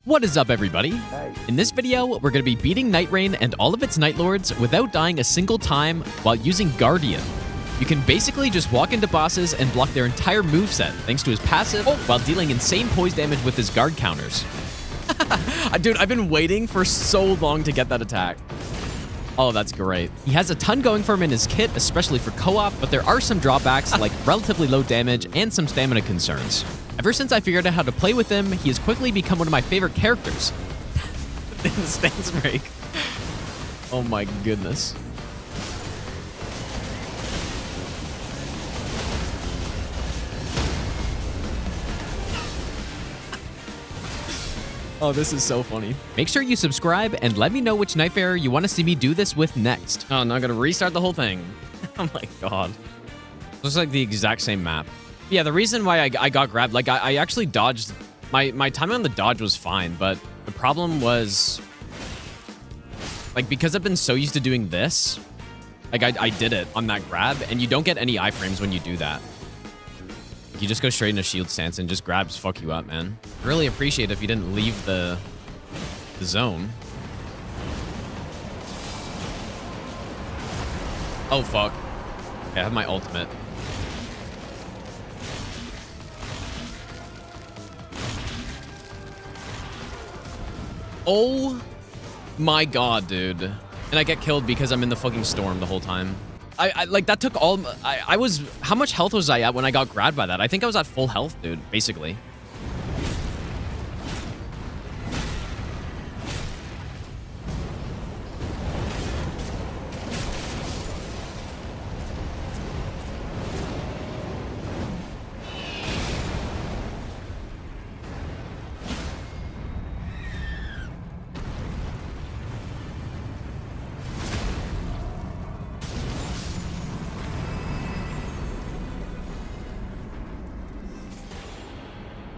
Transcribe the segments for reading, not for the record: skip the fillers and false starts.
What is up, everybody? In this video, we're going to be beating Nightreign and all of its Nightlords without dying a single time while using Guardian. You can basically just walk into bosses and block their entire moveset thanks to his passive while dealing insane poise damage with his guard counters. Dude, I've been waiting for so long to get that attack. Oh, that's great. He has a ton going for him in his kit, especially for co-op, but there are some drawbacks like relatively low damage and some stamina concerns. Ever since I figured out how to play with him, he has quickly become one of my favorite characters. In the stance break. Oh my goodness. Oh, this is so funny. Make sure you subscribe and let me know which Nightfarer you want to see me do this with next. Oh, now I'm gonna restart the whole thing. Oh my god. Looks like the exact same map. Yeah, the reason why I got grabbed, like I actually dodged, my time on the dodge was fine, but the problem was, like, because I've been so used to doing this, like I did it on that grab, and you don't get any iframes when you do that. You just go straight into shield stance and just grabs fuck you up, man. Really appreciate if you didn't leave the zone. Oh, fuck. Okay, I have my ultimate. Oh my god, dude. And I get killed because I'm in the fucking storm the whole time. I like, that took all... I was... How much health was I at when I got grabbed by that? I think I was at full health, dude, basically.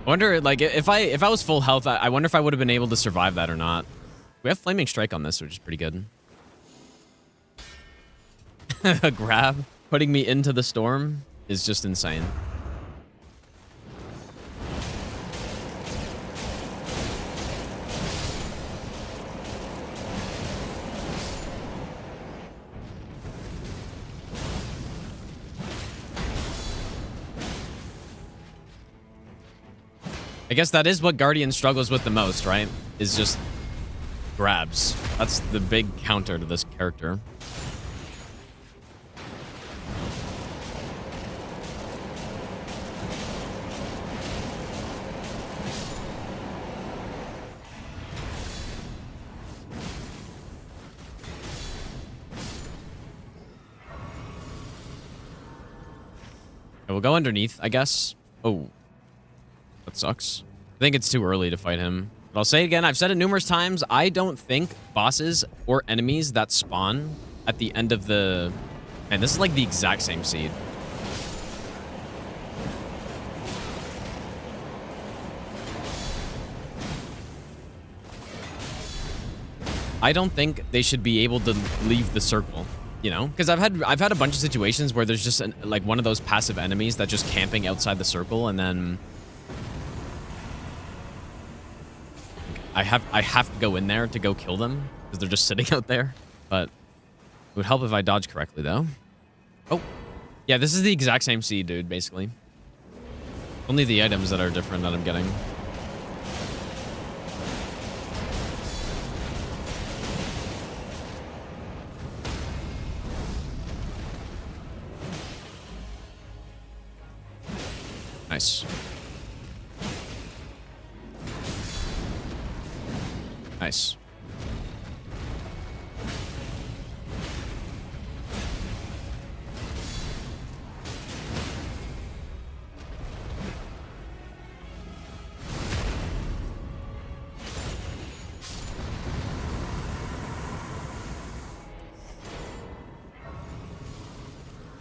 I wonder, like, if I was full health, I wonder if I would have been able to survive that or not. We have Flaming Strike on this, which is pretty good. A grab putting me into the storm is just insane. I guess that is what Guardian struggles with the most, right? Is just grabs. That's the big counter to this character. Okay, we'll go underneath, I guess. Oh. That sucks. I think it's too early to fight him. But I'll say it again, I've said it numerous times, I don't think bosses or enemies that spawn at the end of the... Man, this is like the exact same seed. I don't think they should be able to leave the circle, you know? Because I've had a bunch of situations where there's just like one of those passive enemies that's just camping outside the circle, and then I have to go in there to go kill them because they're just sitting out there. But it would help if I dodge correctly, though. Oh, yeah, this is the exact same seed, dude, basically. Only the items that are different that I'm getting. Nice. Nice.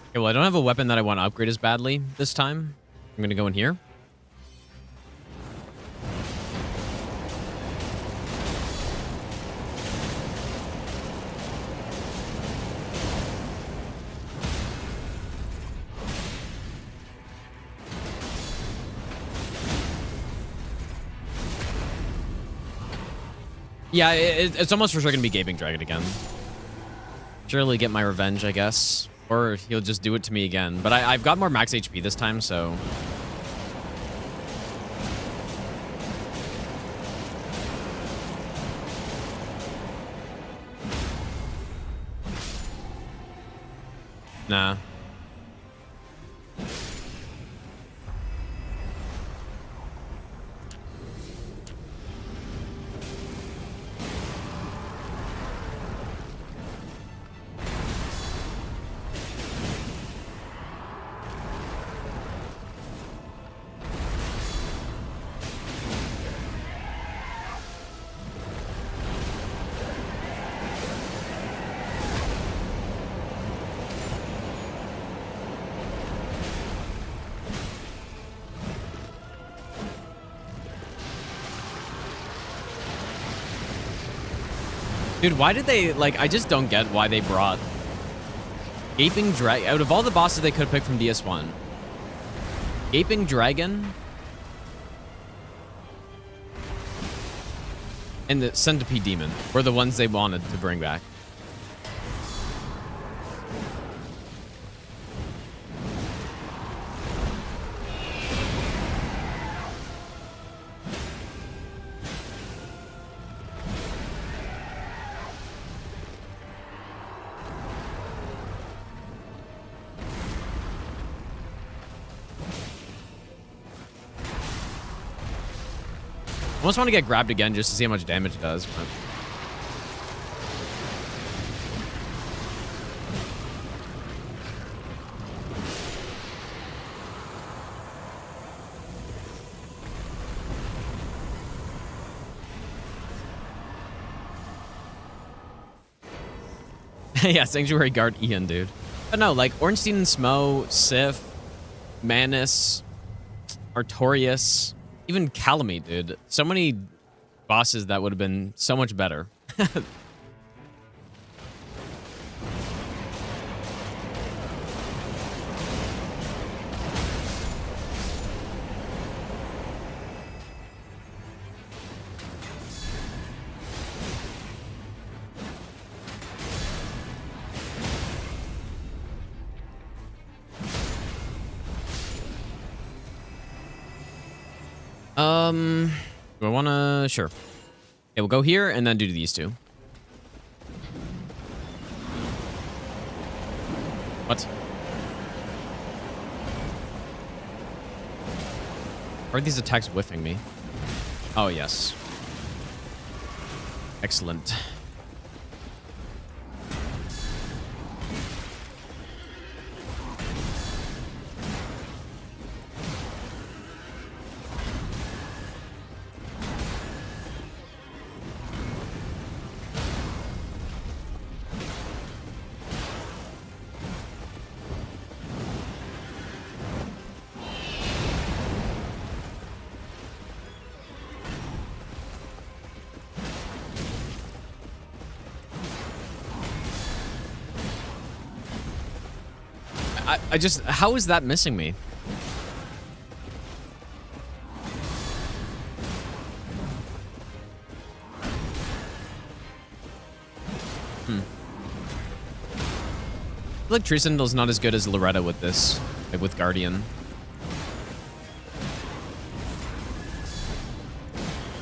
Okay, well, I don't have a weapon that I want to upgrade as badly this time. I'm going to go in here. Yeah, it's almost for sure gonna be Gaping Dragon again. Surely get my revenge, I guess. Or he'll just do it to me again. But I've got more max HP this time, so... Nah. Dude, why did they, like, I just don't get why they brought Gaping Dragon. Out of all the bosses they could have picked from DS1, Gaping Dragon and the Centipede Demon were the ones they wanted to bring back. I almost want to get grabbed again just to see how much damage it does. But... yeah, Sanctuary Guard Ian, dude. But no, like Ornstein and Smo, Sif, Manus, Artorias, even Calamite, dude. So many bosses that would have been so much better. Do I wanna? Sure. Okay, we'll go here and then do these two. What? Are these attacks whiffing me? Oh, yes. Excellent. I just, how is that missing me? I feel like Trissandal's not as good as Loretta with this, like with Guardian.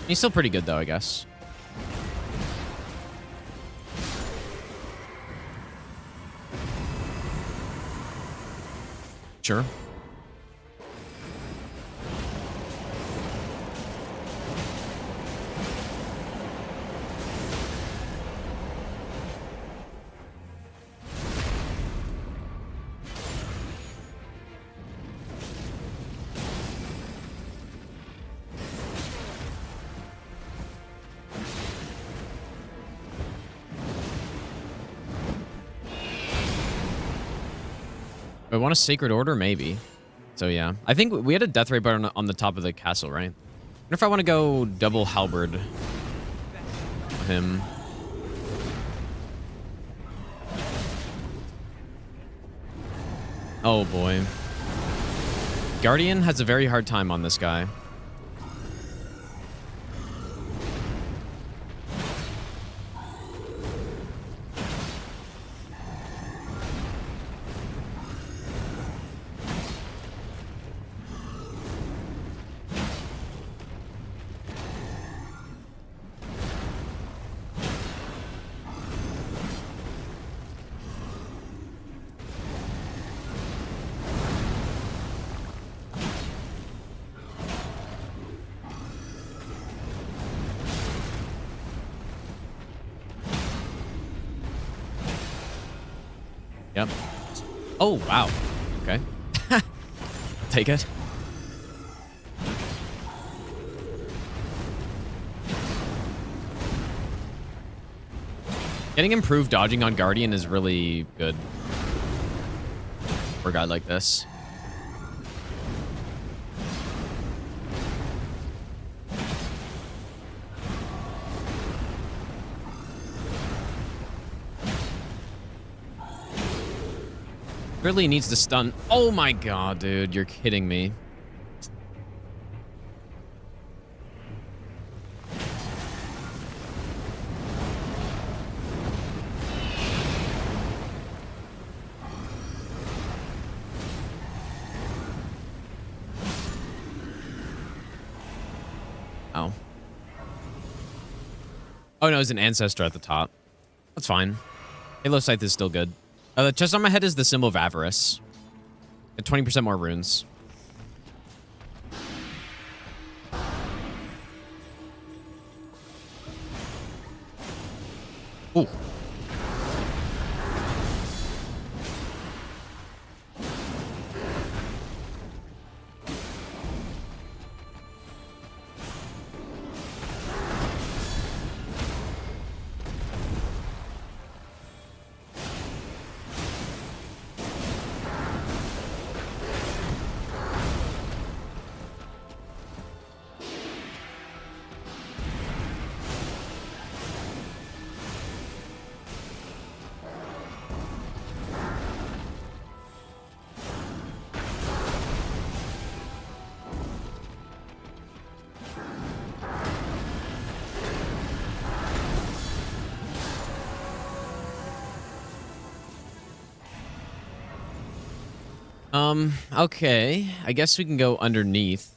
He's still pretty good though, I guess. Sure. I want a Sacred Order, maybe. So yeah, I think we had a Death Ray bar on the top of the castle, right? I wonder if I want to go double halberd him. Oh boy. Guardian has a very hard time on this guy. Yep. Oh, wow. Okay. I'll take it. Getting improved dodging on Guardian is really good for a guy like this. Really needs to stun. Oh my god, dude. You're kidding me. Oh. Oh no, it's an ancestor at the top. That's fine. Halo Scythe is still good. The chest on my head is the symbol of avarice. At 20% more runes. Ooh. Okay. I guess we can go underneath.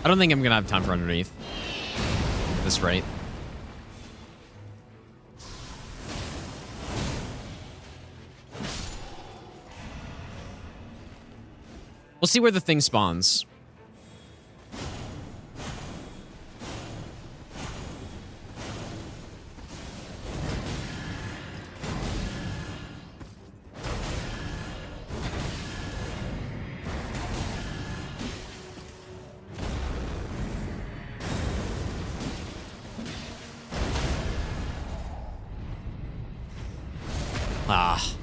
I don't think I'm gonna have time for underneath at this rate. We'll see where the thing spawns. Ah.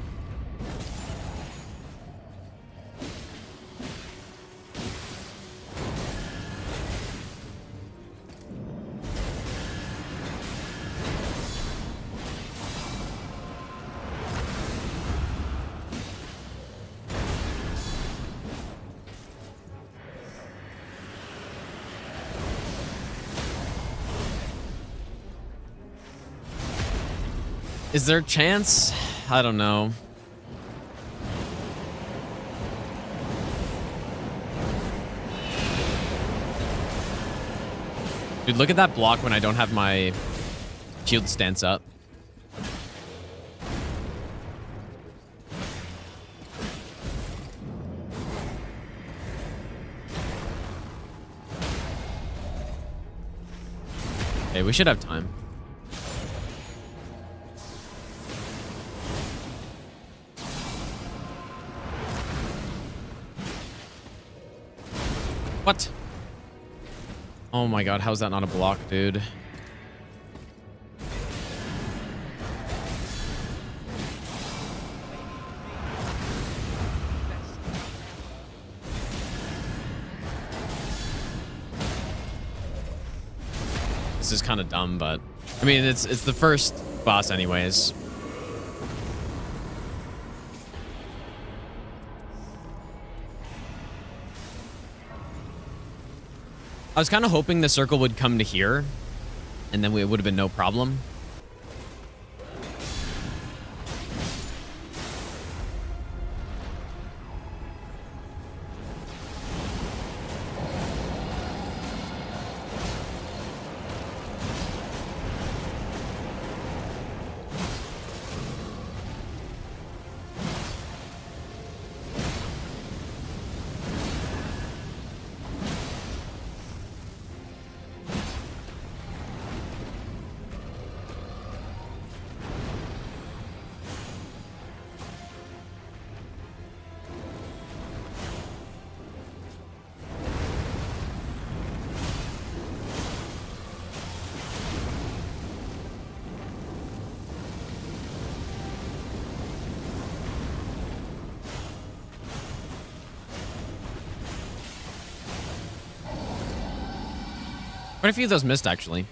Is there a chance? I don't know. Dude, look at that block when I don't have my shield stance up. Okay, we should have time. What? Oh my god, how's that not a block, dude? This is kind of dumb, but I mean, it's the first boss anyways. I was kind of hoping the circle would come to here, and then it would have been no problem. Quite a few of those missed, actually.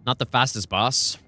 Not the fastest boss.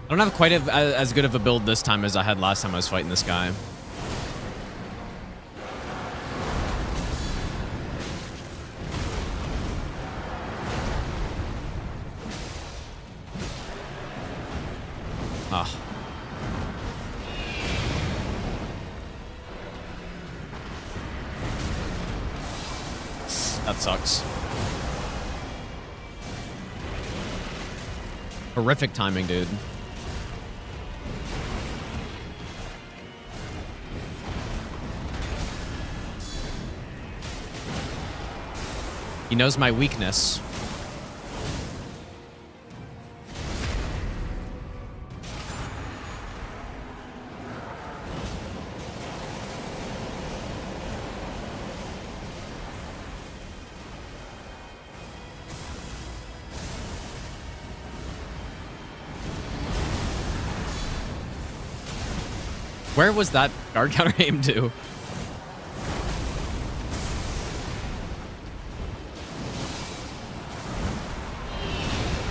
I don't have quite as good of a build this time as I had last time I was fighting this guy. Ah. That sucks. Horrific timing, dude. He knows my weakness. Where was that guard counter aimed to?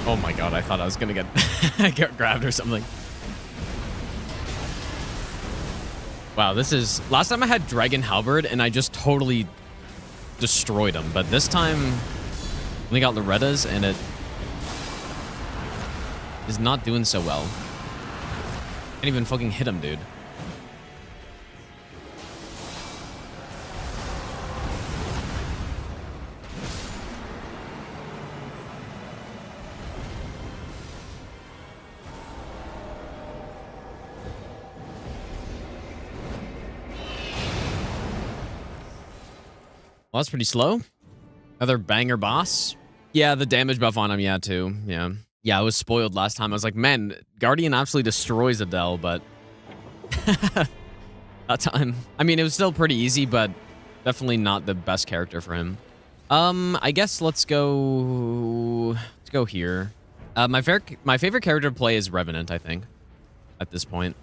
Oh my god, I thought I was gonna get grabbed or something. Wow, this is... Last time I had Dragon Halberd and I just totally destroyed him. But this time, we got Loretta's and it is not doing so well. Can't even fucking hit him, dude. Well, that's pretty slow. Another banger boss. Yeah, the damage buff on him, yeah, too. Yeah. Yeah, I was spoiled last time. I was like, man, Guardian absolutely destroys Adele, but... that time. I mean, it was still pretty easy, but definitely not the best character for him. I guess let's go... Let's go here. My favorite character to play is Revenant, I think, at this point.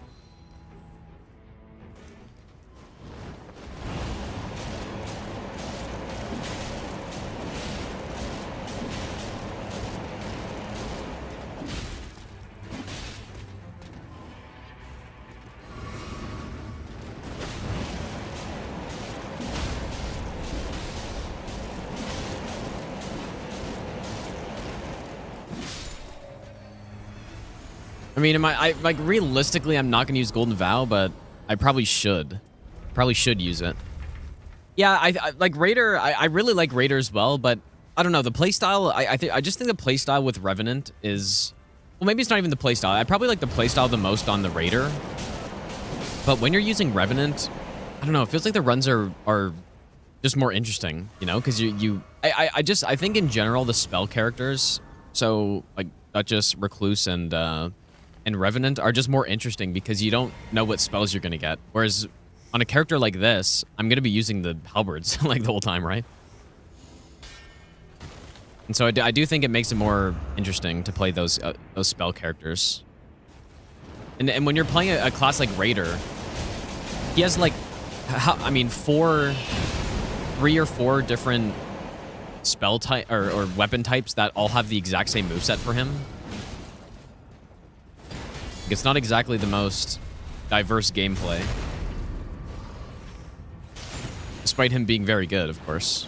mean, like realistically, I'm not gonna use Golden Vow, but I probably should. Probably should use it. Yeah, I like Raider. I really like Raider as well, but I don't know the playstyle. I just think the playstyle with Revenant is, well, maybe it's not even the playstyle. I probably like the playstyle the most on the Raider. But when you're using Revenant, I don't know. It feels like the runs are just more interesting, you know, because I think in general the spell characters, so like Duchess, Recluse, and Revenant are just more interesting because you don't know what spells you're gonna get. Whereas on a character like this, I'm gonna be using the halberds like the whole time, right? And so I do think it makes it more interesting to play those spell characters. And when you're playing a class like Raider, he has like, I mean, 3 or 4 different spell type or weapon types that all have the exact same moveset for him. It's not exactly the most diverse gameplay. Despite him being very good, of course.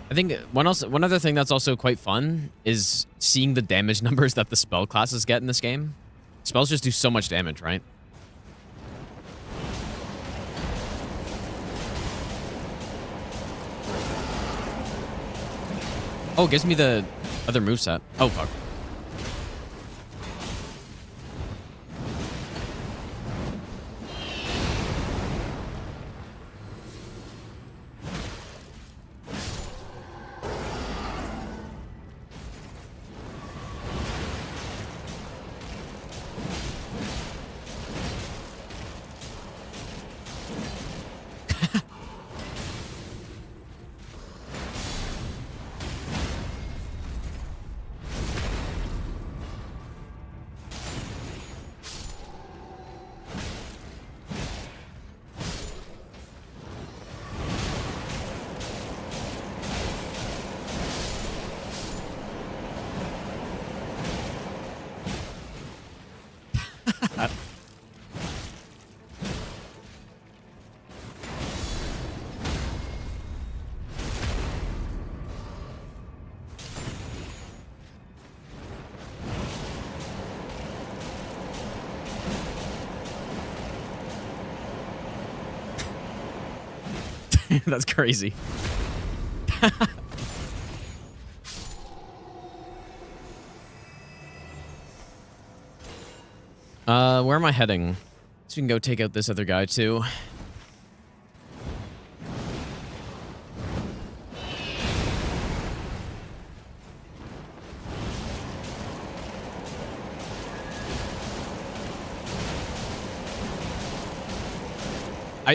I think one other thing that's also quite fun is seeing the damage numbers that the spell classes get in this game. Spells just do so much damage, right? Oh, it gives me the other moveset. Oh, fuck. That's crazy. Where am I heading? So we can go take out this other guy too.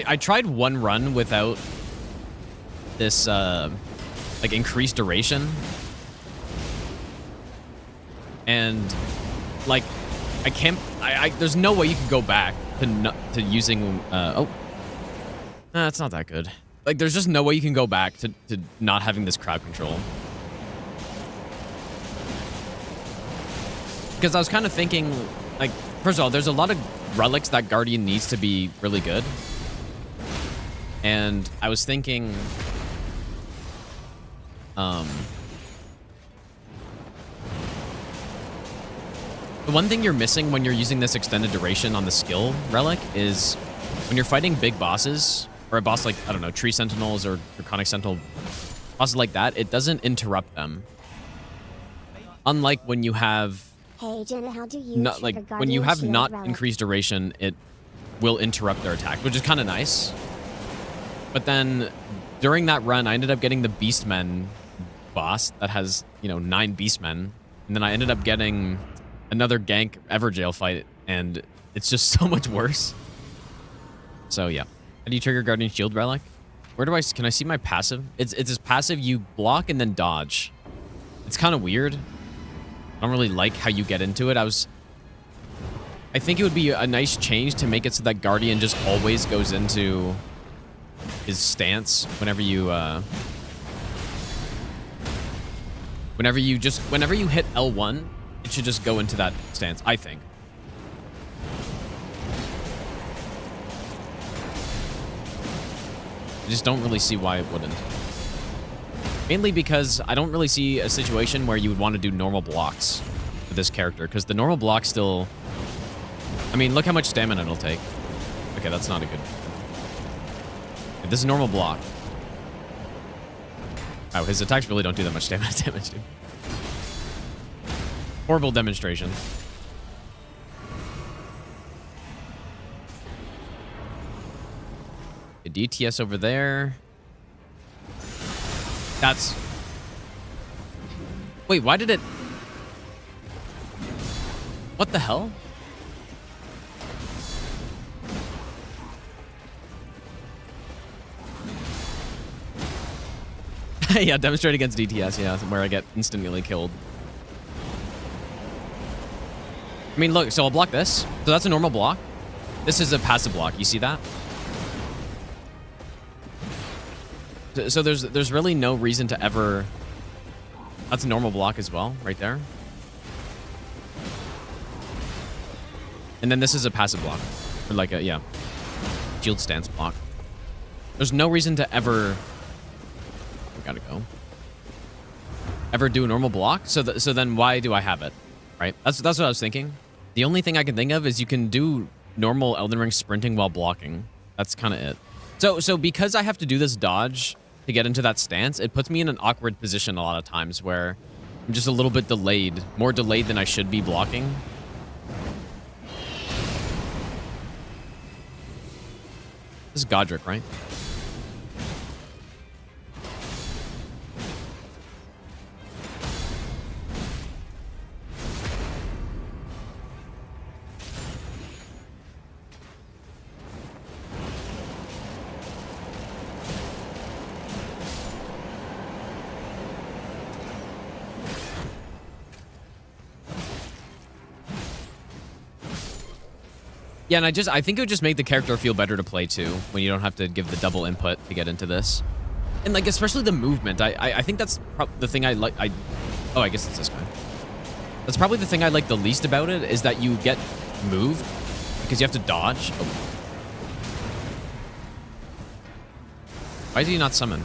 I tried one run without this like increased duration, and like I can't. There's no way you can go back to using. Oh, nah, it's not that good. Like there's just no way you can go back to not having this crowd control. Because I was kind of thinking, like, first of all, there's a lot of relics that Guardian needs to be really good. And I was thinking, the one thing you're missing when you're using this extended duration on the skill relic is when you're fighting big bosses, or a boss like, I don't know, Tree Sentinels or Draconic Sentinel, bosses like that, it doesn't interrupt them. Unlike when you have, hey, Jenna, how do you not, like, when you have not increased duration, it will interrupt their attack, which is kind of nice. But then during that run, I ended up getting the Beastmen boss that has, you know, 9 Beastmen. And then I ended up getting another gank Everjail fight, and it's just so much worse. So yeah. How do you trigger Guardian Shield Relic? Where do can I see my passive? It's this passive, you block and then dodge. It's kind of weird. I don't really like how you get into it. I think it would be a nice change to make it so that Guardian just always goes into his stance whenever you whenever you hit L1, it should just go into that stance, I think. I just don't really see why it wouldn't. Mainly because I don't really see a situation where you would want to do normal blocks with this character, because the normal block still... I mean, look how much stamina it'll take. Okay, that's not a good... Okay, this is normal block. Oh, his attacks really don't do that much stamina damage, dude. Horrible demonstration. A DTS over there. That's... Wait, why did it... What the hell? Yeah, demonstrate against DTS, yeah, where I get instantly killed. I mean, look, so I'll block this. So that's a normal block. This is a passive block. You see that? So there's really no reason to ever... That's a normal block as well, right there. And then this is a passive block. Or like a, yeah, shield stance block. There's no reason to ever... I gotta go. Ever do a normal block? So then why do I have it? Right? That's what I was thinking. The only thing I can think of is you can do normal Elden Ring sprinting while blocking. That's kind of it. So because I have to do this dodge to get into that stance, it puts me in an awkward position a lot of times where I'm just a little bit delayed. More delayed than I should be blocking. This is Godric, right? Yeah, and I think it would just make the character feel better to play too, when you don't have to give the double input to get into this. And like, especially the movement. I think that's the thing I like. Oh, I guess it's this guy. That's probably the thing I like the least about it, is that you get moved because you have to dodge. Oh. Why did he not summon?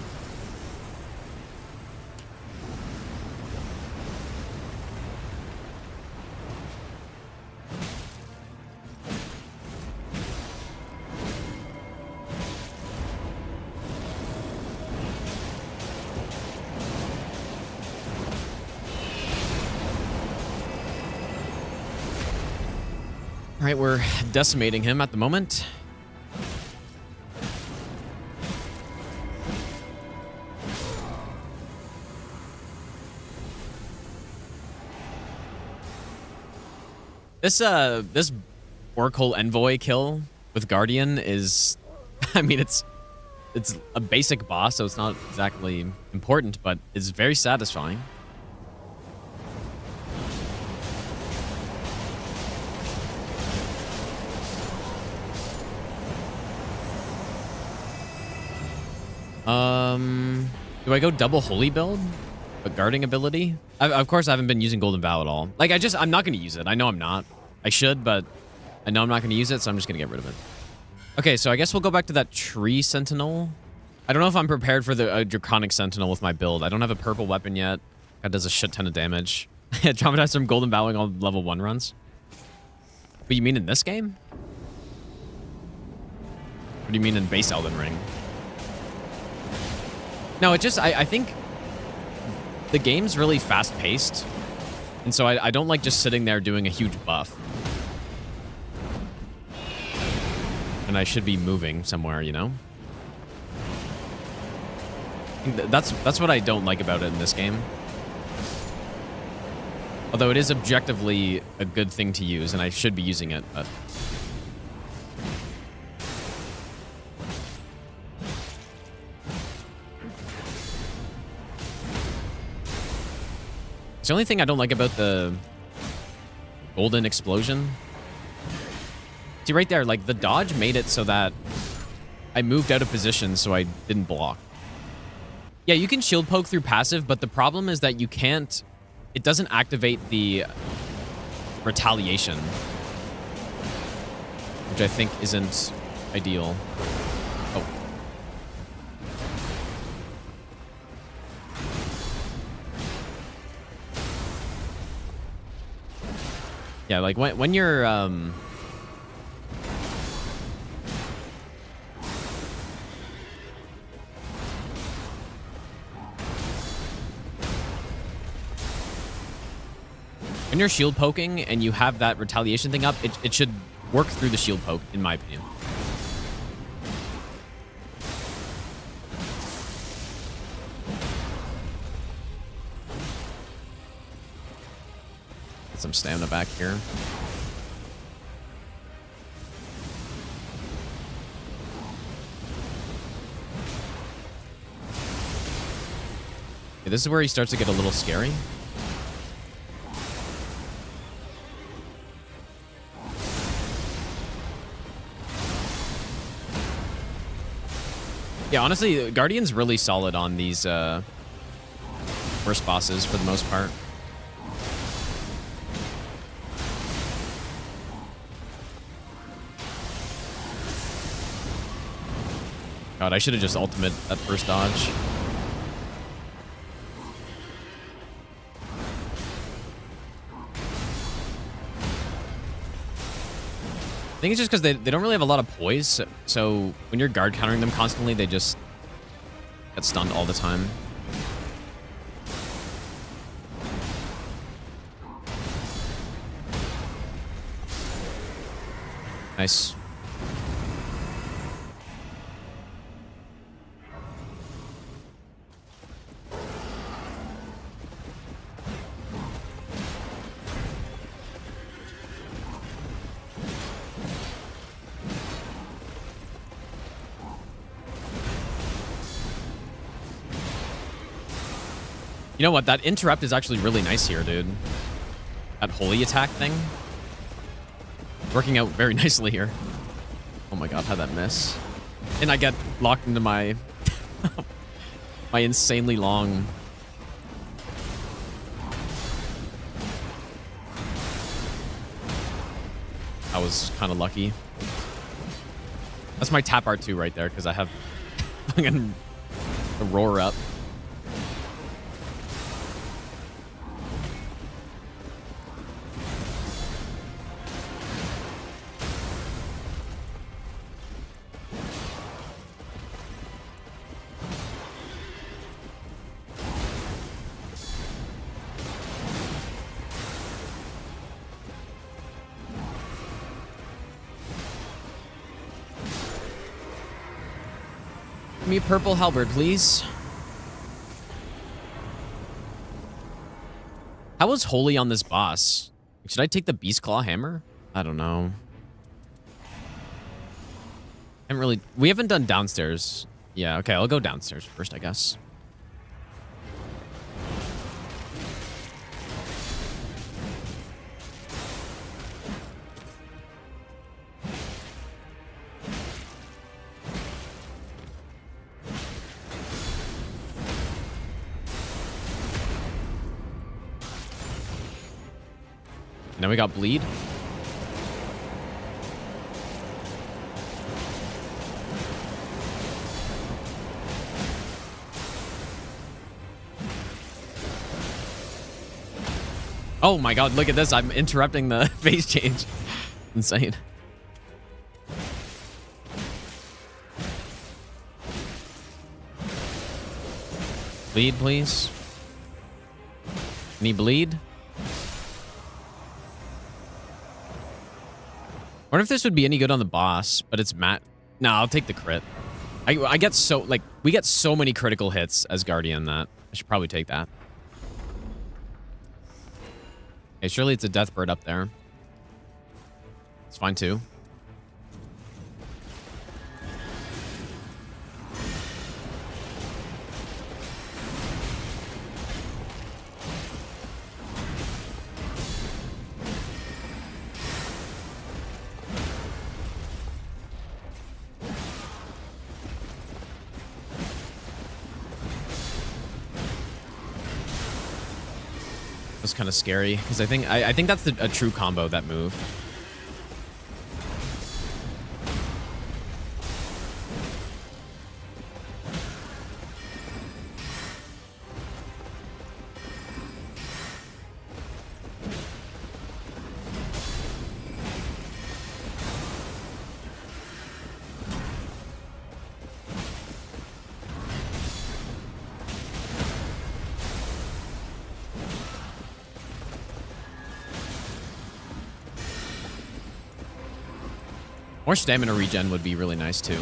All right, we're decimating him at the moment. This Oracle Envoy kill with Guardian is, I mean, it's a basic boss, so it's not exactly important, but it's very satisfying. Do I go double holy build? A guarding ability? Of course, I haven't been using Golden Vow at all. Like, I'm not going to use it. I know I'm not. I should, but I know I'm not going to use it, so I'm just going to get rid of it. Okay, so I guess we'll go back to that tree sentinel. I don't know if I'm prepared for the draconic sentinel with my build. I don't have a purple weapon yet. That does a shit ton of damage. Traumatized from Golden Vowing on level 1 runs. But you mean in this game? What do you mean in base Elden Ring? No, it just, I think the game's really fast-paced, and so I don't like just sitting there doing a huge buff. And I should be moving somewhere, you know? That's what I don't like about it in this game. Although it is objectively a good thing to use, and I should be using it, but... It's the only thing I don't like about the golden explosion. See, right there, like, the dodge made it so that I moved out of position so I didn't block. Yeah, you can shield poke through passive, but the problem is that you can't... It doesn't activate the retaliation, which I think isn't ideal. Oh. Yeah, like when you're when you're shield poking and you have that retaliation thing up, it should work through the shield poke, in my opinion. Get some stamina back here. Okay, this is where he starts to get a little scary. Yeah, honestly, Guardian's really solid on these first bosses for the most part. God, I should have just ultimate that first dodge. I think it's just because they don't really have a lot of poise, so when you're guard countering them constantly, they just get stunned all the time. Nice. You know what? That interrupt is actually really nice here, dude. That holy attack thing. Working out very nicely here. Oh my god, how'd that miss? And I get locked into my... my insanely long... I was kind of lucky. That's my tap R2 right there, because I have... fucking the roar up. Me a purple halberd, please. How was holy on this boss? Should I take the beast claw hammer? I don't know. We haven't done downstairs. Yeah, okay, I'll go downstairs first, I guess. Now we got bleed. Oh my god, look at this. I'm interrupting the phase change. Insane. Bleed, please. Any bleed? I wonder if this would be any good on the boss, but it's Matt. No, I'll take the crit. I get so, like, we get so many critical hits as Guardian that I should probably take that. Okay, surely it's a death bird up there. It's fine too. Was kind of scary because I think that's a true combo, that move. More stamina regen would be really nice too.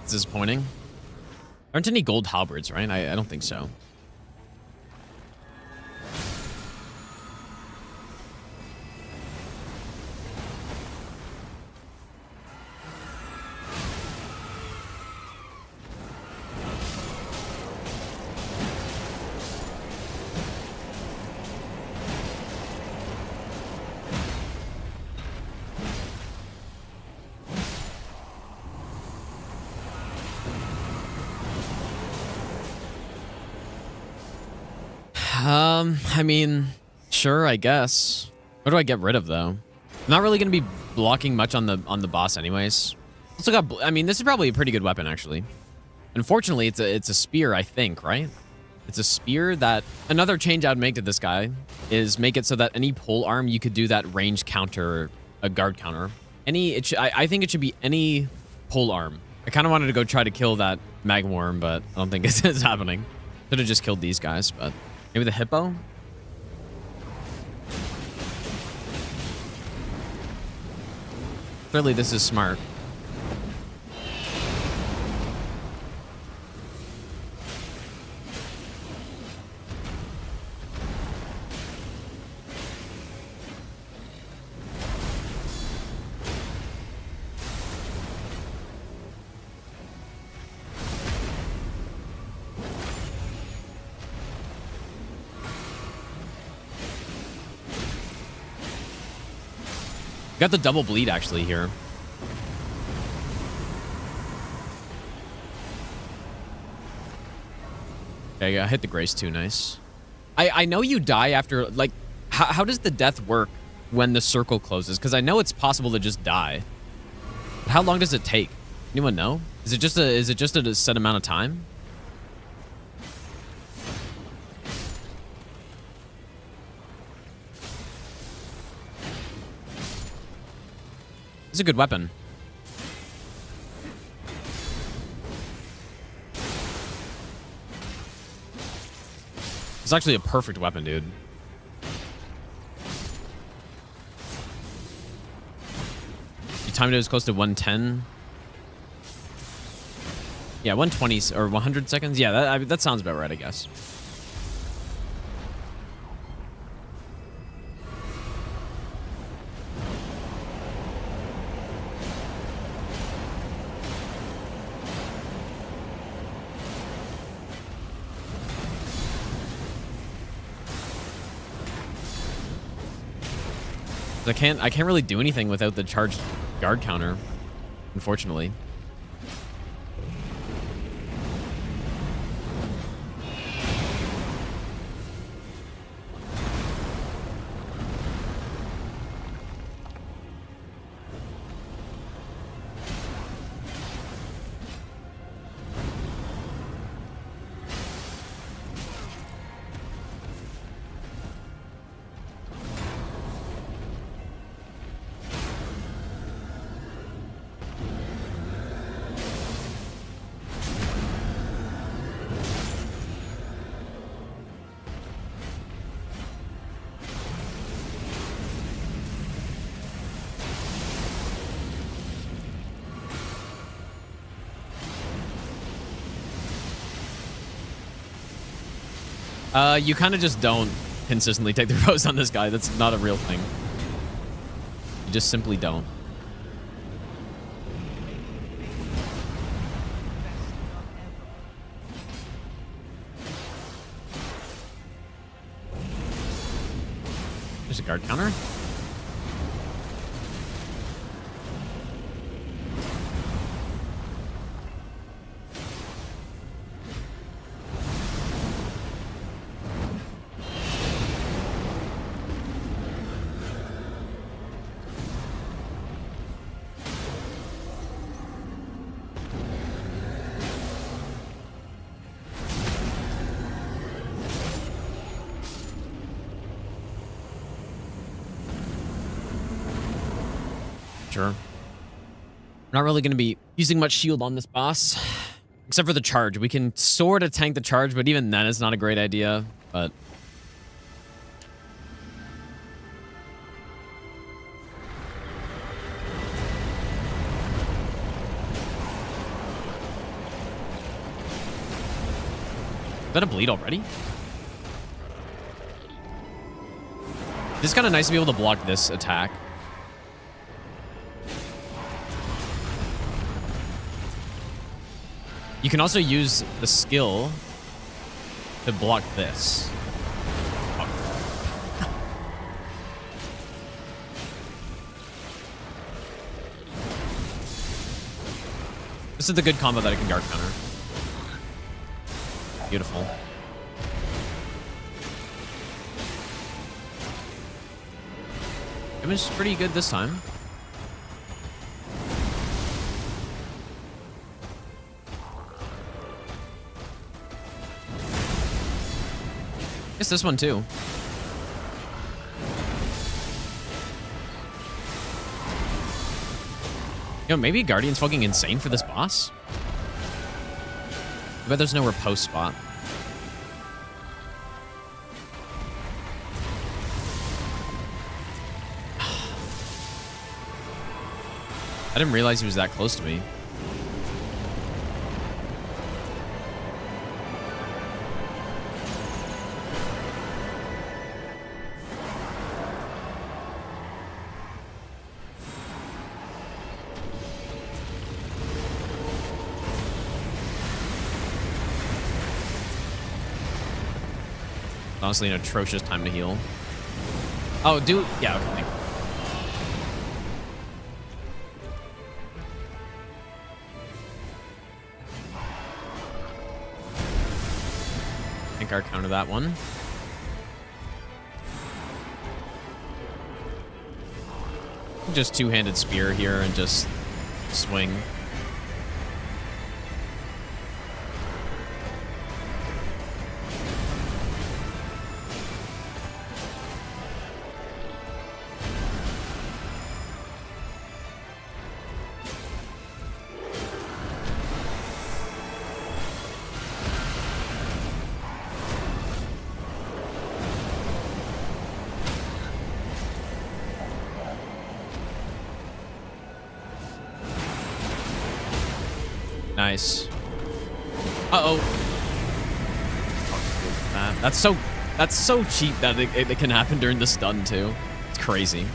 Disappointing. Aren't any gold halberds, right? I don't think so. I mean, sure, I guess. What do I get rid of though? I'm not really gonna be blocking much on the boss anyways. Also got, I mean, this is probably a pretty good weapon actually. Unfortunately, it's a spear, I think, right? It's a spear that another change I'd make to this guy is make it so that any pole arm you could do that range counter, a guard counter. I think it should be any pole arm. I kind of wanted to go try to kill that magworm, but I don't think it's happening. Should have just killed these guys, but maybe the hippo. Clearly, this is smart. Got the double bleed actually here. Okay, I hit the grace too. Nice. I know you die after, like, how does the death work when the circle closes? Because I know it's possible to just die. But how long does it take? Anyone know? Is it just a set amount of time? It's a good weapon. It's actually a perfect weapon, dude. You timed it as close to 110. Yeah, 120 or 100 seconds. Yeah, that sounds about right, I guess. I can't really do anything without the charged guard counter, unfortunately. You kind of just don't consistently take the rose on this guy. That's not a real thing. You just simply don't. There's a guard counter. Sure. Not really going to be using much shield on this boss. Except for the charge. We can sort of tank the charge, but even then it's not a great idea. But... Is that a bleed already? It's kind of nice to be able to block this attack. You can also use the skill to block this. This is the good combo that I can guard counter. Beautiful. Damage is pretty good this time. Guess this one too. Yo, maybe Guardian's fucking insane for this boss. I bet there's no riposte spot. I didn't realize he was that close to me. Honestly, an atrocious time to heal. Oh, dude. Yeah, okay. I think I'll counter that one. Just two-handed spear here and just swing. Nice. Uh-oh. That's so cheap that it can happen during the stun too. It's crazy.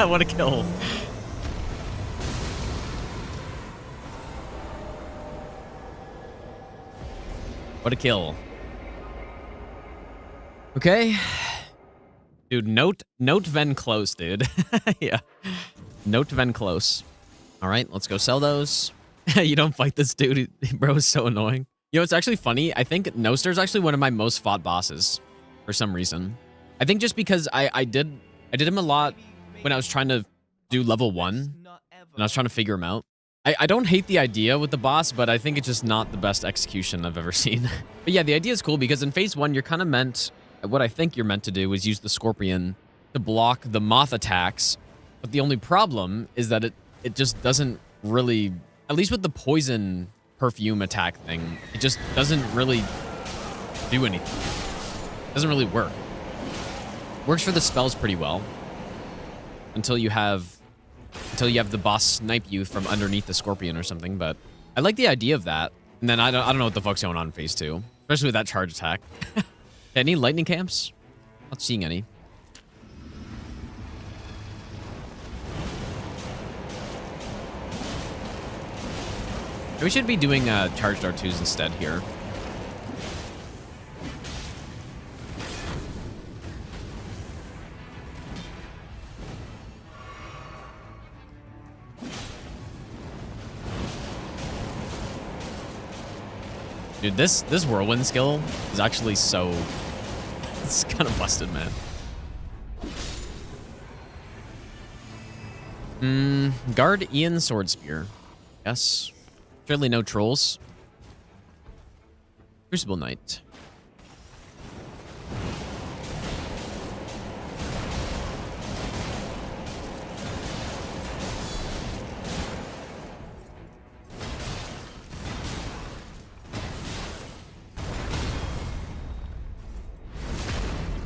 What a kill. What a kill. Okay. Dude, note Ven close, dude. Yeah. Note Ven close. All right, let's go sell those. You don't fight this dude. Bro is so annoying. You know, it's actually funny. I think Noster's actually one of my most fought bosses for some reason. I think just because I did him a lot when I was trying to do level 1 and I was trying to figure him out. I don't hate the idea with the boss, but I think it's just not the best execution I've ever seen. But yeah, the idea is cool because in phase 1, you're kind of meant, what I think you're meant to do is use the Scorpion to block the Moth attacks. But the only problem is that it just doesn't really, at least with the poison perfume attack thing, it just doesn't really do anything. It doesn't really work. Works for the spells pretty well. Until you have the boss snipe you from underneath the Scorpion or something, but I like the idea of that. And then I don't know what the fuck's going on in phase 2, especially with that charge attack. Any lightning camps? Not seeing any. We should be doing charged R2s instead here. Dude, this whirlwind skill is actually so... It's kind of busted, man. Guard Ian Sword Spear. Yes. Surely no trolls. Crucible Knight.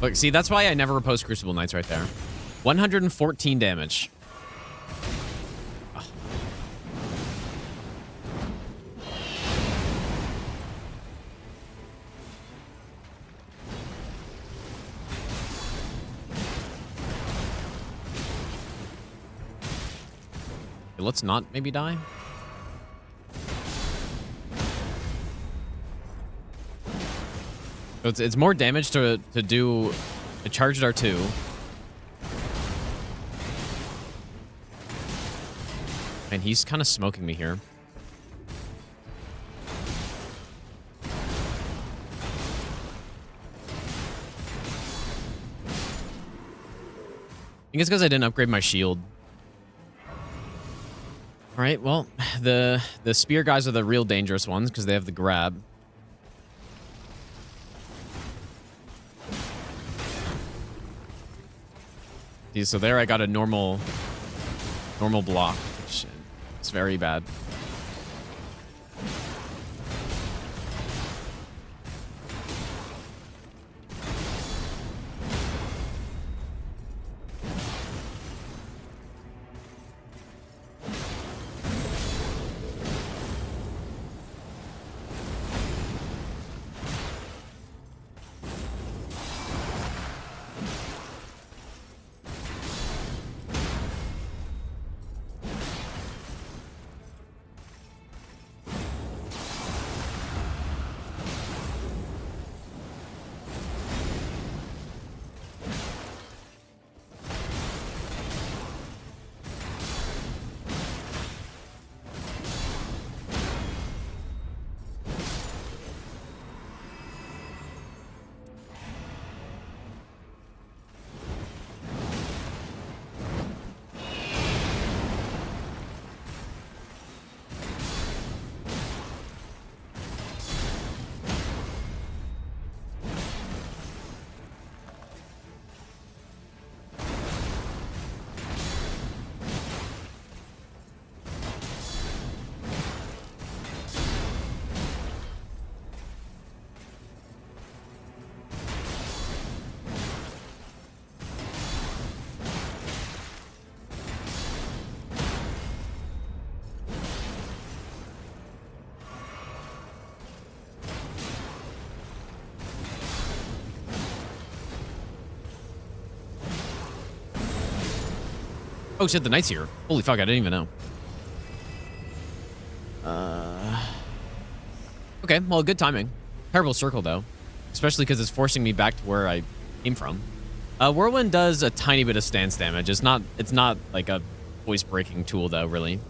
Look, see, that's why I never oppose Crucible Knights right there. 114 damage. Ugh. Okay, let's not maybe die. So it's more damage to do a charged R2. And he's kind of smoking me here. I think it's because I didn't upgrade my shield. All right, well, the spear guys are the real dangerous ones because they have the grab. See, so there I got a normal block, which is very bad. Oh shit, the knight's here. Holy fuck, I didn't even know. Okay, well, good timing. Terrible circle, though. Especially because it's forcing me back to where I came from. Whirlwind does a tiny bit of stance damage. It's not like a voice-breaking tool, though, really.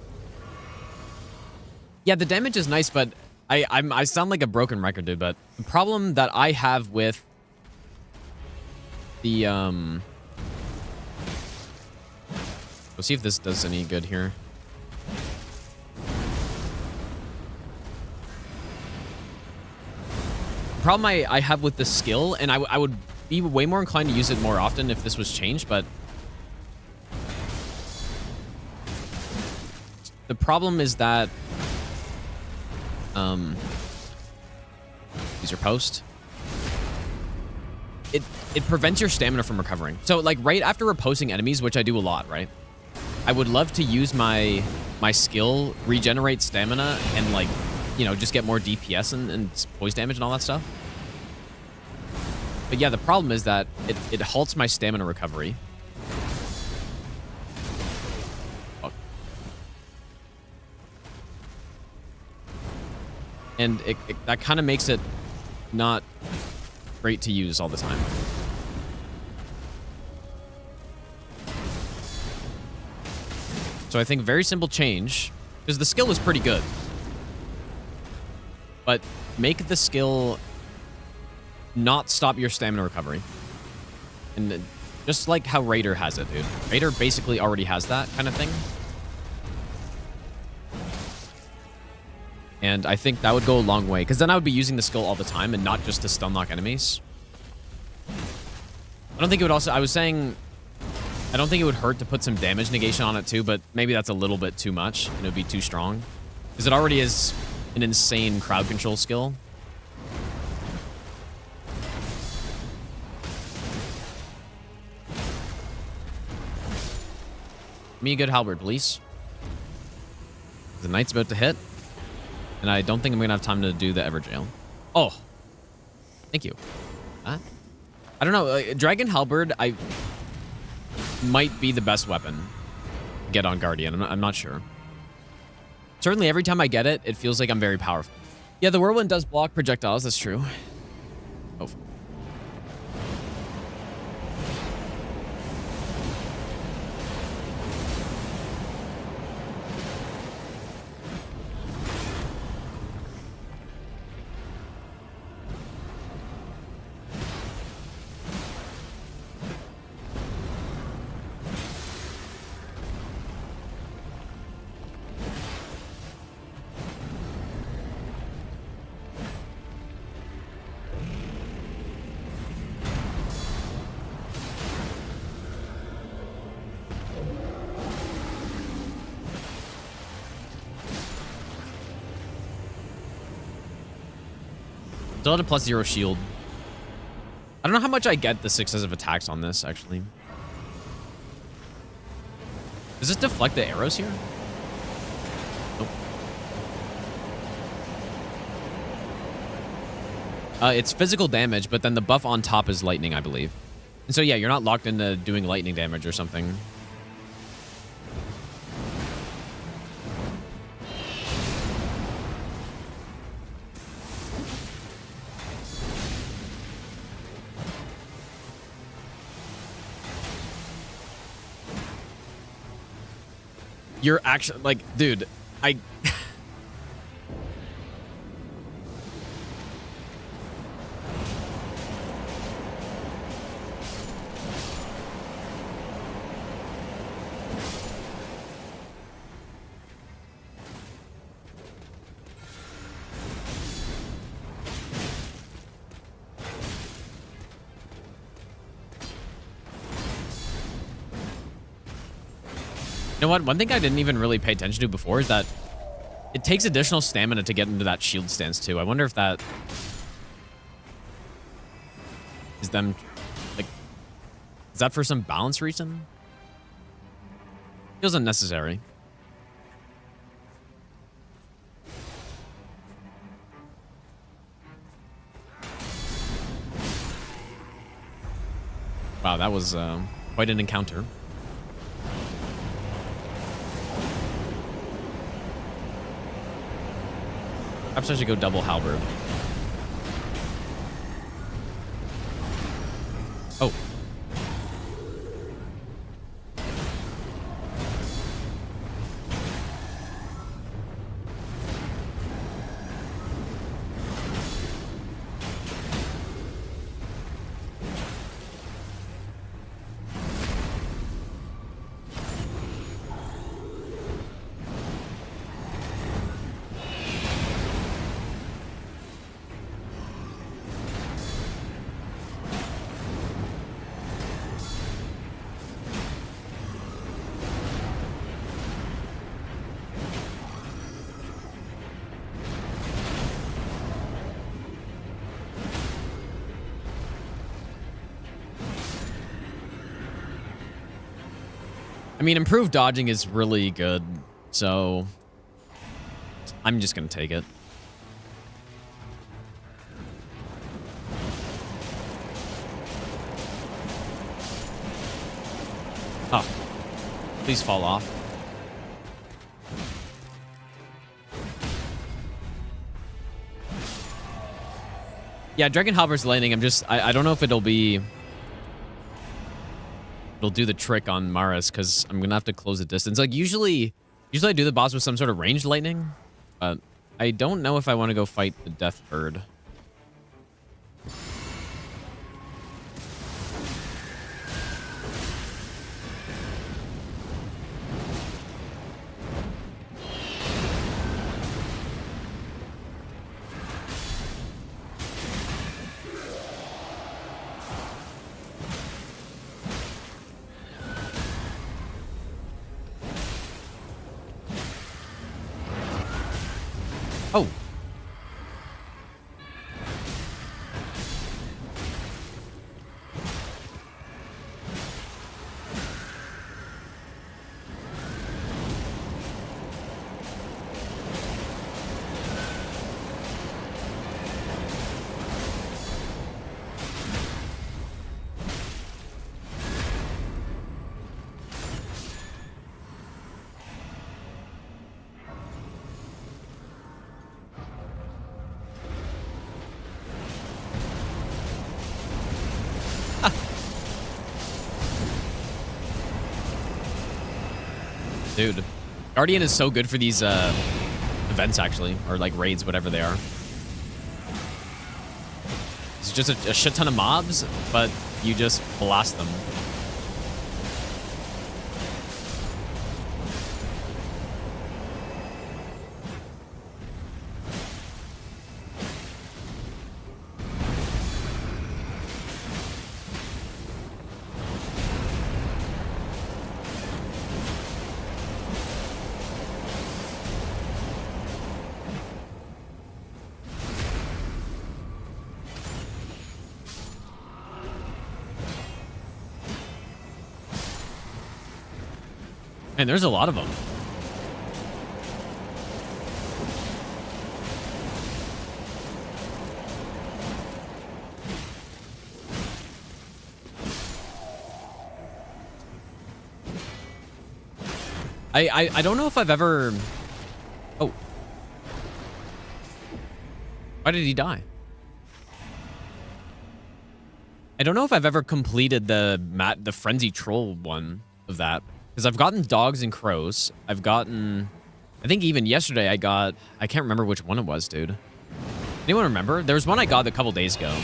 Yeah, the damage is nice, but I sound like a broken record, dude, but the problem that I have with the, Let's see if this does any good here. The problem I have with this skill, and I would be way more inclined to use it more often if this was changed, but the problem is that user post. It prevents your stamina from recovering. So like right after reposing enemies, which I do a lot, right? I would love to use my skill, regenerate stamina, and like, you know, just get more DPS and poise damage and all that stuff. But yeah, the problem is that it halts my stamina recovery. Oh. And that kind of makes it not great to use all the time. So I think very simple change, because the skill is pretty good. But make the skill not stop your stamina recovery. And just like how Raider has it, dude. Raider basically already has that kind of thing. And I think that would go a long way, because then I would be using the skill all the time and not just to stun lock enemies. I don't think it would also... I was saying... I don't think it would hurt to put some damage negation on it too, but maybe that's a little bit too much, and it would be too strong. Because it already is an insane crowd control skill. Give me a good halberd, please. The knight's about to hit. And I don't think I'm going to have time to do the Everjail. Oh. Thank you. I don't know. Dragon Halberd, might be the best weapon to get on Guardian. I'm not sure. Certainly, every time I get it, it feels like I'm very powerful. Yeah, the Whirlwind does block projectiles. That's true. Oh. Still had a +0 shield. I don't know how much I get the successive attacks on this, actually. Does this deflect the arrows here? Nope. It's physical damage, but then the buff on top is lightning, I believe. And so, yeah, you're not locked into doing lightning damage or something. You're actually, like, dude, I... You know what? One thing I didn't even really pay attention to before is that it takes additional stamina to get into that shield stance too. I wonder if that is them, like, is that for some balance reason? Feels unnecessary. Wow, that was quite an encounter. Perhaps I should go double halberd. Oh. I mean, improved dodging is really good, so I'm just going to take it. Oh, please fall off. Yeah, Dragon Hopper's landing. I don't know if it'll do the trick on Maris because I'm gonna have to close the distance. Like usually I do the boss with some sort of ranged lightning, but I don't know if I want to go fight the Death Bird. Oh. Dude, Guardian is so good for these events, actually, or like raids, whatever they are. It's just a shit ton of mobs, but you just blast them. Man, there's a lot of them. I don't know if I've ever... Oh. Why did he die? I don't know if I've ever completed the Frenzy Troll one of that. Because I've gotten dogs and crows. I've gotten... I think even yesterday I got... I can't remember which one it was, dude. Anyone remember? There was one I got a couple days ago.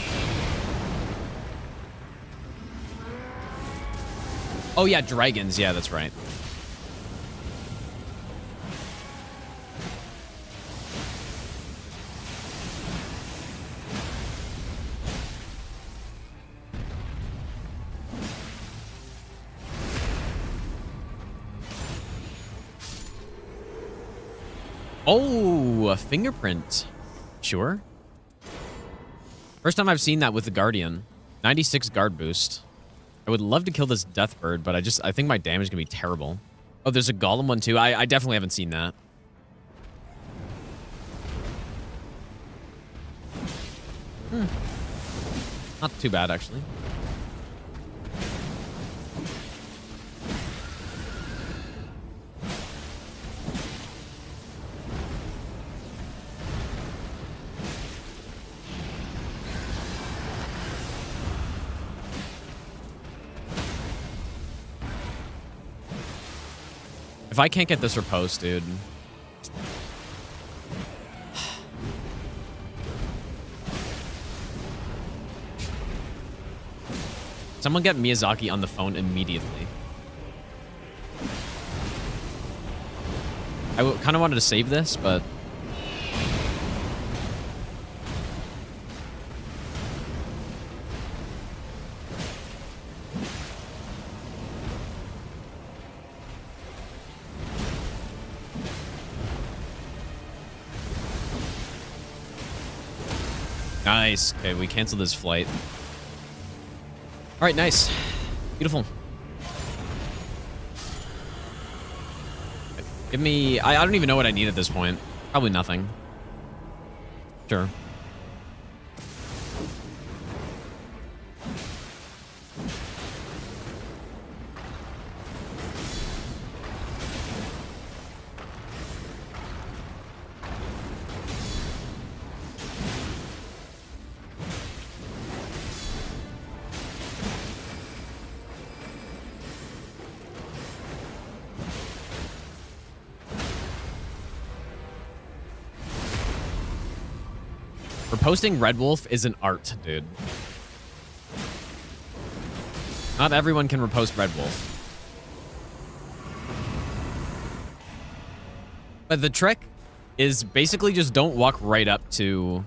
Oh, yeah, dragons. Yeah, that's right. Oh, a fingerprint. Sure. First time I've seen that with the Guardian. 96 guard boost. I would love to kill this Death Bird, but I think my damage is going to be terrible. Oh, there's a Golem one too. I definitely haven't seen that. Not too bad, actually. If I can't get this riposte, dude. Someone get Miyazaki on the phone immediately. I kind of wanted to save this, but... Nice. Okay, we canceled his flight. All right, nice. Beautiful. Give me... I don't even know what I need at this point. Probably nothing. Sure. Reposting Red Wolf is an art, dude. Not everyone can repost Red Wolf. But the trick is basically just don't walk right up to...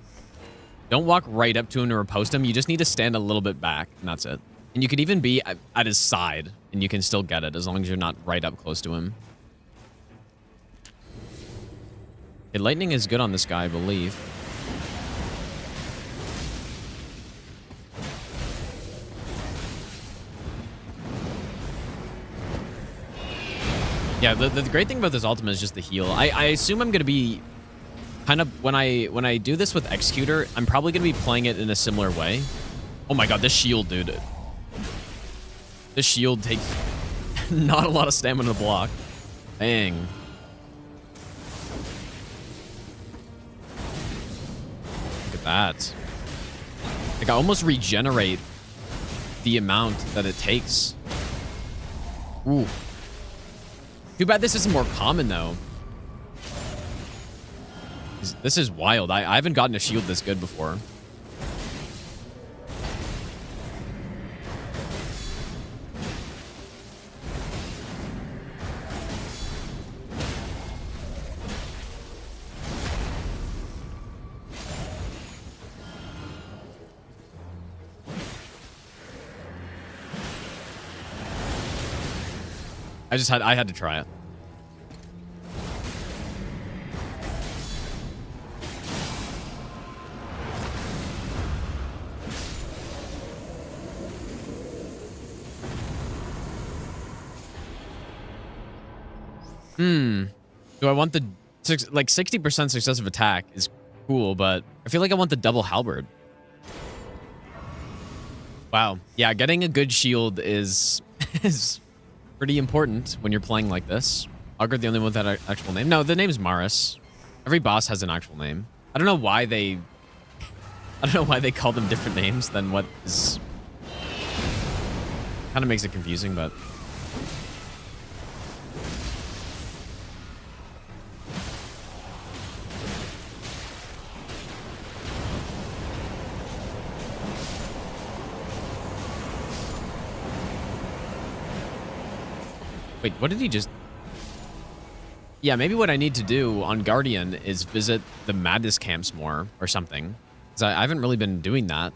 Don't walk right up to him to repost him. You just need to stand a little bit back, and that's it. And you could even be at his side, and you can still get it, as long as you're not right up close to him. Okay, lightning is good on this guy, I believe. Yeah, the great thing about this ultimate is just the heal. I assume I'm going to be kind of... When I do this with Executor, I'm probably going to be playing it in a similar way. Oh my god, this shield, dude. This shield takes not a lot of stamina to block. Dang. Look at that. Like, I almost regenerate the amount that it takes. Ooh. Too bad this isn't more common, though. This is wild. I haven't gotten a shield this good before. I had to try it. Do I want the... Like, 60% success of attack is cool, but I feel like I want the double halberd. Wow. Yeah, getting a good shield is pretty important when you're playing like this. Augur, the only one with that actual name? No, the name's Maris. Every boss has an actual name. I don't know why they call them different names than what is... Kind of makes it confusing, but... Wait, what did he just... Yeah, maybe what I need to do on Guardian is visit the Madness camps more or something. Because I haven't really been doing that.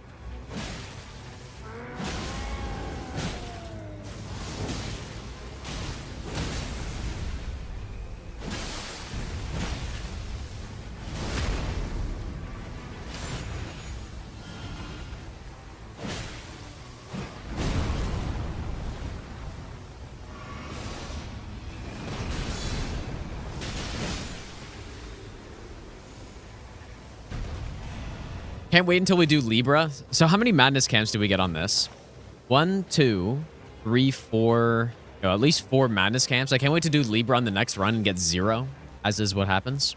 Can't wait until we do Libra. So how many Madness camps do we get on this? 1, 2, 3, 4... No, at least 4 Madness camps. I can't wait to do Libra on the next run and get 0, as is what happens.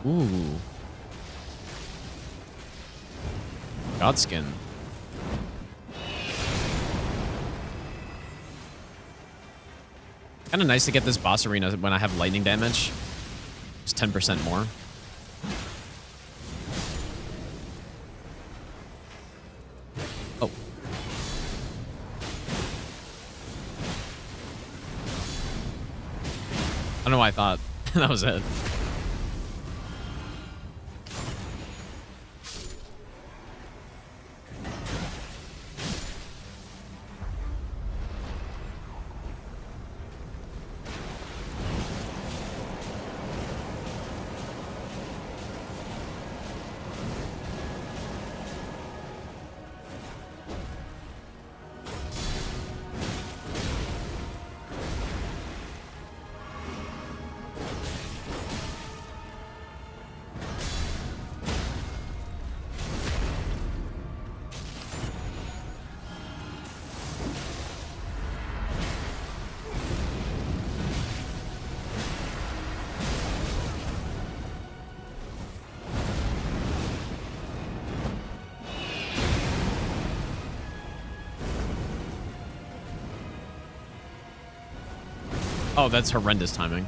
Ooh. Godskin. Kind of nice to get this boss arena when I have lightning damage. Just 10% more. Oh. I don't know why I thought that was it. Oh, that's horrendous timing.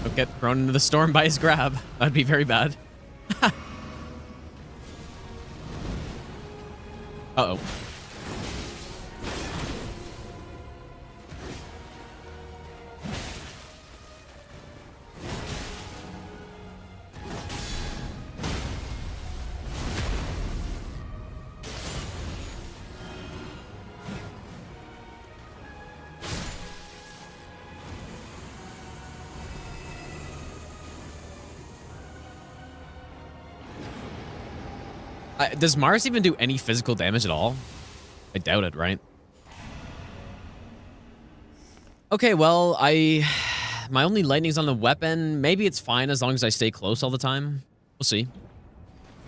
Don't get thrown into the storm by his grab. That'd be very bad. Uh-oh. Does Mars even do any physical damage at all? I doubt it, right? Okay, well, my only lightning's on the weapon. Maybe it's fine as long as I stay close all the time. We'll see.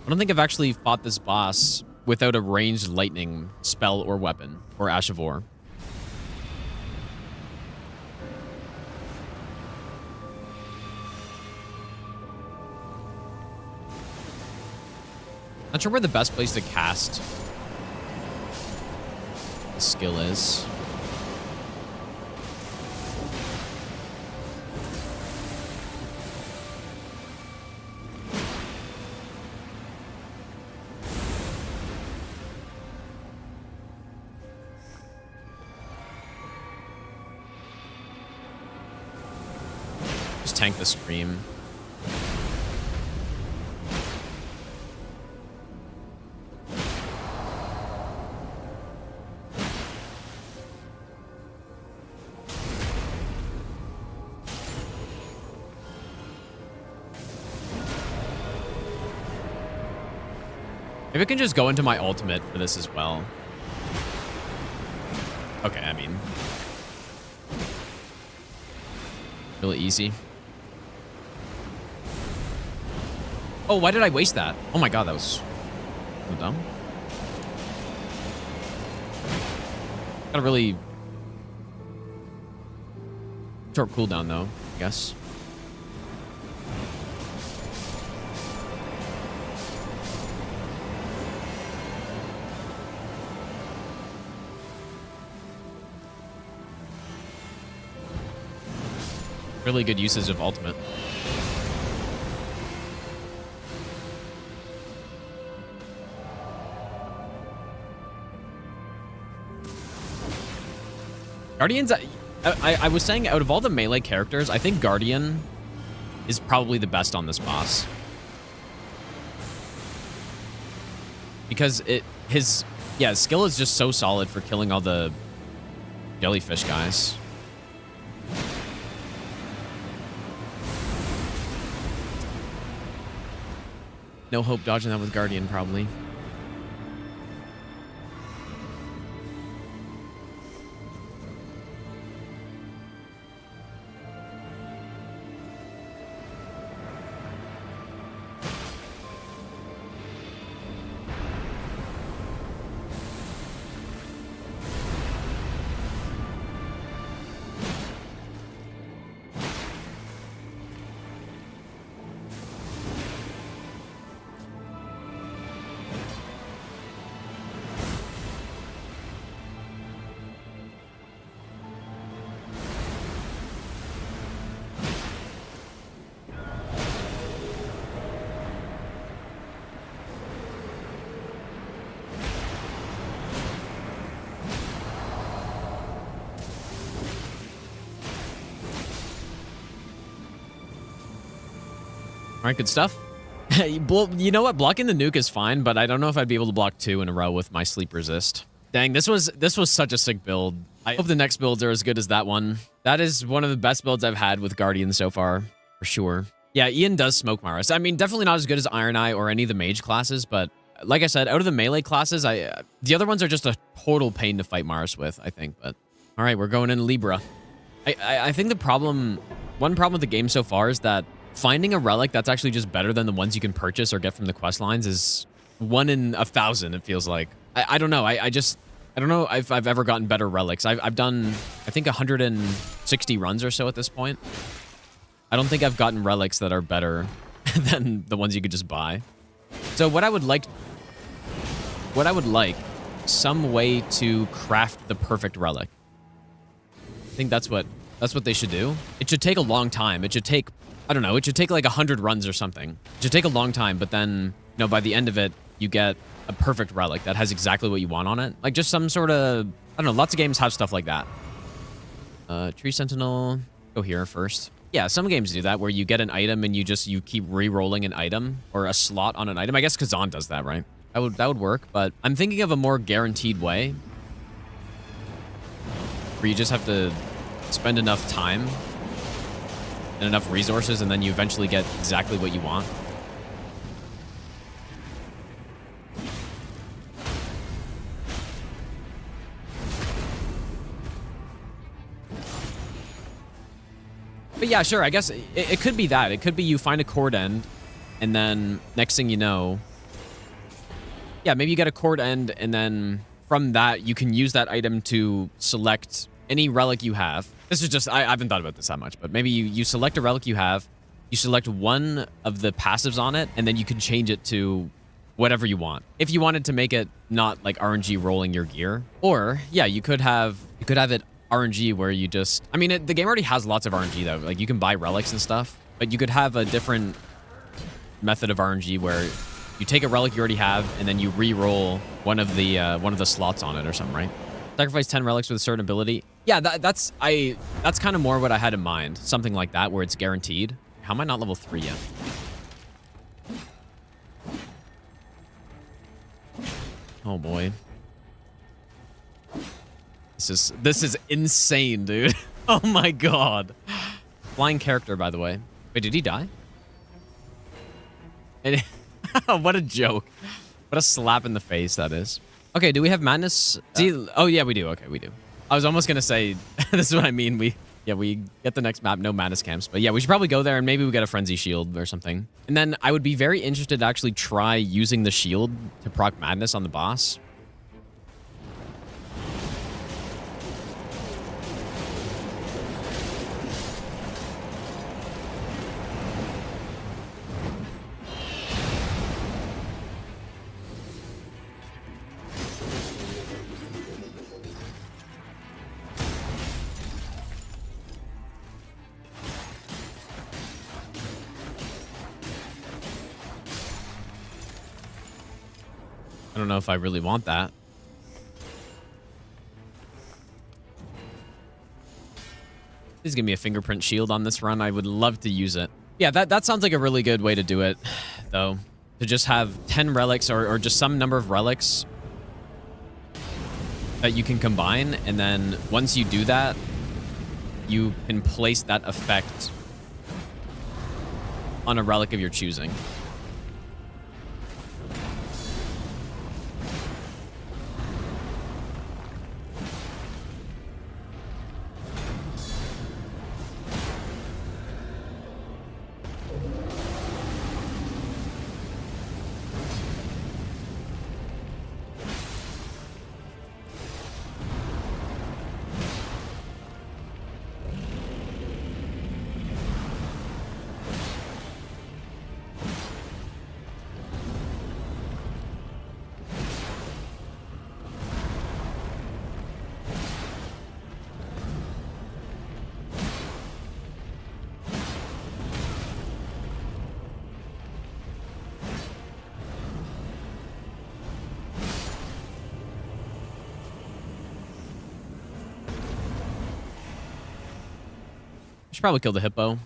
I don't think I've actually fought this boss without a ranged lightning spell or weapon or Ash of War. Not sure where the best place to cast the skill is. Just tank the Scream. Maybe I can just go into my ultimate for this as well. Okay, I mean, really easy. Oh, why did I waste that? Oh my god, that was so dumb. Got a really short cooldown though, I guess. Really good usage of ultimate. Guardians, I was saying out of all the melee characters, I think Guardian is probably the best on this boss. Because his skill is just so solid for killing all the jellyfish guys. No hope dodging that with Guardian, probably. All right, good stuff. You know what? Blocking the nuke is fine, but I don't know if I'd be able to block 2 in a row with my sleep resist. Dang, this was such a sick build. I hope the next builds are as good as that one. That is one of the best builds I've had with Guardian so far, for sure. Yeah, Ian does smoke Maris. I mean, definitely not as good as Iron Eye or any of the mage classes, but like I said, out of the melee classes, the other ones are just a total pain to fight Maris with, I think. But all right, we're going in Libra. I think one problem with the game so far is that finding a relic that's actually just better than the ones you can purchase or get from the quest lines is 1 in 1,000, it feels like. I don't know. I don't know if I've ever gotten better relics. I've done, I think, 160 runs or so at this point. I don't think I've gotten relics that are better than the ones you could just buy. So what I would like, some way to craft the perfect relic. I think that's what That's what they should do. It should take a long time. It should take, I don't know, it should take like 100 runs or something. It should take a long time, but then, you know, by the end of it, you get a perfect relic that has exactly what you want on it. Like just some sort of, I don't know, lots of games have stuff like that. Tree Sentinel, go here first. Yeah, some games do that where you get an item and you keep re-rolling an item or a slot on an item. I guess Kazan does that, right? That would work, but I'm thinking of a more guaranteed way where you just have to spend enough time and enough resources and then you eventually get exactly what you want. But yeah, sure, I guess it could be that. It could be you find a cord end, and then next thing you know... Yeah, maybe you get a cord end, and then from that, you can use that item to select any relic you have. This is just... I haven't thought about this that much, but maybe you select a relic you have, you select one of the passives on it, and then you can change it to whatever you want. If you wanted to make it not like RNG rolling your gear. Or, yeah, you could have it RNG where you just... I mean, the game already has lots of RNG, though. Like, you can buy relics and stuff. But you could have a different method of RNG where you take a relic you already have, and then you re-roll one of the slots on it or something, right? Sacrifice 10 relics with a certain ability. Yeah, that's kind of more what I had in mind. Something like that, where it's guaranteed. How am I not level 3 yet? Oh, boy. This is insane, dude. Oh my god. Flying character, by the way. Wait, did he die? What a joke. What a slap in the face that is. Okay, do we have madness? Oh yeah, we do. Okay, we do. I was almost gonna say this is what I mean. We get the next map, no madness camps. But yeah, we should probably go there and maybe we get a frenzy shield or something. And then I would be very interested to actually try using the shield to proc madness on the boss. I don't know if I really want that. Please give me a fingerprint shield on this run. I would love to use it. Yeah, that sounds like a really good way to do it, though. To just have 10 relics or just some number of relics that you can combine. And then once you do that, you can place that effect on a relic of your choosing. Should probably kill the hippo.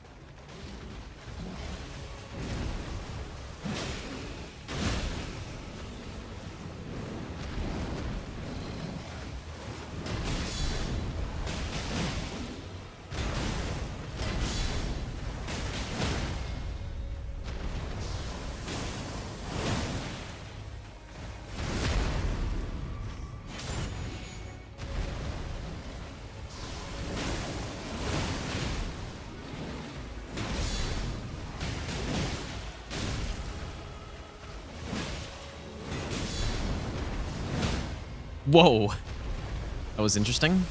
Whoa. That was interesting.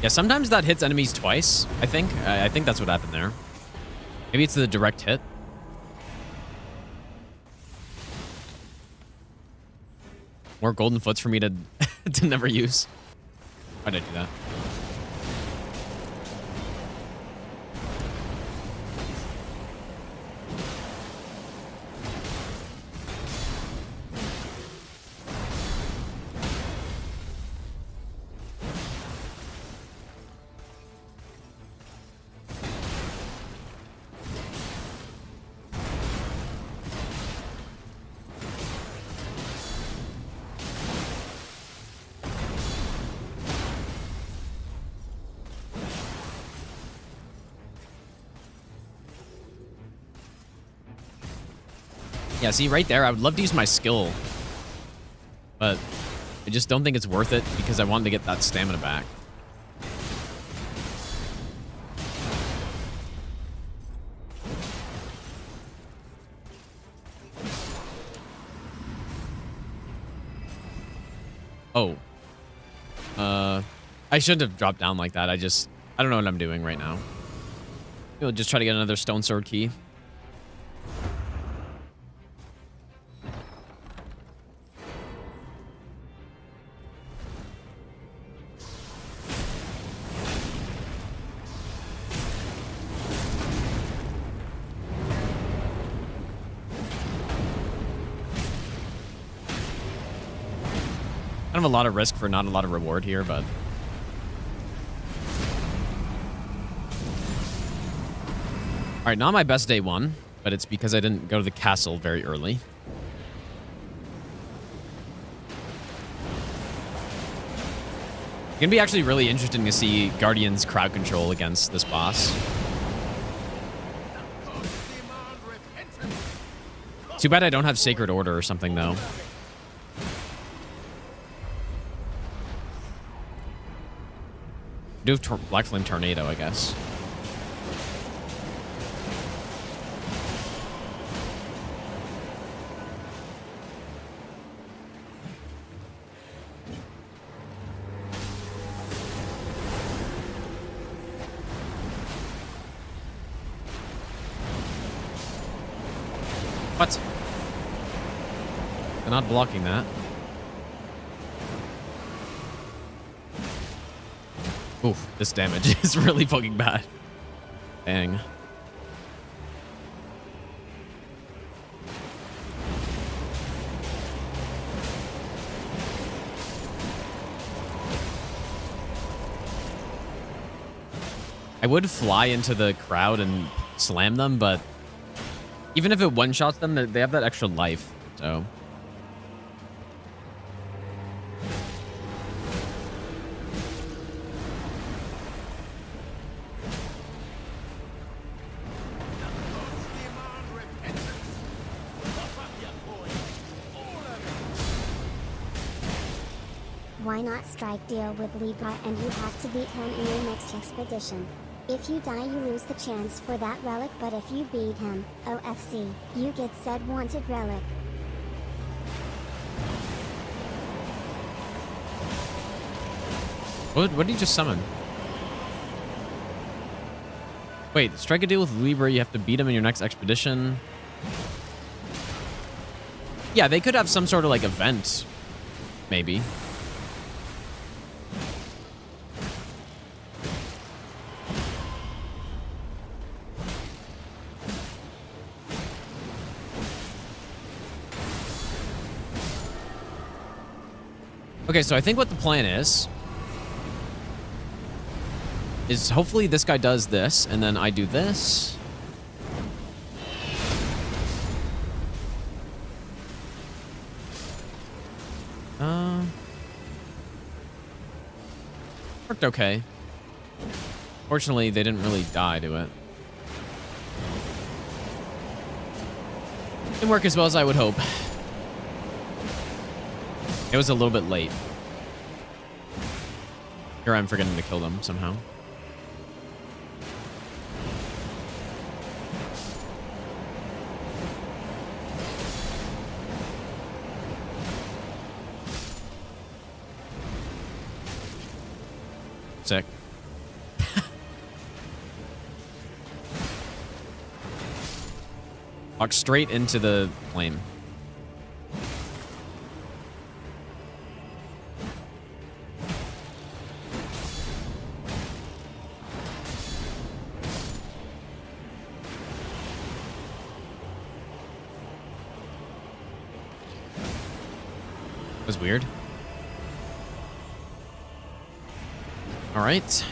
Yeah, sometimes that hits enemies twice, I think. I think that's what happened there. Maybe it's the direct hit. More golden foots for me to to never use. Why'd I do that? Yeah, see, right there, I would love to use my skill. But I just don't think it's worth it because I wanted to get that stamina back. Oh. I shouldn't have dropped down like that. I don't know what I'm doing right now. We'll just try to get another stone sword key. Kind of a lot of risk for not a lot of reward here, but... Alright, not my best day one, but it's because I didn't go to the castle very early. It's gonna be actually really interesting to see Guardian's crowd control against this boss. Too bad I don't have Sacred Order or something, though. I do have Black Flame Tornado, I guess. What? They're not blocking that. Oof, this damage is really fucking bad. Dang. I would fly into the crowd and slam them, but even if it one-shots them, they have that extra life, so... Why not strike deal with Libra and you have to beat him in your next expedition? If you die you lose the chance for that relic, but if you beat him, OFC, you get said wanted relic. What did you just summon? Wait, strike a deal with Libra, you have to beat him in your next expedition. Yeah, they could have some sort of like event, maybe. Okay, so I think what the plan is hopefully this guy does this, and then I do this. Worked okay. Fortunately, they didn't really die to it. Didn't work as well as I would hope. It was a little bit late. Here I'm forgetting to kill them somehow. Sick. Walk straight into the flame. was weird. All right.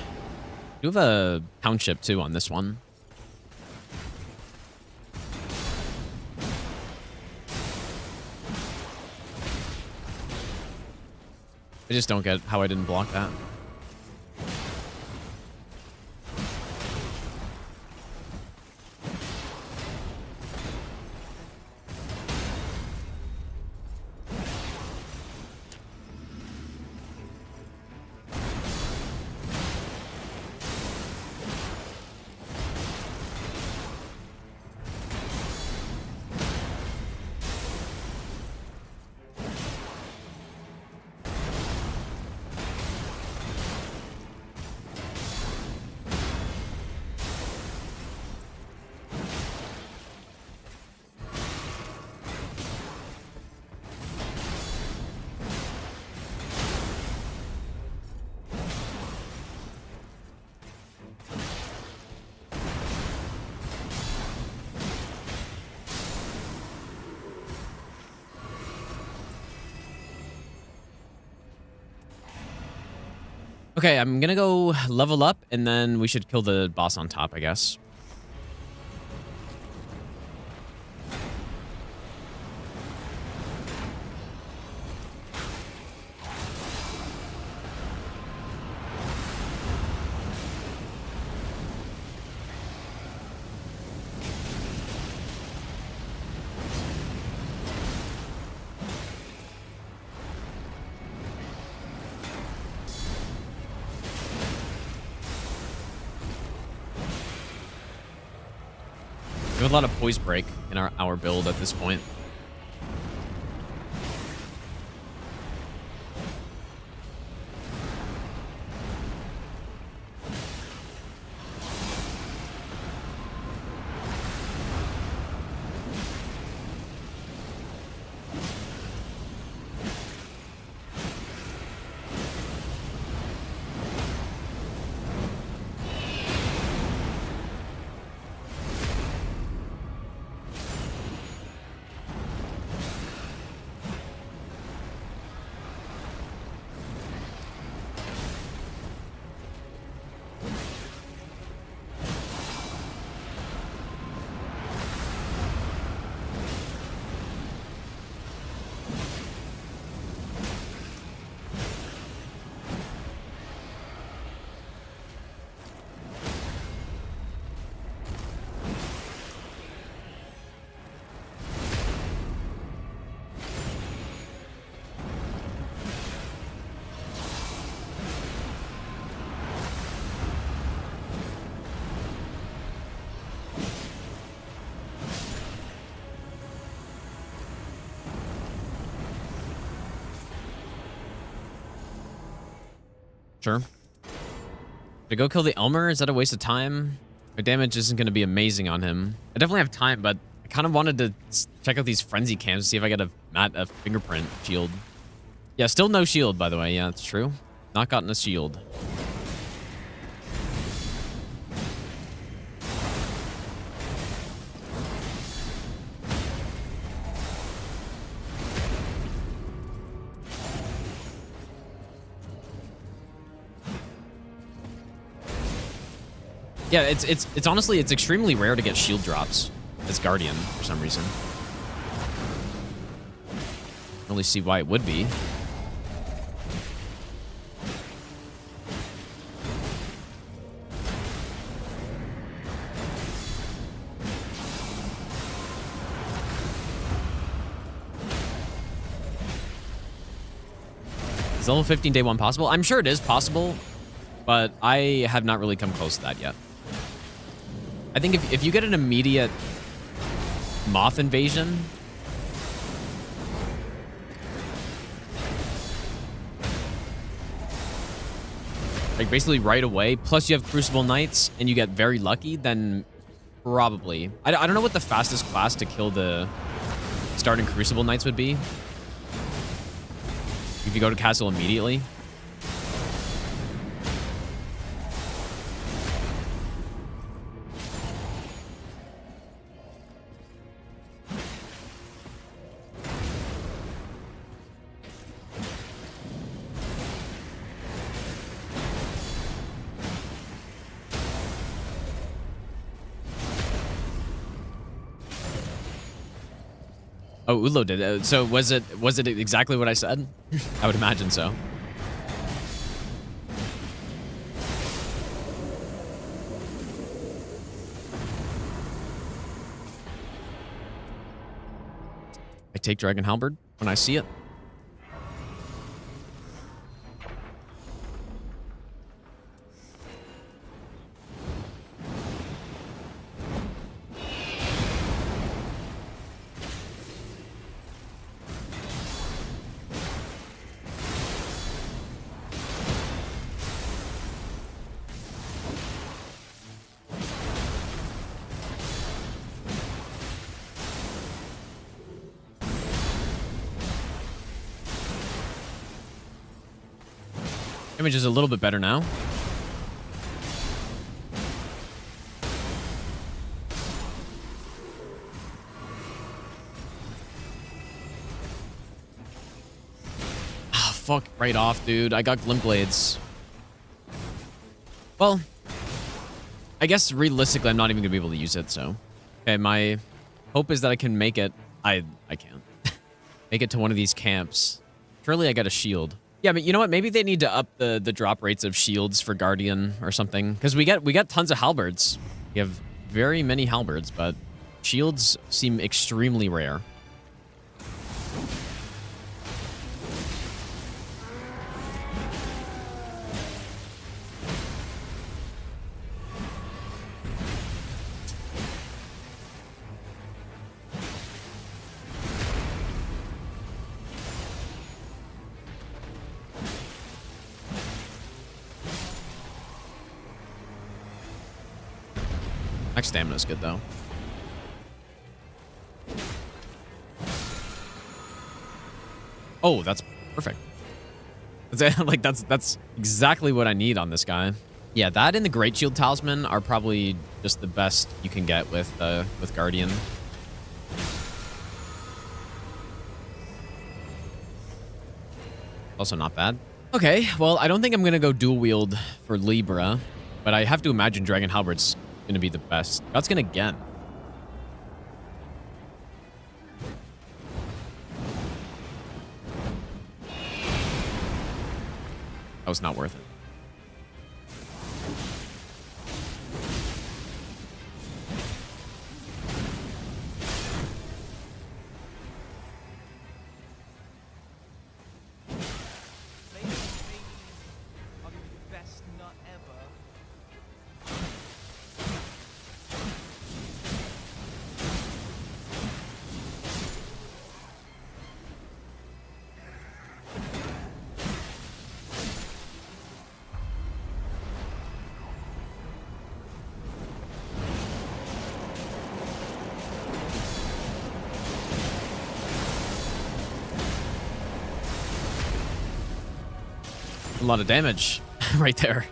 We have a township, too, on this one. I just don't get how I didn't block that. Okay, I'm gonna go level up, and then we should kill the boss on top, I guess. We have a lot of poise break in our build at this point. Sure. To go kill the Elmer, is that a waste of time? My damage isn't going to be amazing on him. I definitely have time, but I kind of wanted to check out these frenzy cams to see if I got a fingerprint shield. Yeah, still no shield, by the way. Yeah, that's true. Not gotten a shield. Yeah, it's honestly, it's extremely rare to get shield drops as Guardian for some reason. Don't really see why it would be. Is level 15 day one possible? I'm sure it is possible, but I have not really come close to that yet. I think if you get an immediate moth invasion, like basically right away, plus you have Crucible Knights and you get very lucky, then probably. I don't know what the fastest class to kill the starting Crucible Knights would be. If you go to castle immediately. Oh, Ulo did. So was it exactly what I said? I would imagine so. I take Dragon Halberd when I see it. Damage is a little bit better now. Ah, fuck right off, dude. I got Glint Blades. Well, I guess realistically, I'm not even gonna be able to use it, so. Okay, my hope is that I can make it. I can't. Make it to one of these camps. Surely I got a shield. Yeah, but you know what? Maybe they need to up the drop rates of shields for Guardian or something. Because we got tons of halberds. We have very many halberds, but shields seem extremely rare. Max stamina is good though. Oh, that's perfect. That's exactly what I need on this guy. Yeah, that and the Great Shield Talisman are probably just the best you can get with Guardian. Also not bad. Okay, well, I don't think I'm gonna go dual wield for Libra, but I have to imagine Dragon Halberd's gonna be the best. God's gonna again. That was not worth it. A lot of damage right there.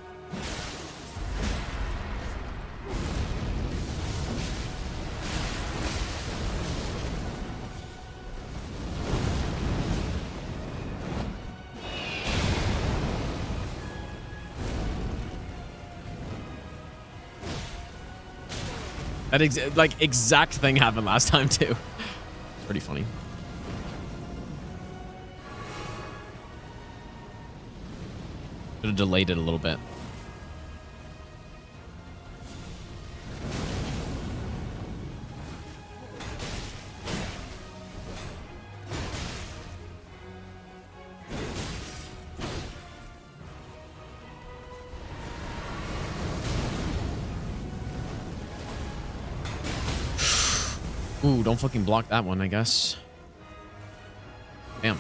That exact thing happened last time too. It's pretty funny. Should have delayed it a little bit. Ooh, don't fucking block that one, I guess. Damn.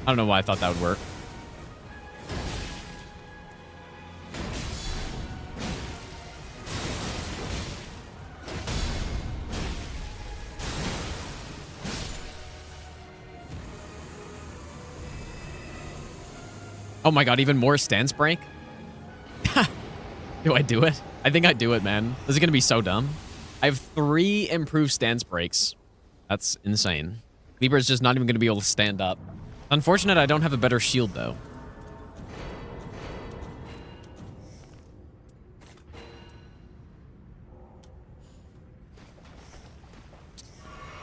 I don't know why I thought that would work. Oh my god, even more stance break? Do I do it? I think I do it, man. This is going to be so dumb. I have 3 improved stance breaks. That's insane. Libra's just not even going to be able to stand up. Unfortunate I don't have a better shield, though.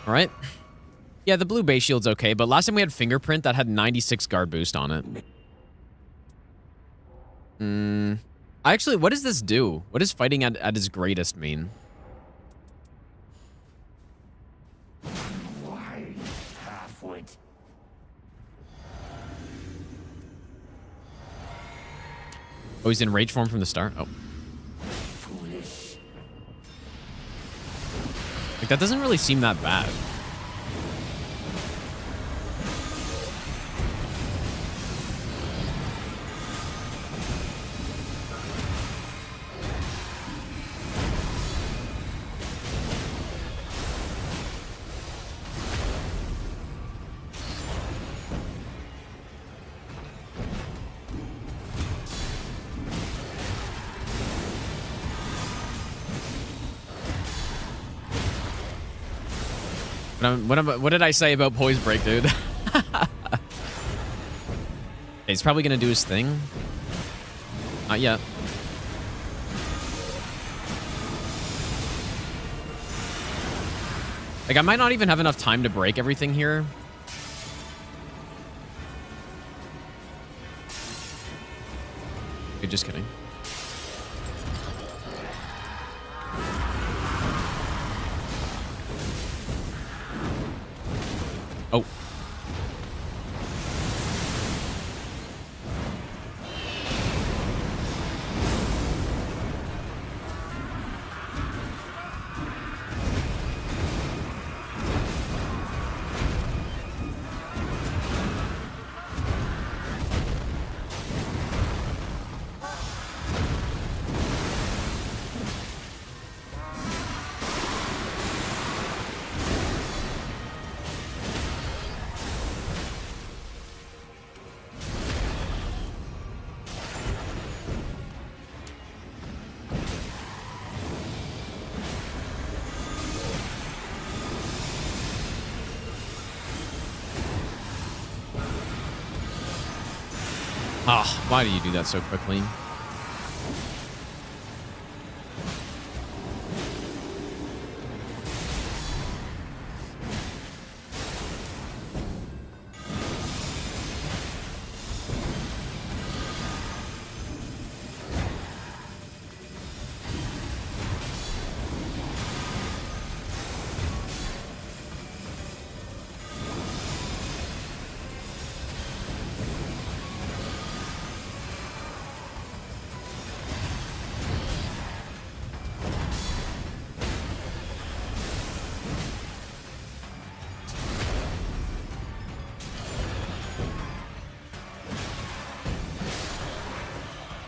All right. Yeah, the blue base shield's okay, but last time we had Fingerprint that had 96 guard boost on it. Actually, what does this do? What does fighting at its greatest mean? Why half-wit? Oh, he's in rage form from the start? Oh. Foolish. Like, that doesn't really seem that bad. What did I say about poise break, dude? He's probably gonna do his thing. Not yet. Like, I might not even have enough time to break everything here. You're just kidding. Oh. Ah, why do you do that so quickly?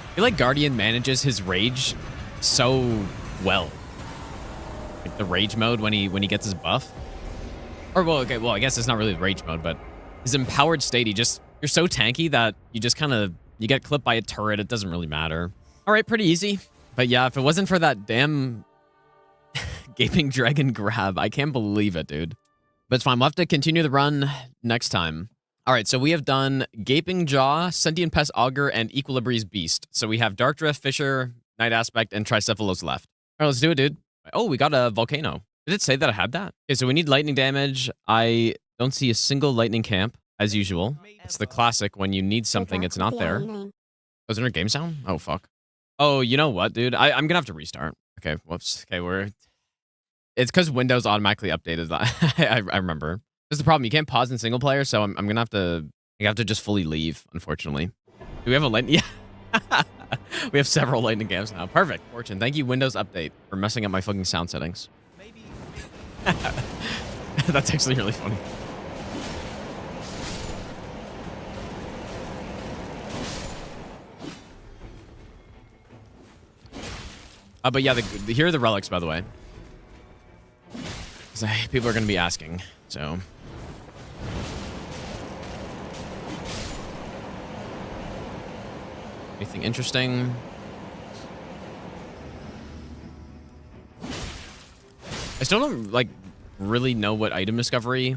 I feel like Guardian manages his rage so well. Like the rage mode when he gets his buff. Or well, okay, well, I guess it's not really the rage mode, but his empowered state, you're so tanky that you just kind of you get clipped by a turret, it doesn't really matter. All right, pretty easy. But yeah, if it wasn't for that damn gaping dragon grab, I can't believe it, dude. But it's fine. We'll have to continue the run next time. All right, so we have done Gaping Jaw, Sentient Pest Augur, and Equilibri's Beast. So we have Dark Drift, Fissure, Night Aspect, and Tricephalos left. All right, let's do it, dude. Oh, we got a Volcano. Did it say that I had that? Okay, so we need lightning damage. I don't see a single lightning camp, as usual. It's the classic when you need something, it's not there. Oh, is there a game sound? Oh, fuck. Oh, you know what, dude? I'm going to have to restart. Okay, whoops. Okay, it's because Windows automatically updated that. I remember. This is the problem. You can't pause in single player, so I'm gonna have to. You have to just fully leave. Unfortunately, do we have a lightning? Yeah, we have several lightning camps now. Perfect. Fortune. Thank you, Windows Update, for messing up my fucking sound settings. That's actually really funny. But yeah, here are the relics, by the way. People are gonna be asking, so. Anything interesting? I still don't, like, really know what item discovery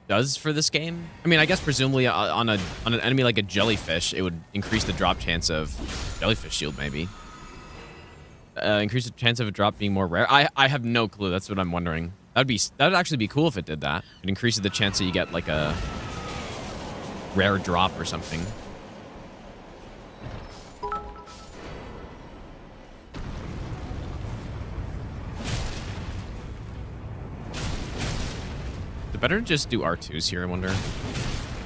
does for this game. I mean, I guess presumably on an enemy like a jellyfish, it would increase the drop chance of jellyfish shield, maybe. Increase the chance of a drop being more rare. I have no clue. That's what I'm wondering. That'd actually be cool if it did that. It increases the chance that you get like a rare drop or something. Is it better to just do R2s here, I wonder?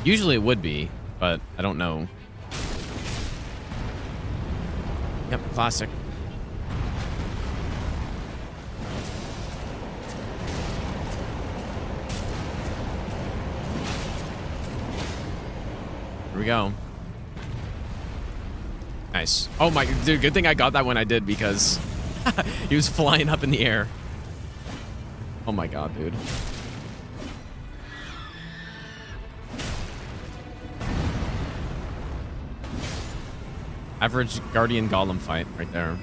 Usually it would be, but I don't know. Yep, classic. Here we go. Nice. Oh my, dude, good thing I got that when I did because he was flying up in the air. Oh my god, dude. Average Guardian Golem fight right there.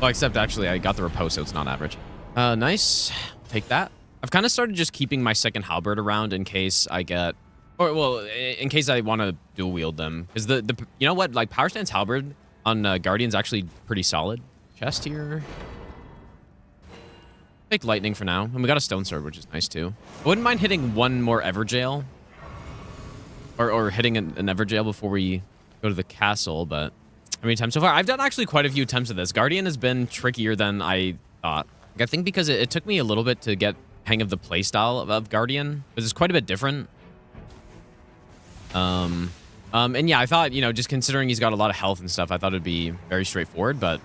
Well, except actually I got the repose, so it's not average. Nice. Take that. I've kind of started just keeping my second halberd around in case I get, or well, in case I want to dual wield them. Because the you know what, like power stance halberd on Guardian's actually pretty solid. Chest here. Take lightning for now, and we got a stone sword, which is nice too. I wouldn't mind hitting one more Everjail, or hitting an Everjail before we go to the castle, but how many times so far? I've done actually quite a few attempts of this. Guardian has been trickier than I thought. Like, I think because it took me a little bit to get hang of the playstyle of Guardian, because it's quite a bit different. And yeah, I thought, you know, just considering he's got a lot of health and stuff, I thought it'd be very straightforward, but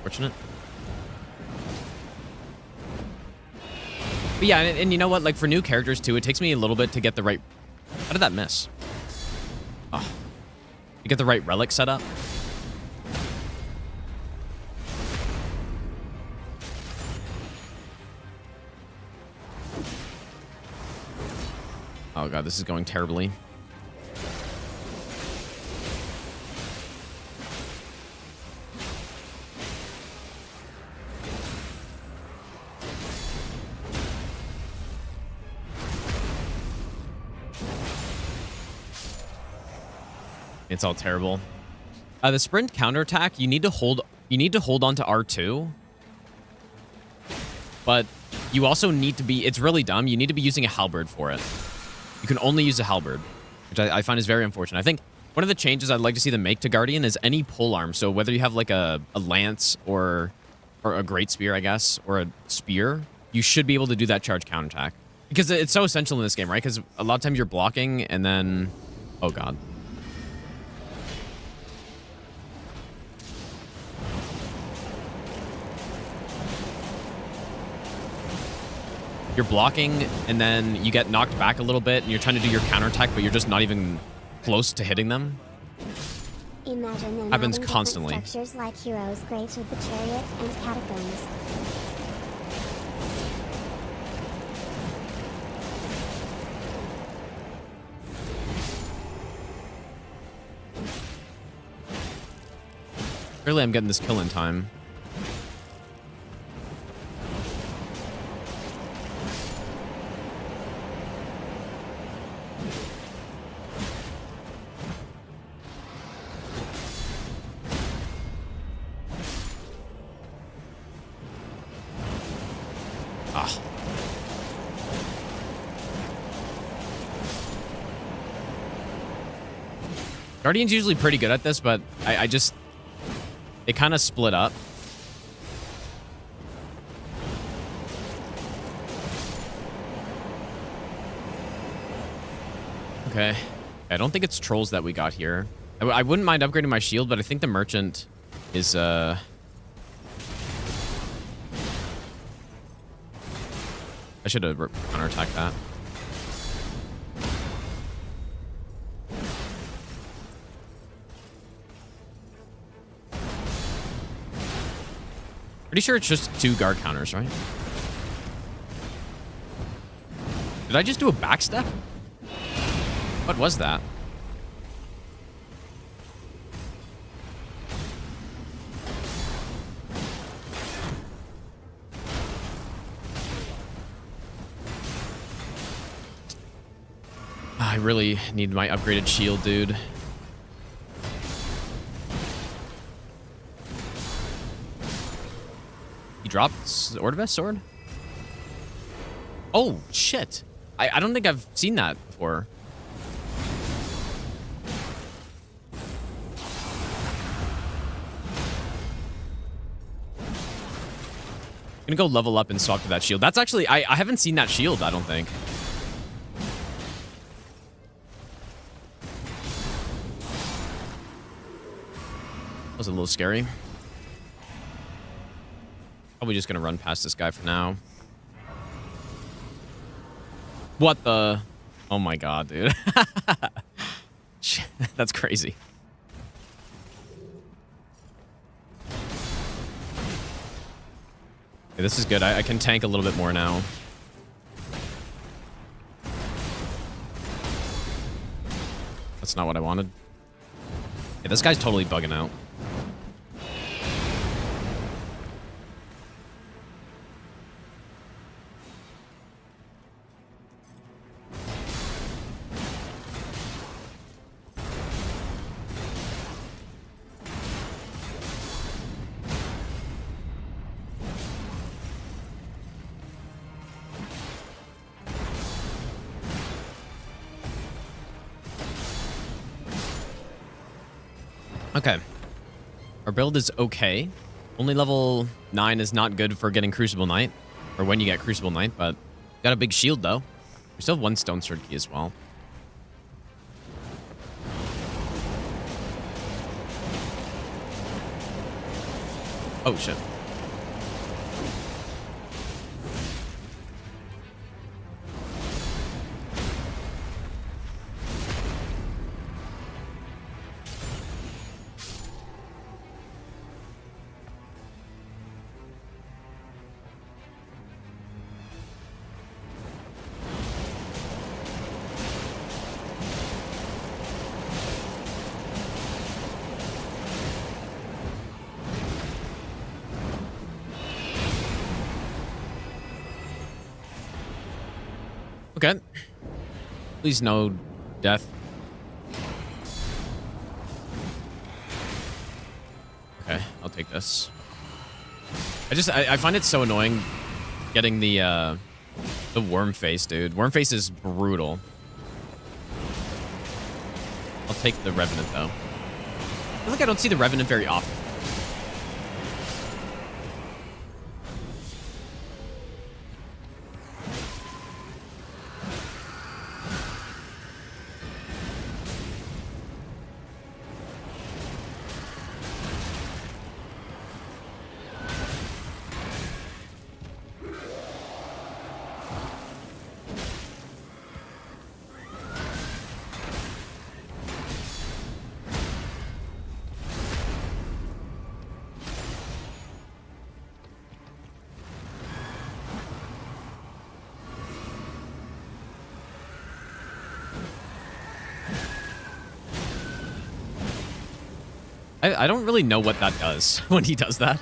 fortunate. But yeah, and you know what? Like, for new characters, too, it takes me a little bit to get the right... How did that miss? Oh. To get the right relic set up. Oh, God, this is going terribly. It's all terrible. The sprint counterattack, you need to hold on to R2. But you also need to be, it's really dumb, you need to be using a halberd for it. You can only use a halberd, which I find is very unfortunate. I think one of the changes I'd like to see them make to Guardian is any pole arm. So whether you have like a lance or a great spear, I guess, or a spear, you should be able to do that charge counterattack. Because it's so essential in this game, right? Because a lot of times you're blocking and then, oh God. You're blocking, and then you get knocked back a little bit, and you're trying to do your counterattack, but you're just not even close to hitting them. Imagine them Happens having constantly. Structures like heroes' graves with the chariots and catacombs. Clearly, I'm getting this kill in time. Guardian's usually pretty good at this, but I just... It kind of split up. Okay. I don't think it's trolls that we got here. I wouldn't mind upgrading my shield, but I think the merchant is... I should have counterattacked that. Pretty sure it's just 2 guard counters, right? Did I just do a backstep? What was that? I really need my upgraded shield, dude. He dropped Ordovest sword? Oh, shit. I don't think I've seen that before. I'm gonna go level up and swap to that shield. That's actually, I haven't seen that shield, I don't think. That was a little scary. Probably just gonna run past this guy for now. What the? Oh my god, dude. That's crazy. Okay, this is good. I can tank a little bit more now. That's not what I wanted. Yeah, this guy's totally bugging out. Okay. Our build is okay. Only level 9 is not good for getting Crucible Knight, or when you get Crucible Knight, but got a big shield, though. We still have 1 Stone Sword key as well. Oh, shit. Okay. Please no death. Okay, I'll take this. I find it so annoying getting the worm face, dude. Worm face is brutal. I'll take the Revenant though. I feel like I don't see the Revenant very often. I don't really know what that does when he does that.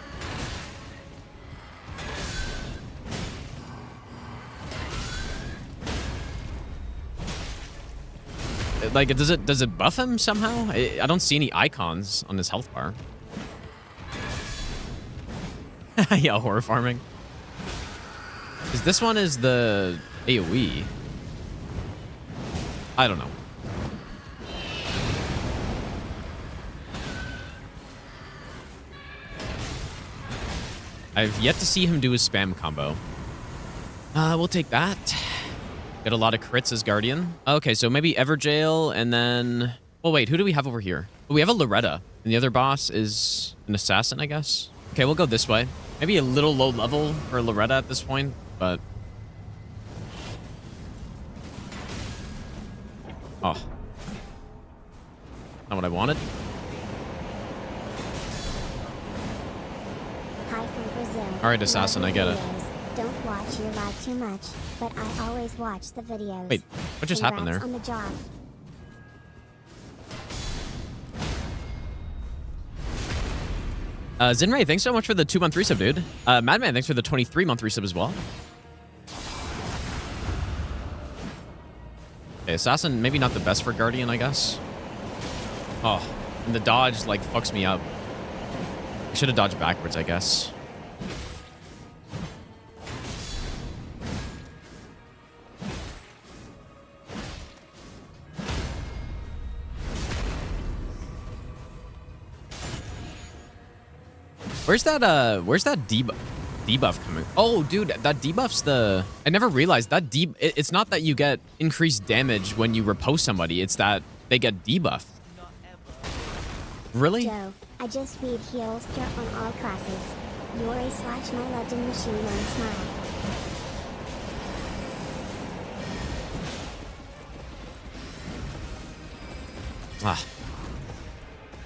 Like, does it buff him somehow? I don't see any icons on his health bar. Yeah, horror farming. Because this one is the AoE. I don't know. I've yet to see him do his spam combo. We'll take that. Got a lot of crits as Guardian. Okay, so maybe Everjail and then... Oh, wait, who do we have over here? Oh, we have a Loretta. And the other boss is an assassin, I guess. Okay, we'll go this way. Maybe a little low level for Loretta at this point, but... Oh. Not what I wanted. High from Brazil. All right, Assassin, I get it. Videos. Don't watch your live too much, but I always watch the videos. Wait, what just happened there? On the job. Zinray, thanks so much for the 2-month resub, dude. Madman, thanks for the 23-month resub as well. Okay, Assassin, maybe not the best for Guardian, I guess. Oh, and the dodge, like, fucks me up. I should have dodged backwards, I guess. Where's that debuff coming? Oh, dude, that debuff's the... I never realized that it's not that you get increased damage when you repose somebody. It's that they get debuffed. Really? Joe, I just beat Heelster on all classes. Yori / my legend machine on smile. Ah.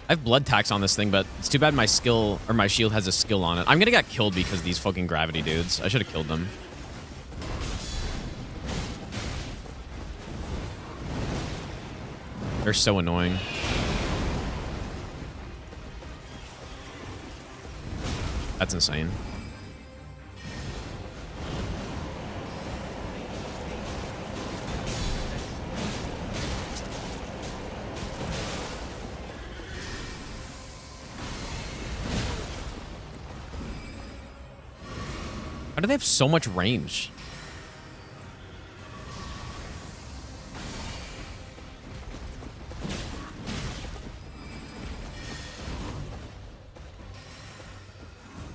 I have blood tax on this thing, but it's too bad my skill, or my shield has a skill on it. I'm gonna get killed because of these fucking gravity dudes. I should have killed them. They're so annoying. That's insane. How do they have so much range?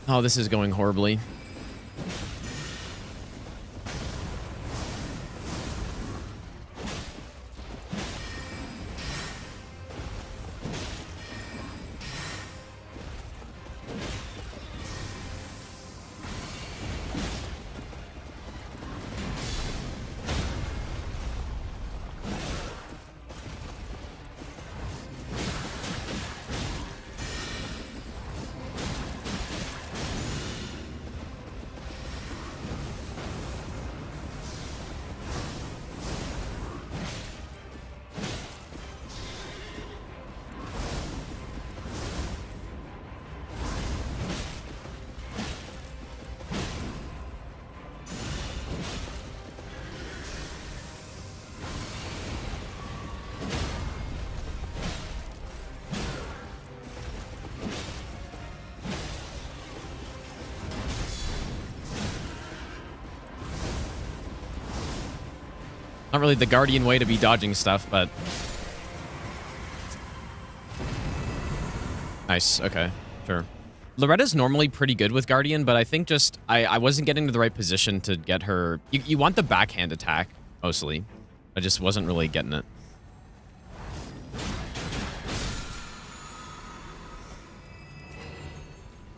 Oh, this is going horribly. Not really the Guardian way to be dodging stuff, but... Nice, okay, sure. Loretta's normally pretty good with Guardian, but I think just... I wasn't getting to the right position to get her... You want the backhand attack, mostly. I just wasn't really getting it.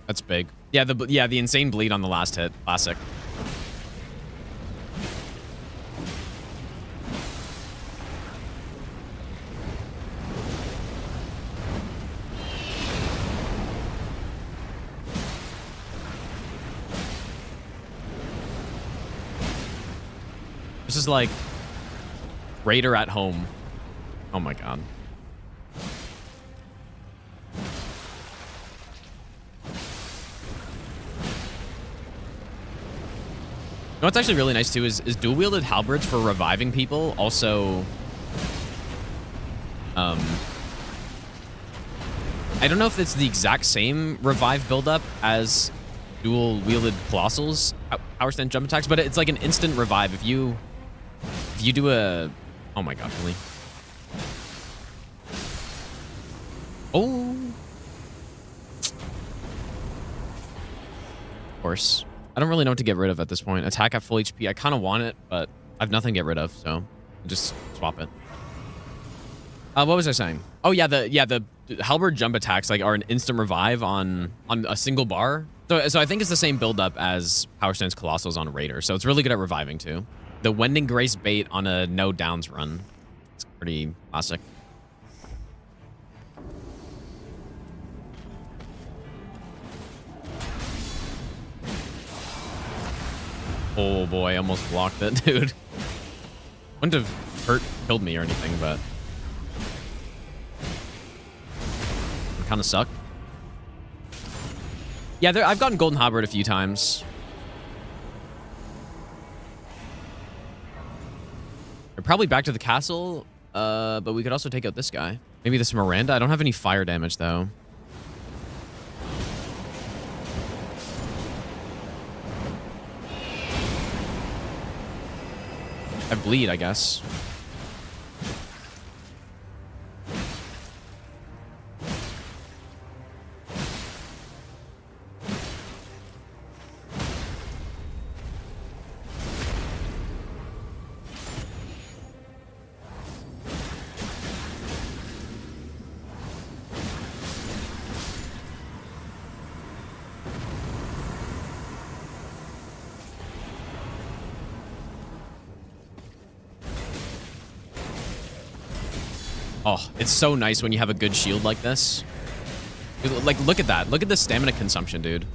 That's big. Yeah, the insane bleed on the last hit. Classic. This is like Raider at home. Oh my god. You know what's actually really nice too is dual-wielded halberds for reviving people. Also, I don't know if it's the exact same revive buildup as dual-wielded colossals power stand jump attacks, but it's like an instant revive if you do a... Oh my god, really? Oh. Of course. I don't really know what to get rid of at this point. Attack at full HP. I kind of want it, but I have nothing to get rid of, so I'll just swap it. What was I saying? Oh yeah, the halberd jump attacks like are an instant revive on a single bar. So I think it's the same build-up as Power Stance Colossals on Raider, so it's really good at reviving too. The Wending Grace bait on a no downs run. It's pretty classic. Oh boy, almost blocked it, dude. Wouldn't have killed me or anything, but it kind of sucked. Yeah, I've gotten Golden Halberd a few times. We're probably back to the castle, but we could also take out this guy. Maybe this Miranda. I don't have any fire damage though. I bleed, I guess. Oh, it's so nice when you have a good shield like this. Like, look at that. Look at the stamina consumption, dude.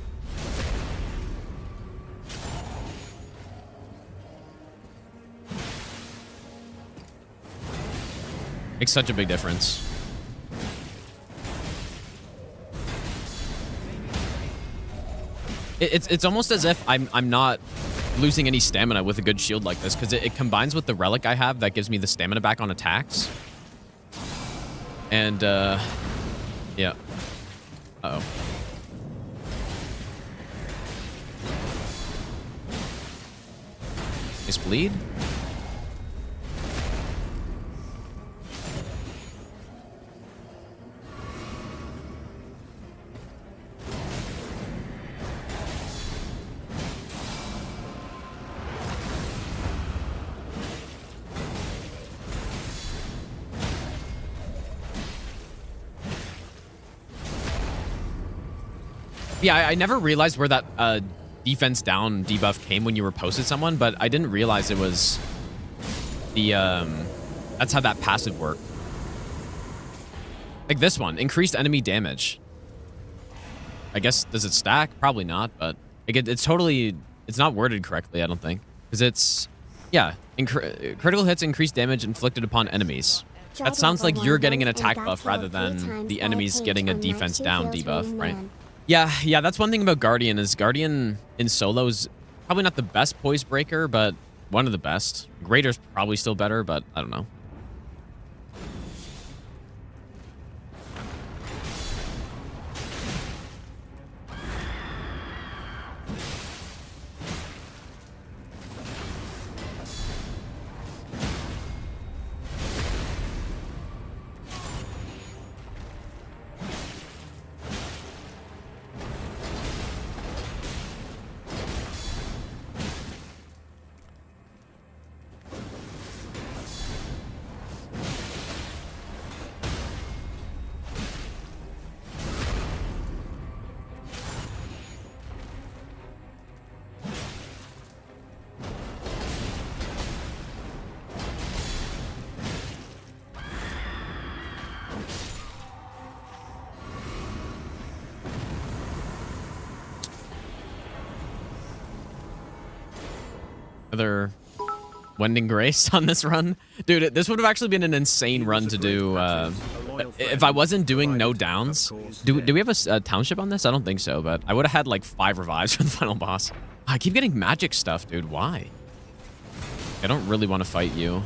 Makes such a big difference. It's almost as if I'm not losing any stamina with a good shield like this, because it combines with the relic I have that gives me the stamina back on attacks. And, yeah. Uh-oh. Nice bleed. Yeah, I never realized where that defense down debuff came when you riposted someone, but I didn't realize it was the that's how that passive worked. Like this one, increased enemy damage. I guess, does it stack? Probably not, but it's totally, it's not worded correctly, I don't think. Because it's, yeah, critical hits increase damage inflicted upon enemies. That sounds like you're getting an attack buff rather than the enemies getting a defense down debuff, right? Yeah, that's one thing about Guardian, is Guardian in solos probably not the best poise breaker, but one of the best. Greater's probably still better, but I don't know. Another Wending Grace on this run. Dude, this would have actually been an insane run to do if I wasn't doing no downs. Do we have a township on this? I don't think so, but I would have had like 5 revives for the final boss. I keep getting magic stuff, dude. Why? I don't really want to fight you.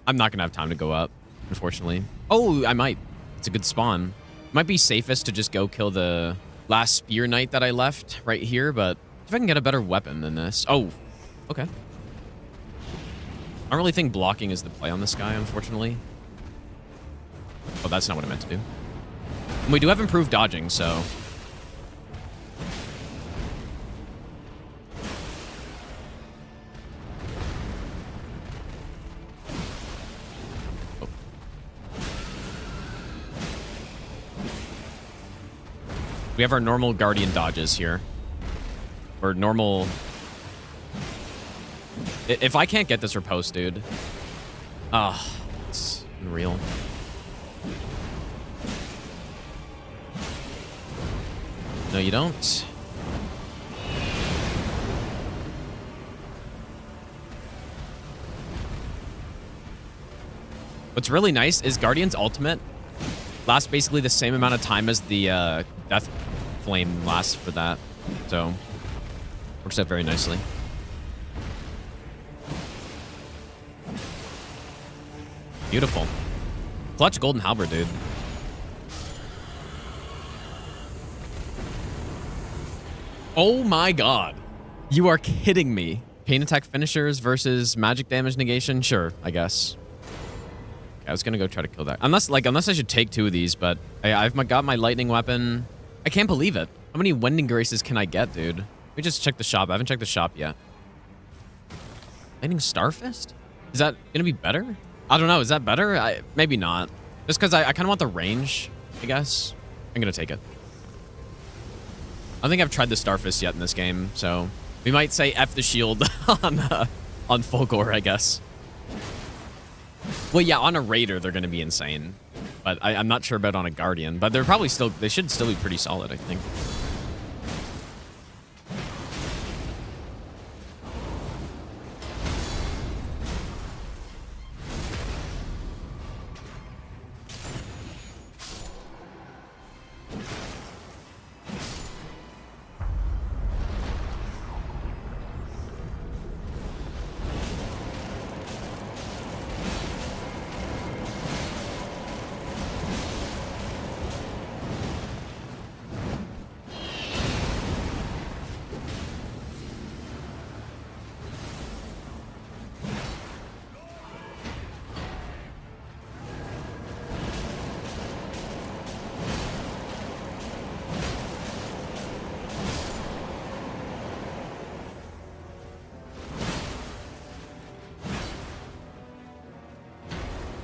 I'm not going to have time to go up, unfortunately. Oh, I might. It's a good spawn. Might be safest to just go kill the last Spear Knight that I left right here, but if I can get a better weapon than this. Oh, okay. I don't really think blocking is the play on this guy, unfortunately. Oh, that's not what I meant to do. And we do have improved dodging, so... Oh. We have our normal Guardian dodges here. Or normal... If I can't get this riposte, dude. Ah, it's unreal. No, you don't. What's really nice is Guardian's ultimate lasts basically the same amount of time as the Death Flame lasts for that. So, works out very nicely. Beautiful. Clutch Golden Halberd, dude. Oh my god. You are kidding me. Pain attack finishers versus magic damage negation? Sure, I guess. Okay, I was gonna go try to kill that. Unless I should take 2 of these, but I've got my lightning weapon. I can't believe it. How many Wending Graces can I get, dude? Let me just check the shop. I haven't checked the shop yet. Lightning Starfist? Is that gonna be better? I don't know. Is that better? Maybe not. Just because I kind of want the range, I guess. I'm gonna take it. I don't think I've tried the Starfist yet in this game, so we might say F the shield on Fulgor, I guess. Well, yeah, on a Raider, they're going to be insane. But I'm not sure about on a Guardian. But they're probably still, they should still be pretty solid, I think.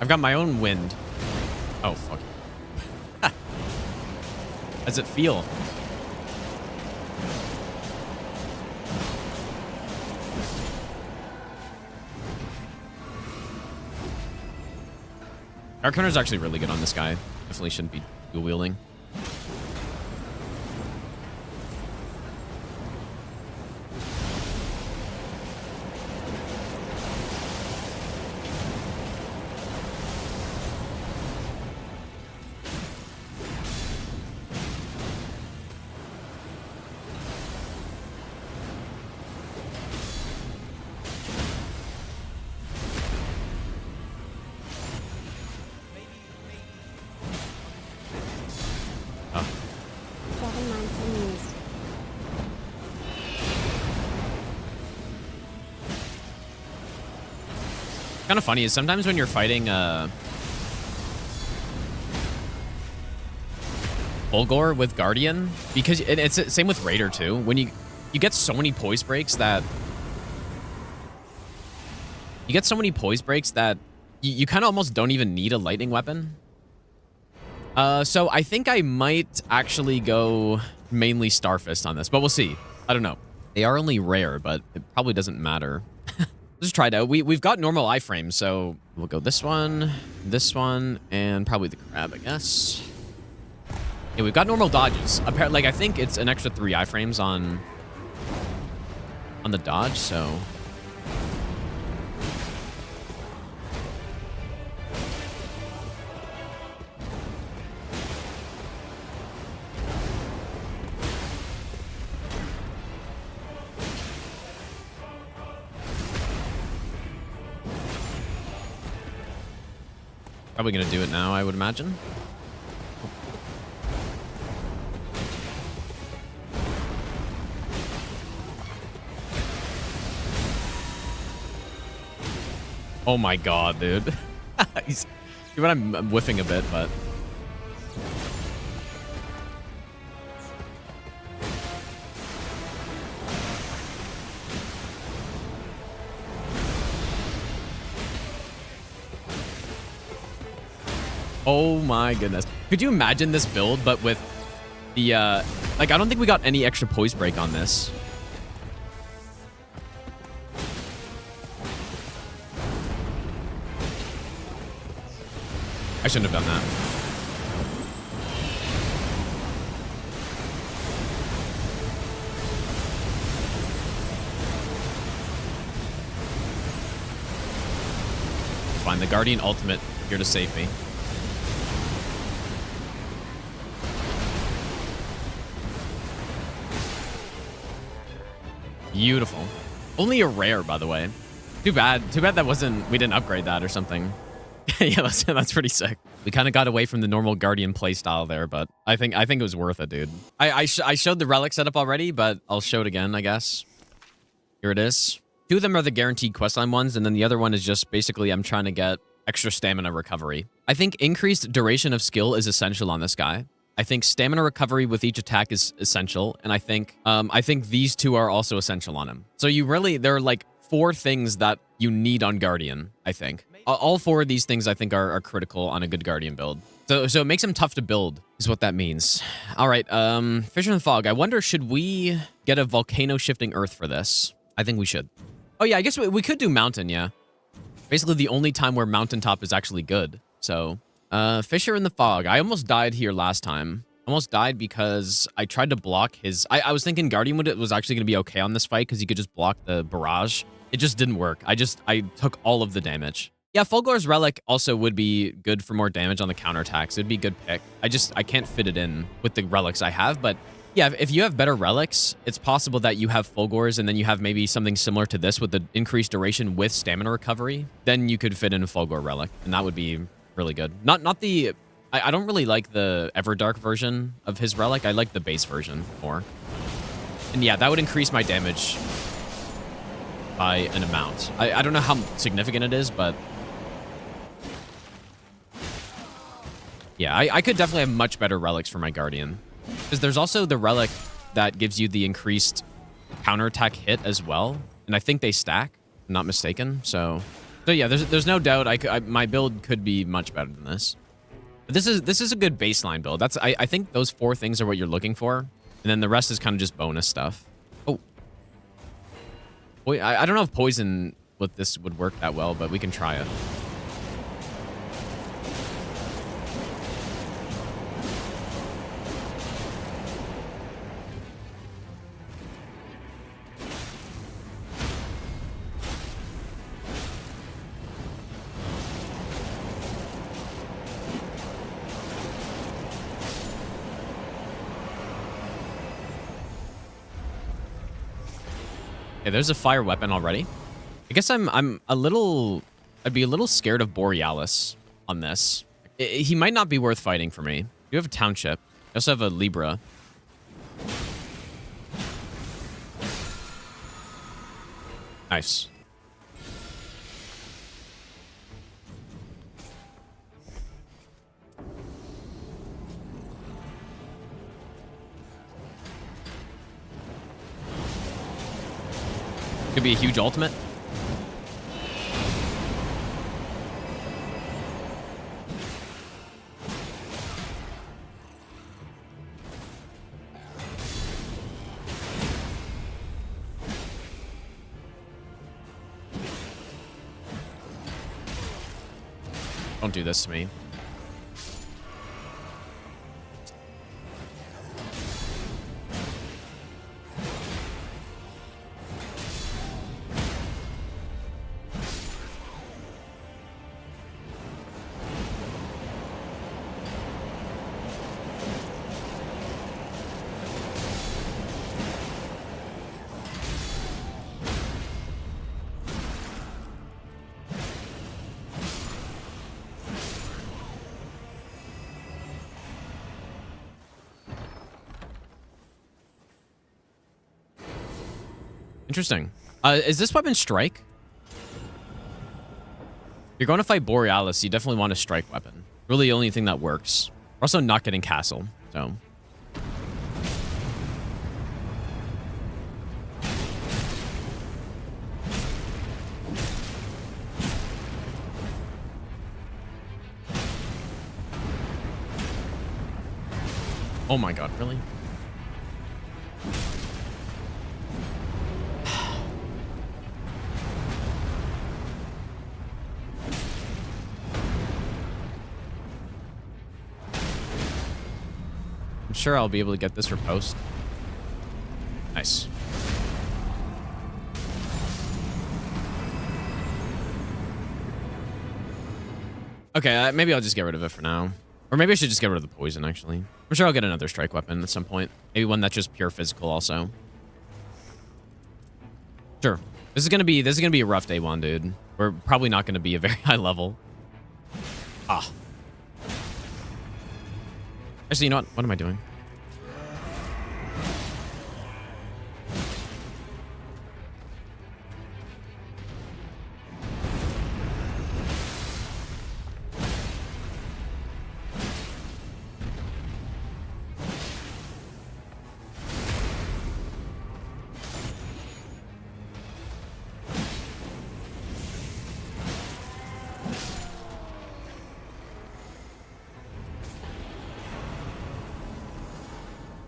I've got my own wind. Oh, fuck. How's it feel? Arc Hunter's actually really good on this guy. Definitely shouldn't be dual wielding. Kind of funny is sometimes when you're fighting Fulgor with Guardian, because it's the same with Raider too, when you get so many poise breaks that you kind of almost don't even need a lightning weapon. So I think I might actually go mainly Starfist on this, but we'll see. I don't know. They are only rare, but it probably doesn't matter. Let's try it out. We've got normal iframes, so we'll go this one, and probably the crab, I guess. Yeah, we've got normal dodges. Apparently, like, I think it's an extra 3 iframes on the dodge, so. Probably gonna do it now, I would imagine. Oh my god, dude. Even I'm whiffing a bit, but. Oh my goodness. Could you imagine this build, but with the, like, I don't think we got any extra poise break on this. I shouldn't have done that. Fine, the Guardian ultimate here to save me. Beautiful. Only a rare, by the way. Too bad. Too bad that wasn't... We didn't upgrade that or something. Yeah, that's pretty sick. We kind of got away from the normal Guardian playstyle there, but I think it was worth it, dude. I showed the Relic setup already, but I'll show it again, I guess. Here it is. 2 of them are the guaranteed questline ones, and then the other one is just basically I'm trying to get extra stamina recovery. I think increased duration of skill is essential on this guy. I think stamina recovery with each attack is essential, and I think these 2 are also essential on him. So there are like 4 things that you need on Guardian, I think. All 4 of these things I think are critical on a good Guardian build. So it makes him tough to build, is what that means. All right, Fissure in the Fog. I wonder, should we get a Volcano Shifting Earth for this? I think we should. Oh yeah, I guess we could do Mountain, yeah. Basically the only time where Mountaintop is actually good. So, Fissure in the Fog. I almost died here last time. Almost died because I tried to block his... I was thinking Guardian was actually going to be okay on this fight because he could just block the barrage. It just didn't work. I took all of the damage. Yeah, Fulgor's Relic also would be good for more damage on the counterattacks. It'd be a good pick. I can't fit it in with the relics I have, but yeah, if you have better relics, it's possible that you have Fulgor's and then you have maybe something similar to this with the increased duration with stamina recovery. Then you could fit in a Fulgor Relic, and that would be really good. Not the... I don't really like the Everdark version of his Relic. I like the base version more. And yeah, that would increase my damage by an amount. I don't know how significant it is, but... yeah, I could definitely have much better relics for my Guardian. Because there's also the relic that gives you the increased counterattack hit as well. And I think they stack, if I'm not mistaken. So yeah, there's no doubt my build could be much better than this. But this is a good baseline build. I think those 4 things are what you're looking for. And then the rest is kind of just bonus stuff. Oh. Boy, I don't know if poison with this would work that well, but we can try it. Okay, there's a fire weapon already. I guess I'd be a little scared of Borealis on this. He might not be worth fighting for me. You have a township. I also have a Libra. Nice. Could be a huge ultimate. Don't do this to me. Interesting. Is this weapon strike? If you're going to fight Borealis, you definitely want a strike weapon. Really the only thing that works. We're also not getting castle, so... oh my god, really? Sure, I'll be able to get this riposte. Nice. Okay, maybe I'll just get rid of it for now. Or maybe I should just get rid of the poison, actually. I'm sure I'll get another strike weapon at some point. Maybe one that's just pure physical also. Sure. This is gonna be a rough day one, dude. We're probably not gonna be a very high level. Ah. Actually, you know what? What am I doing?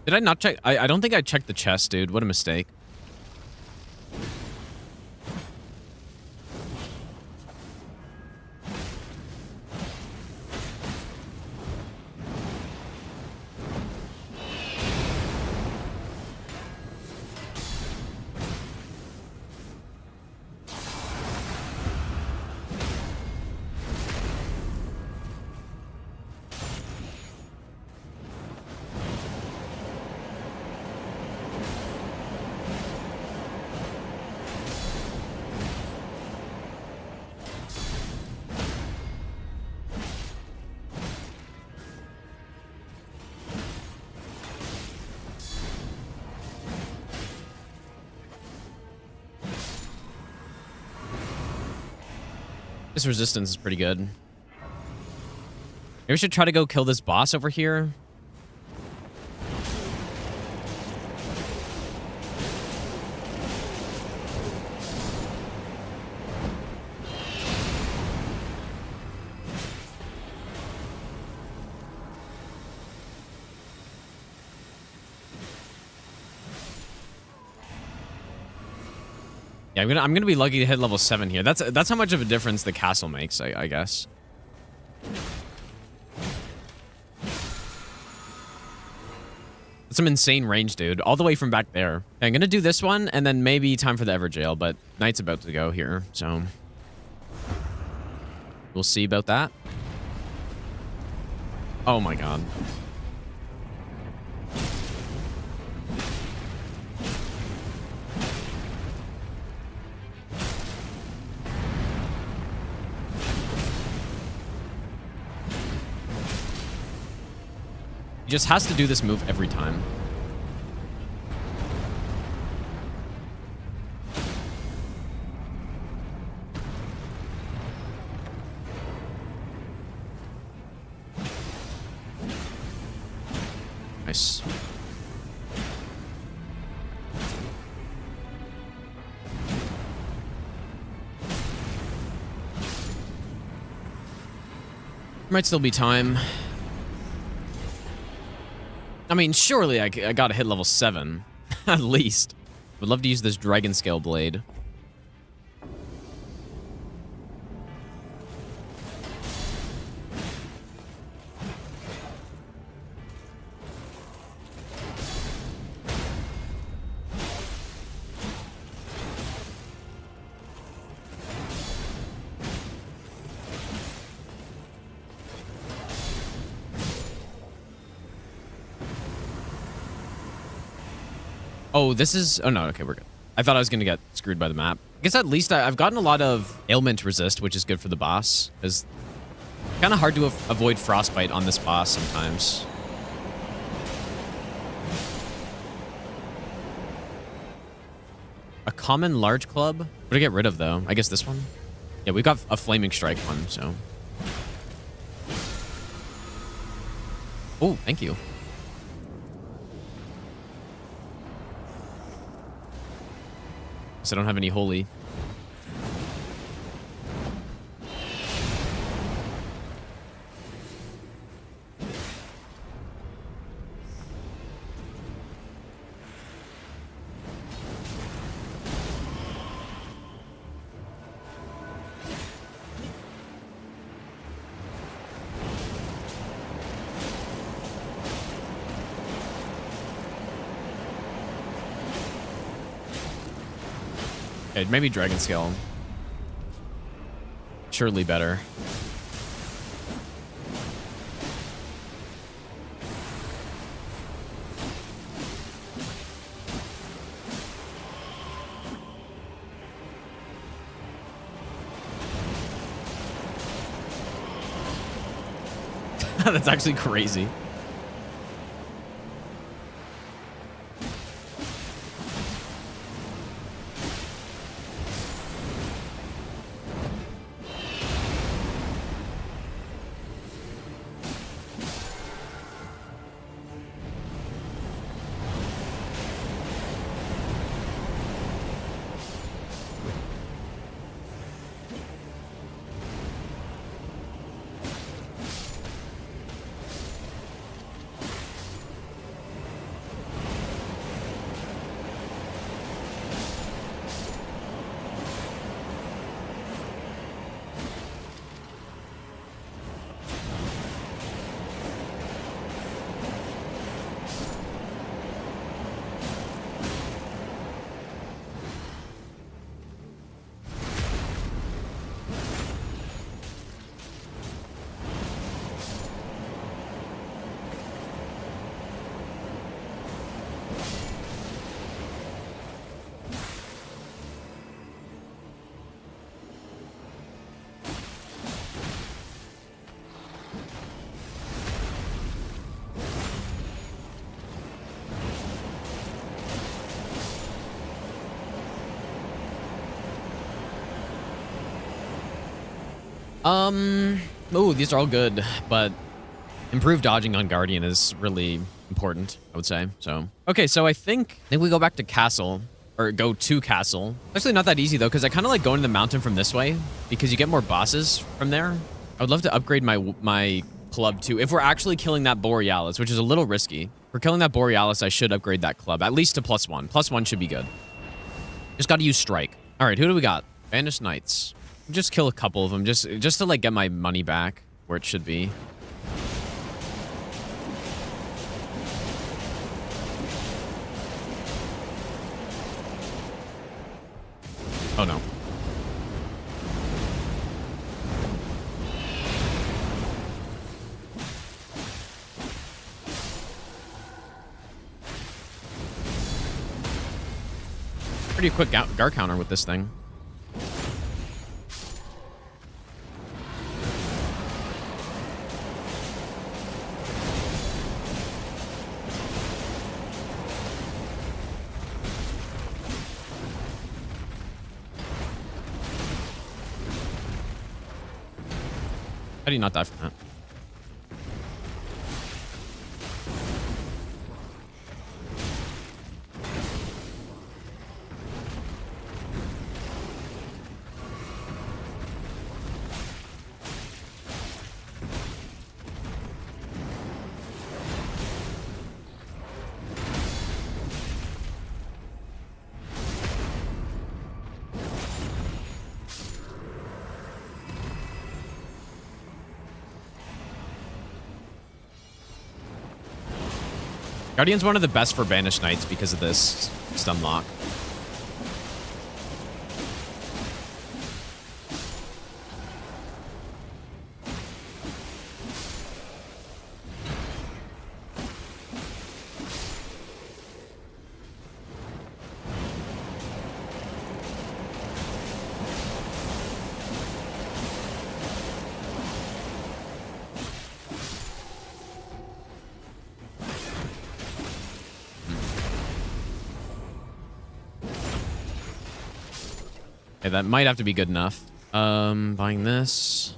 Did I not check? I don't think I checked the chest, dude. What a mistake. This resistance is pretty good. Maybe we should try to go kill this boss over here. Yeah, I'm gonna be lucky to hit level 7 here. That's how much of a difference the castle makes, I guess. That's some insane range, dude. All the way from back there. Okay, I'm gonna do this one, and then maybe time for the Everjail, but night's about to go here, so we'll see about that. Oh my god. He just has to do this move every time. Nice. Might still be time. I mean, surely I gotta hit level 7, at least. Would love to use this dragon scale blade. Oh, this is... Oh, no. Okay, we're good. I thought I was going to get screwed by the map. I guess at least I've gotten a lot of ailment resist, which is good for the boss. It's kind of hard to avoid frostbite on this boss sometimes. A common large club? What do I get rid of, though? I guess this one? Yeah, we got a flaming strike one, so... Oh, thank you. I don't have any holy. Maybe Dragon Scale. Surely better. That's actually crazy. Oh, these are all good, but improved dodging on Guardian is really important, I would say. So, okay, so I think we go back to Castle, or go to Castle. Actually, not that easy though, because I kind of like going to the mountain from this way because you get more bosses from there. I would love to upgrade my club too. If we're actually killing that Borealis, which is a little risky. If we're killing that Borealis, I should upgrade that club at least to +1. +1 should be good. Just got to use Strike. All right, who do we got? Banished Knights. Just kill a couple of them, just to like get my money back where it should be. Oh no. Pretty quick guard counter with this thing. How do you not die from that? Guardian's one of the best for Banished Knights because of this stun lock. Okay, that might have to be good enough. Buying this.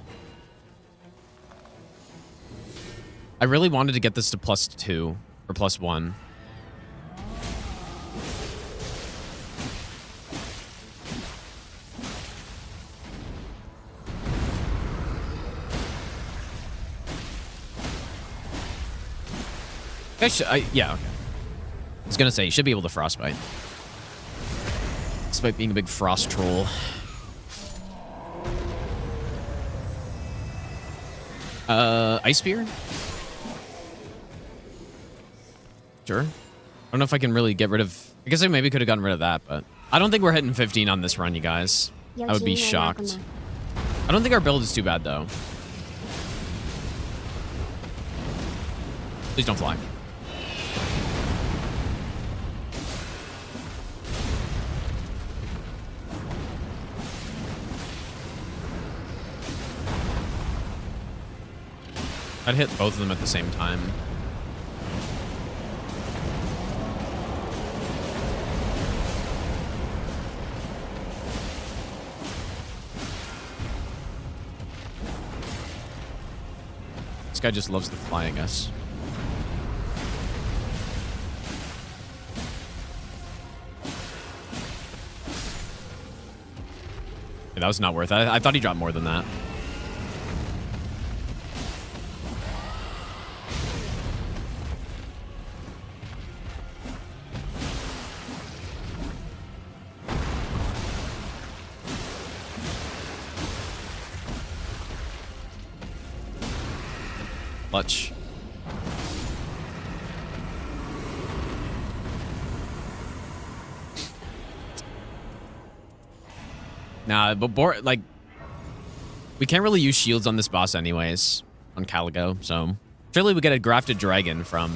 I really wanted to get this to +2 or +1. Yeah, okay. I was gonna say, you should be able to Frostbite. Despite being a big frost troll. Ice Spear? Sure. I don't know if I can really get rid of... I guess I maybe could have gotten rid of that, but... I don't think we're hitting 15 on this run, you guys. I would be shocked. I don't think our build is too bad, though. Please don't fly. I'd hit both of them at the same time. This guy just loves to fly, I guess. Yeah, that was not worth it. I thought he dropped more than that. Clutch. Nah, but like, we can't really use shields on this boss anyways, on Caligo, so surely we get a grafted dragon from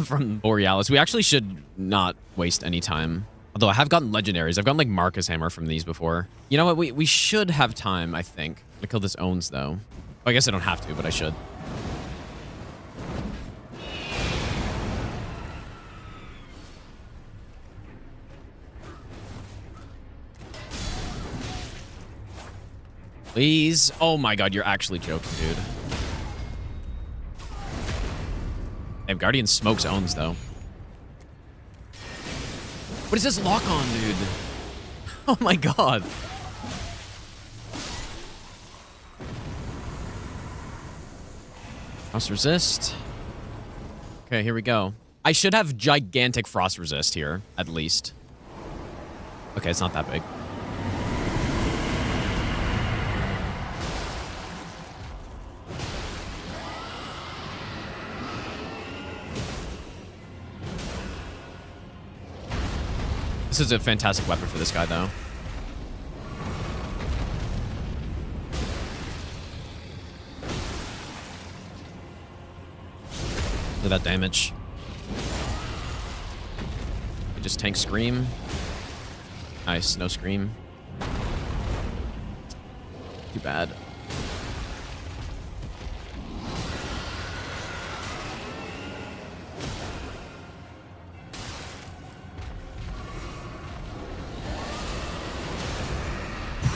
from Borealis. We actually should not waste any time. Although I have gotten legendaries. I've gotten like Marcus Hammer from these before. You know what? We should have time, I think. I'm gonna kill this Owns though. Well, I guess I don't have to, but I should. Please. Oh my god, you're actually joking, dude. Damn, Guardian smokes Owns, though. What is this lock on, dude? Oh my god. Frost resist. Okay, here we go. I should have gigantic frost resist here, at least. Okay, it's not that big. This is a fantastic weapon for this guy, though. Look at that damage. I just tank Scream. Nice, no Scream. Too bad.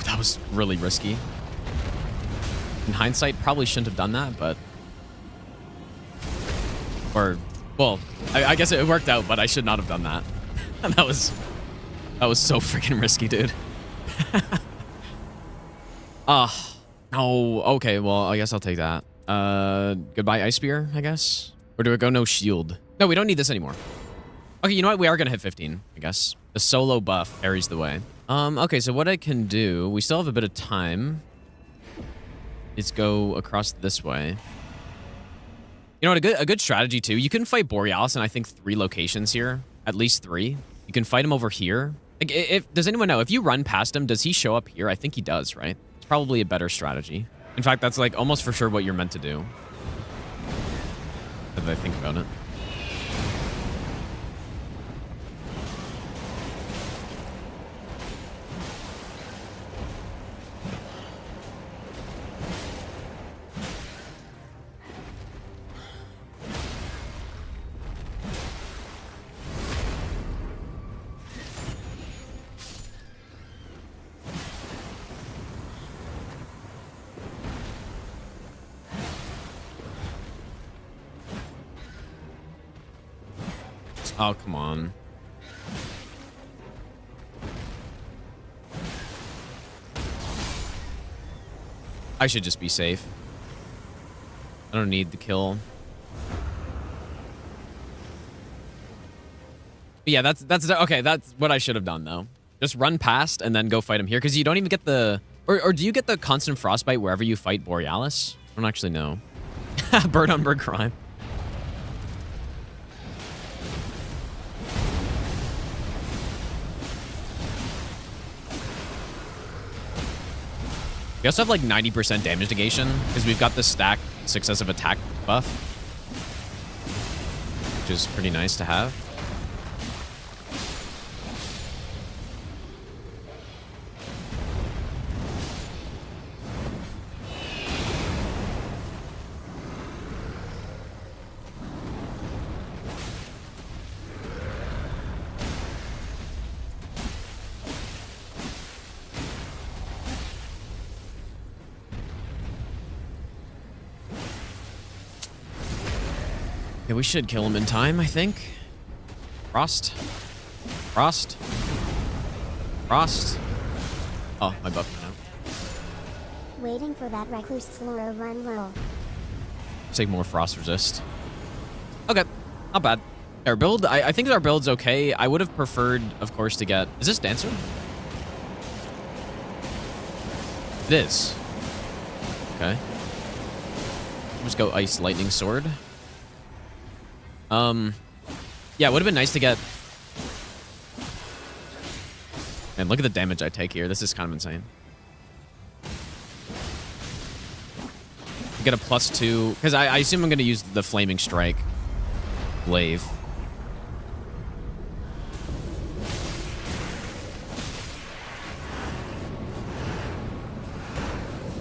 That was really risky. In hindsight, probably shouldn't have done that, but... Or, well, I guess it worked out, but I should not have done that. That was so freaking risky, dude. No, okay, well, I guess I'll take that. Goodbye, Ice Spear, I guess? Or do I go no shield? No, we don't need this anymore. Okay, you know what? We are gonna hit 15, I guess. The solo buff carries the way. Okay, so what I can do, we still have a bit of time. Let's go across this way. You know what, a good strategy too, you can fight Borealis in I think 3 locations here. At least 3. You can fight him over here. Like, does anyone know, if you run past him, does he show up here? I think he does, right? It's probably a better strategy. In fact, that's like almost for sure what you're meant to do. Now that I think about it. Oh, come on. I should just be safe. I don't need the kill. But yeah, that's okay. That's what I should have done though. Just run past and then go fight him here, because you don't even get the or do you get the constant frostbite wherever you fight Borealis? I don't actually know. Bird on bird crime. We also have like 90% damage negation because we've got the stack successive attack buff, which is pretty nice to have. Okay, we should kill him in time, I think. Frost. Frost. Frost. Oh, my buff went out. Waiting for that recluse slower run roll. Take more frost resist. Okay, not bad. Our build, I think our build's okay. I would have preferred, of course, to get... Is this Dancer? It is. Okay. Just go Ice Lightning Sword. Yeah, it would have been nice to get... Man, look at the damage I take here. This is kind of insane. Get a +2, because I assume I'm going to use the Flaming Strike Glaive.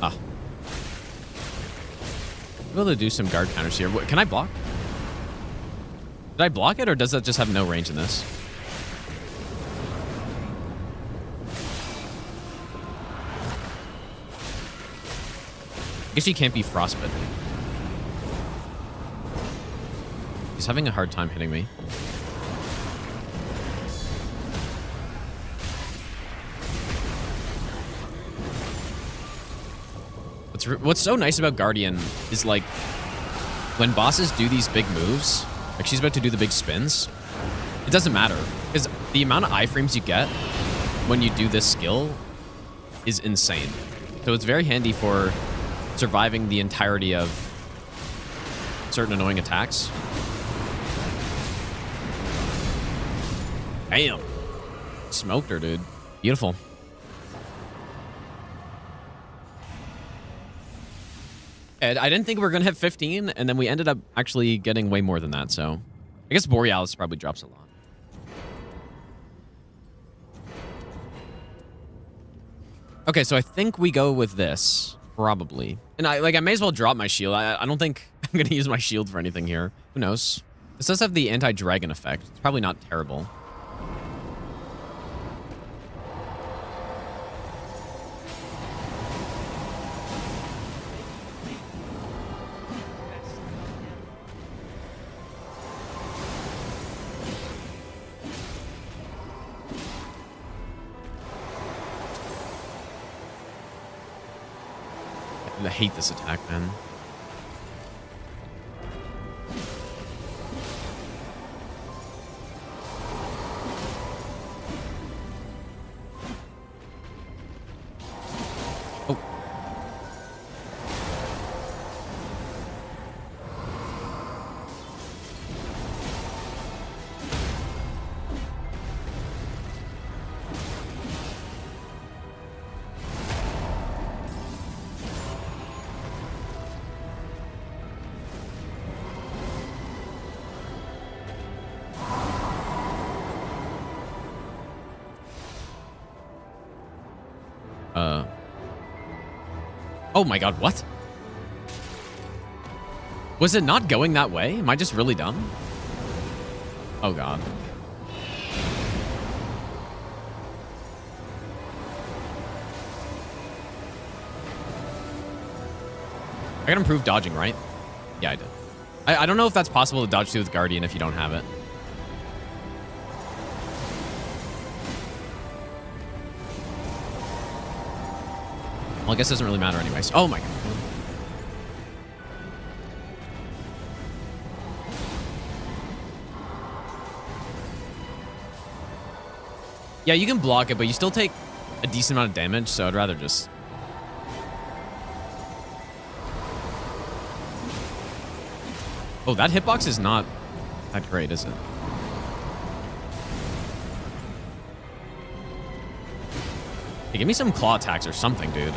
Ah. I'm able to do some guard counters here. What, can I block? Did I block it, or does that just have no range in this? I guess he can't be frostbitten. He's having a hard time hitting me. What's so nice about Guardian is, like, when bosses do these big moves, like she's about to do the big spins, it doesn't matter, because the amount of iframes you get when you do this skill is insane. So it's very handy for surviving the entirety of certain annoying attacks. Damn. Smoked her, dude. Beautiful. And I didn't think we were going to hit 15, and then we ended up actually getting way more than that, so... I guess Borealis probably drops a lot. Okay, so I think we go with this. Probably. And I may as well drop my shield. I don't think I'm going to use my shield for anything here. Who knows? This does have the anti-dragon effect. It's probably not terrible. I hate this attack, man. Oh. Oh my god, what? Was it not going that way? Am I just really dumb? Oh god. I got improved dodging, right? Yeah, I did. I don't know if that's possible to dodge to with Guardian if you don't have it. Well, I guess it doesn't really matter anyways. Oh my god. Yeah, you can block it, but you still take a decent amount of damage, so I'd rather just... Oh, that hitbox is not that great, is it? Hey, give me some claw attacks or something, dude.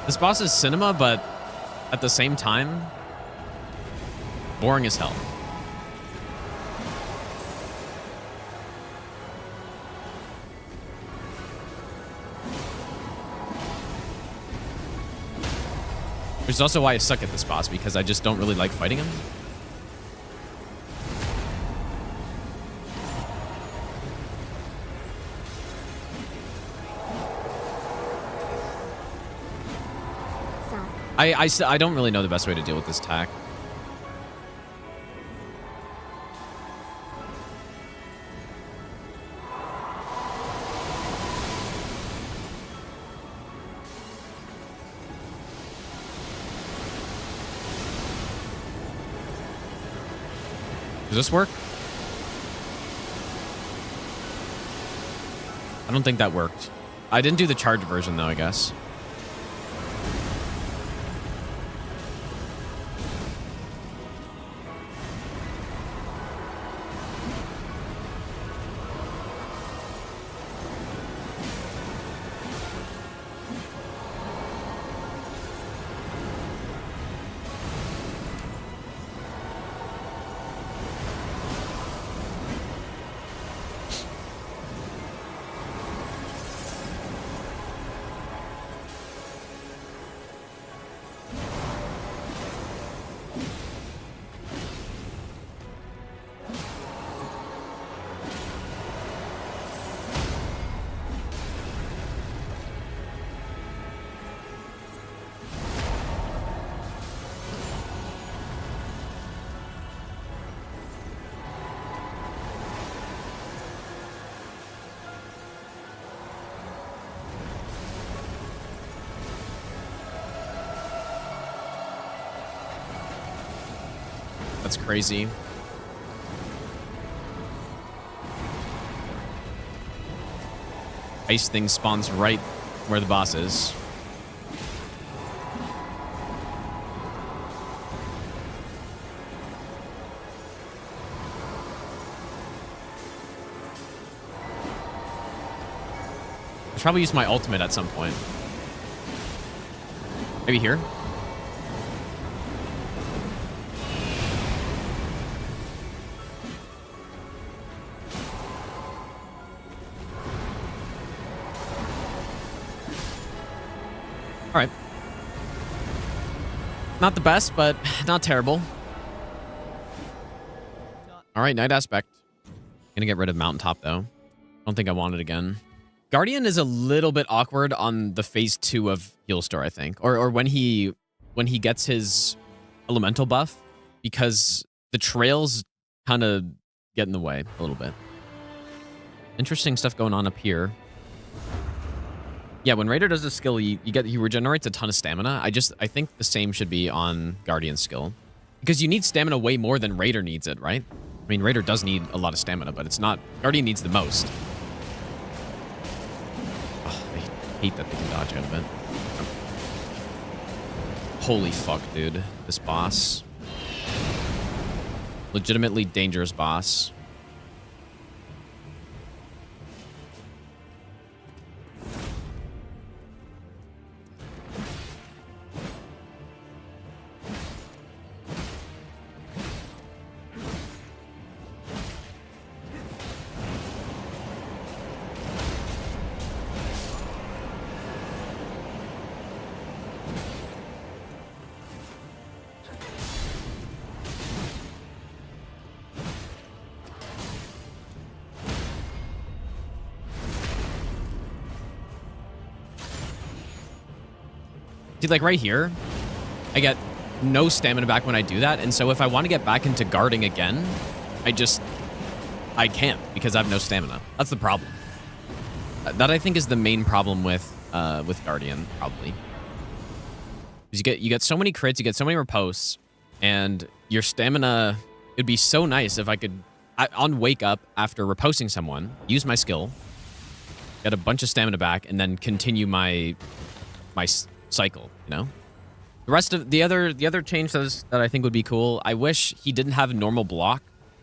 This boss is cinema, but at the same time, boring as hell. Which is also why I suck at this boss, because I just don't really like fighting him. I don't really know the best way to deal with this attack. Does this work? I don't think that worked. I didn't do the charged version though, I guess. That's crazy. Ice thing spawns right where the boss is. I should probably use my ultimate at some point. Maybe here? All right. Not the best, but not terrible. All right, Night Aspect. Gonna get rid of Mountaintop, though. Don't think I want it again. Guardian is a little bit awkward on the phase 2 of Heal Store, I think. Or when he gets his elemental buff, because the trails kind of get in the way a little bit. Interesting stuff going on up here. Yeah, when Raider does a skill, he regenerates a ton of stamina. I think the same should be on Guardian's skill. Because you need stamina way more than Raider needs it, right? I mean, Raider does need a lot of stamina, but it's not... Guardian needs the most. Oh, I hate that they can dodge out of it. Holy fuck, dude. This boss. Legitimately dangerous boss. See, like right here, I get no stamina back when I do that. And so if I want to get back into guarding again, I can't because I have no stamina. That's the problem. That I think is the main problem with Guardian, probably. Because you get so many crits, you get so many riposts, and your stamina, it'd be so nice if I could, on wake up after riposting someone, use my skill, get a bunch of stamina back, and then continue my cycle, you know? The rest of the other change that I think would be cool, I wish he didn't have a normal block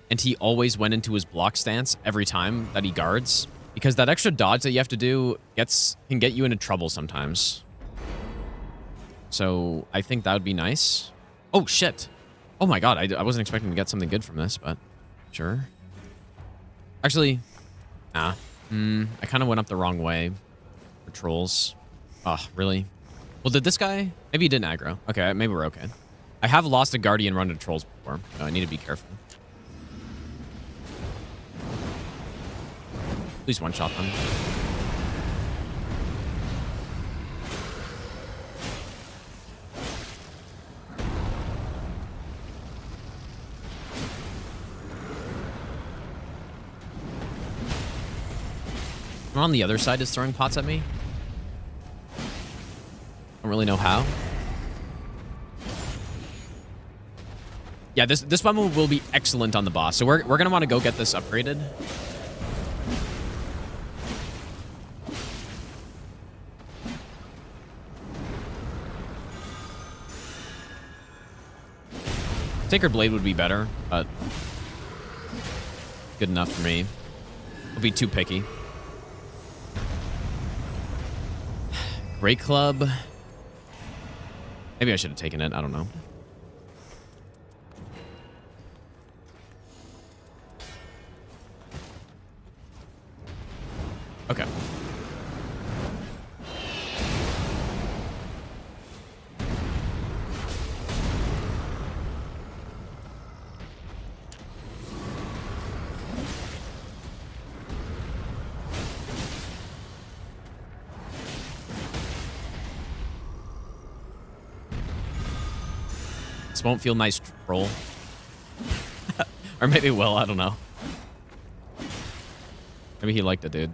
and he always went into his block stance every time that he guards, because that extra dodge that you have to do can get you into trouble sometimes. So I think that would be nice. Oh shit. Oh my god, I wasn't expecting to get something good from this, but sure. Actually, nah. I kind of went up the wrong way for trolls. Oh, really? Well, did this guy... Maybe he didn't aggro. Okay, maybe we're okay. I have lost a Guardian run to trolls before, so I need to be careful. Please one-shot them. Someone on the other side is throwing pots at me. Don't really know how. Yeah, this weapon will be excellent on the boss. So we're gonna want to go get this upgraded. Sacred Blade would be better, but good enough for me. I'll be too picky. Great Club. Maybe I should have taken it. I don't know. Okay. This won't feel nice, troll. Or maybe it will, I don't know. Maybe he liked it, dude.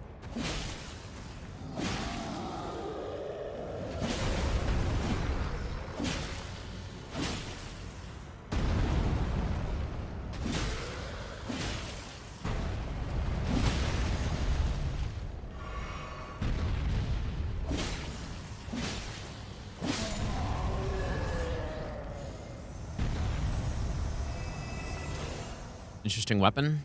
Interesting weapon.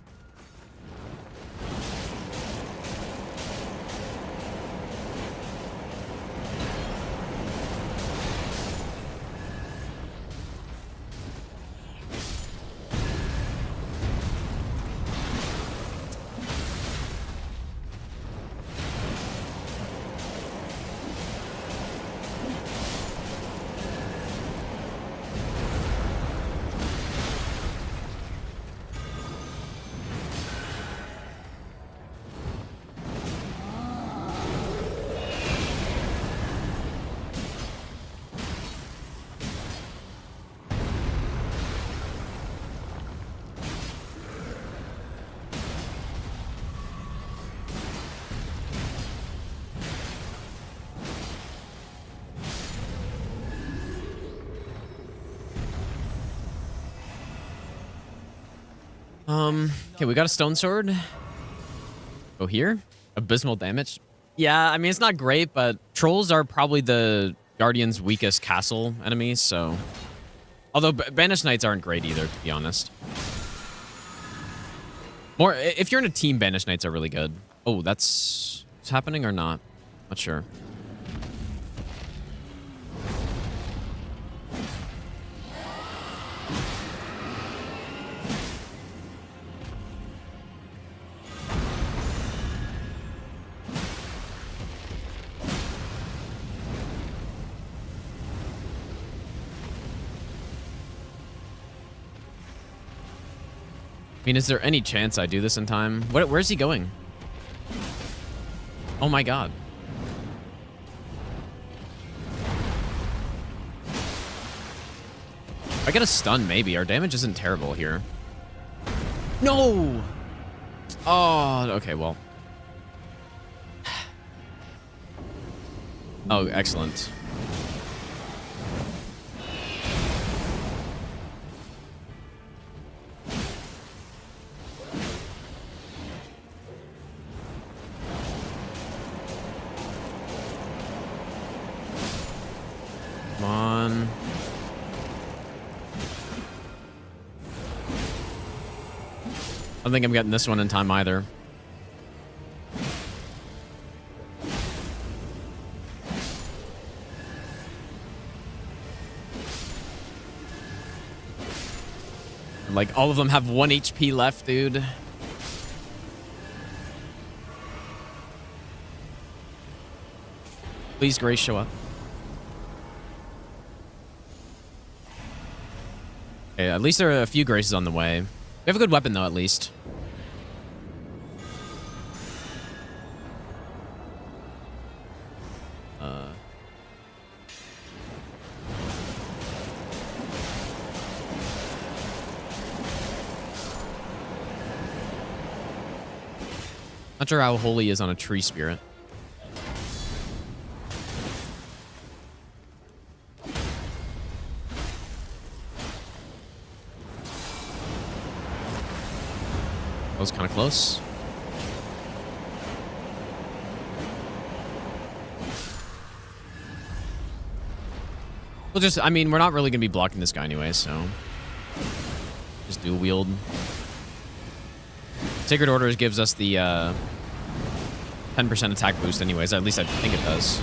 Okay, we got a stone sword. Go here. Abysmal damage. Yeah, I mean, it's not great, but trolls are probably the Guardian's weakest castle enemies, so... Although Banished Knights aren't great either, to be honest. More, if you're in a team, Banished Knights are really good. Oh, that's... It's happening or not? Not sure. I mean, is there any chance I do this in time? Where's he going? Oh my god. If I get a stun, maybe. Our damage isn't terrible here. No! Oh, okay, well. Oh, excellent. Come on. I don't think I'm getting this one in time either. Like, all of them have 1 HP left, dude. Please, Grace, show up. Okay, at least there are a few Graces on the way. We have a good weapon, though, at least. Not sure how holy is on a tree spirit. That was kind of close. We'll just, I mean, we're not really going to be blocking this guy anyway, so just dual wield. Sacred Orders gives us the 10% attack boost anyways. At least I think it does.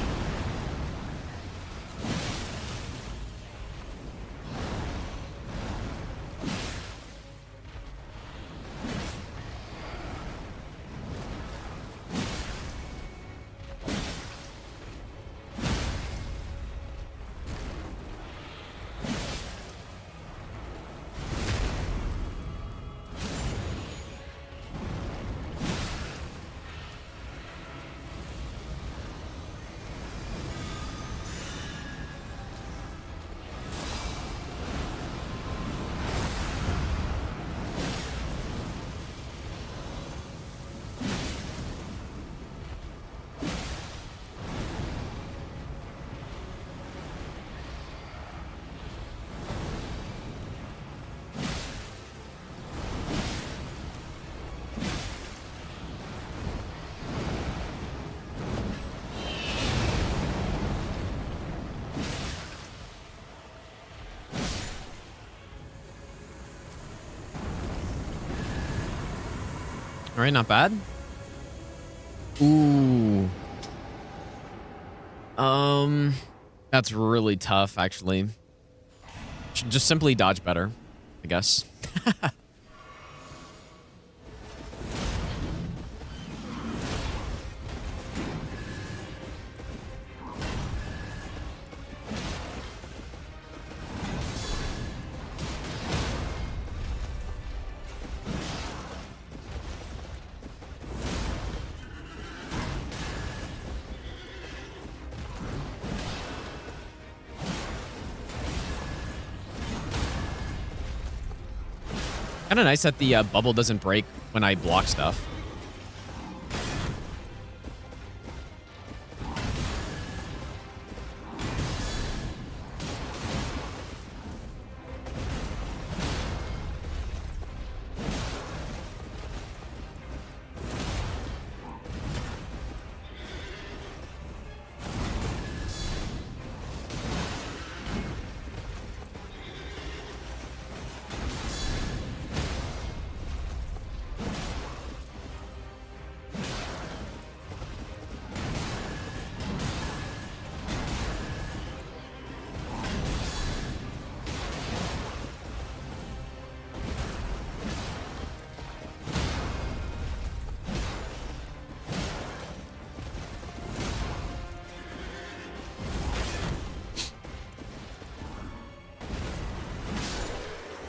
All right, not bad. Ooh. That's really tough, actually. Should just simply dodge better, I guess. Kind of nice that the bubble doesn't break when I block stuff.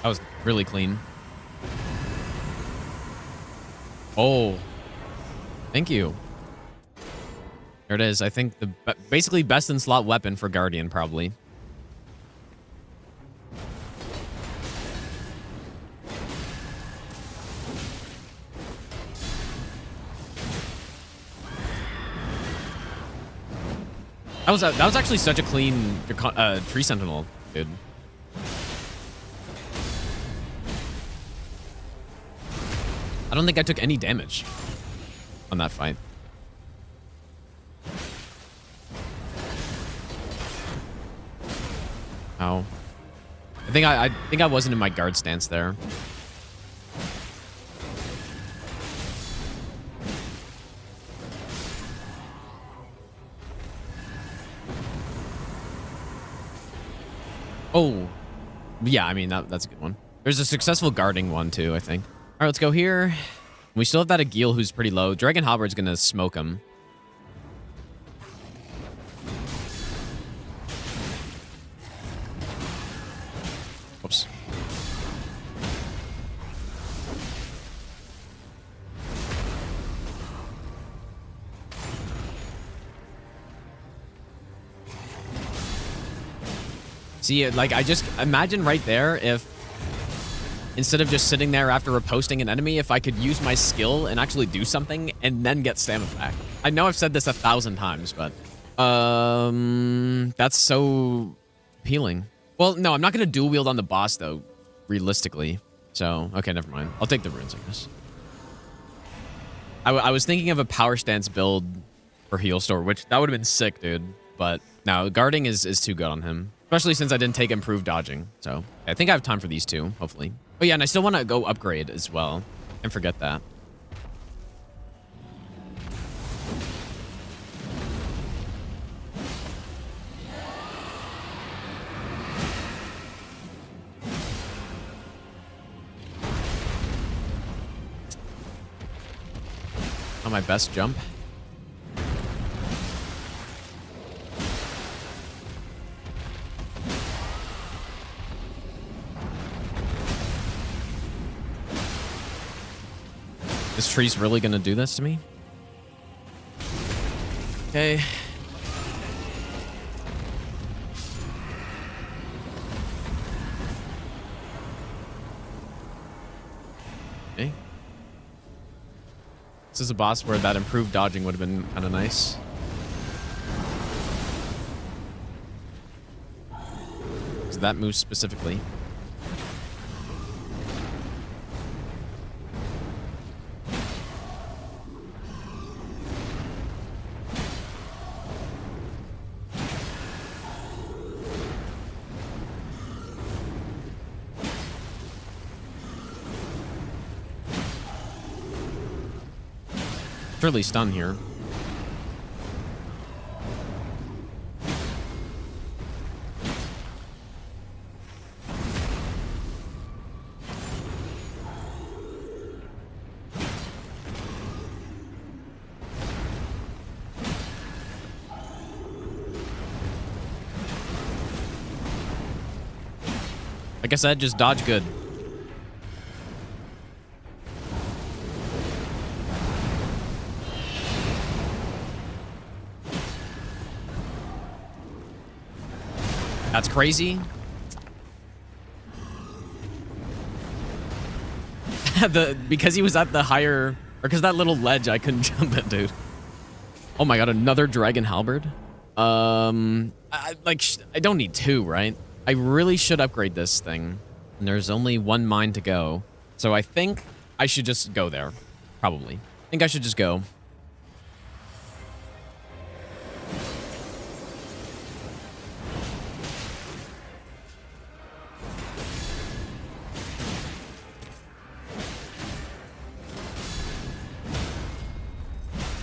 That was really clean. Oh, thank you. There it is. I think the basically best in slot weapon for Guardian, probably. That was actually such a clean tree sentinel, dude. I don't think I took any damage on that fight. Ow. I think I wasn't in my guard stance there. Oh, yeah, I mean, that's a good one. There's a successful guarding one, too, I think. All right, let's go here. We still have that Agil who's pretty low. Dragon Halberd's going to smoke him. Whoops. See, like, I just imagine right there if instead of just sitting there after riposting an enemy, if I could use my skill and actually do something and then get stamina back. I know I've said this 1,000 times, but that's so appealing. Well, no, I'm not going to dual wield on the boss, though, realistically. So, okay, never mind. I'll take the runes, I guess. I was thinking of a power stance build for heal store, which that would have been sick, dude. But no, guarding is too good on him, especially since I didn't take improved dodging. So I think I have time for these two, hopefully. Oh yeah, and I still want to go upgrade as well. And forget that. On my best jump. This tree's really gonna do this to me? Okay. Okay. This is a boss where that improved dodging would have been kind of nice. So that moves specifically. Surely stun here. Like I said, just dodge good. That's crazy. Because he was at the higher, or because that little ledge, I couldn't jump it, dude. Oh my god, another dragon halberd. I don't need two, right? I really should upgrade this thing. And there's only one mine to go, so I think I should just go there. Probably. I think I should just go.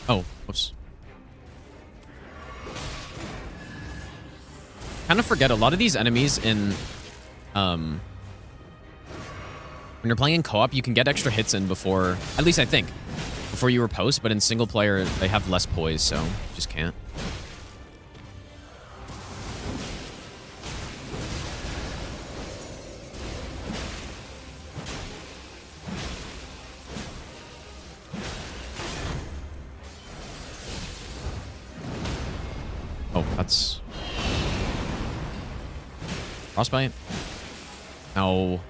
Oh, whoops. Kind of forget a lot of these enemies in, when you're playing in co-op, you can get extra hits in before, at least I think, before you riposte, but in single player, they have less poise, so you just can't. Oh, that's... Frostbite? No.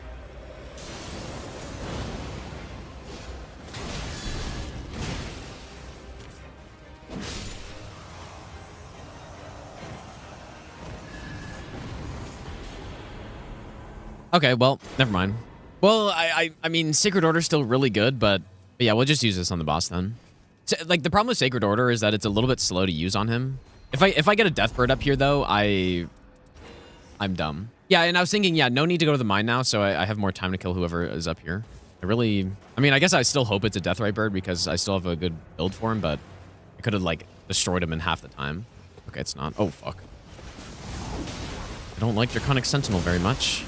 Okay, well, never mind. Well, I mean, Sacred Order's still really good, but yeah, we'll just use this on the boss then. So, like, the problem with Sacred Order is that it's a little bit slow to use on him. If I get a Death Bird up here, though, I'm dumb. Yeah, and I was thinking, yeah, no need to go to the mine now, so I have more time to kill whoever is up here. I mean, I guess I still hope it's a Deathrite Bird because I still have a good build for him, but I could have, like, destroyed him in half the time. Okay, it's not. Oh, fuck. I don't like Draconic Sentinel very much.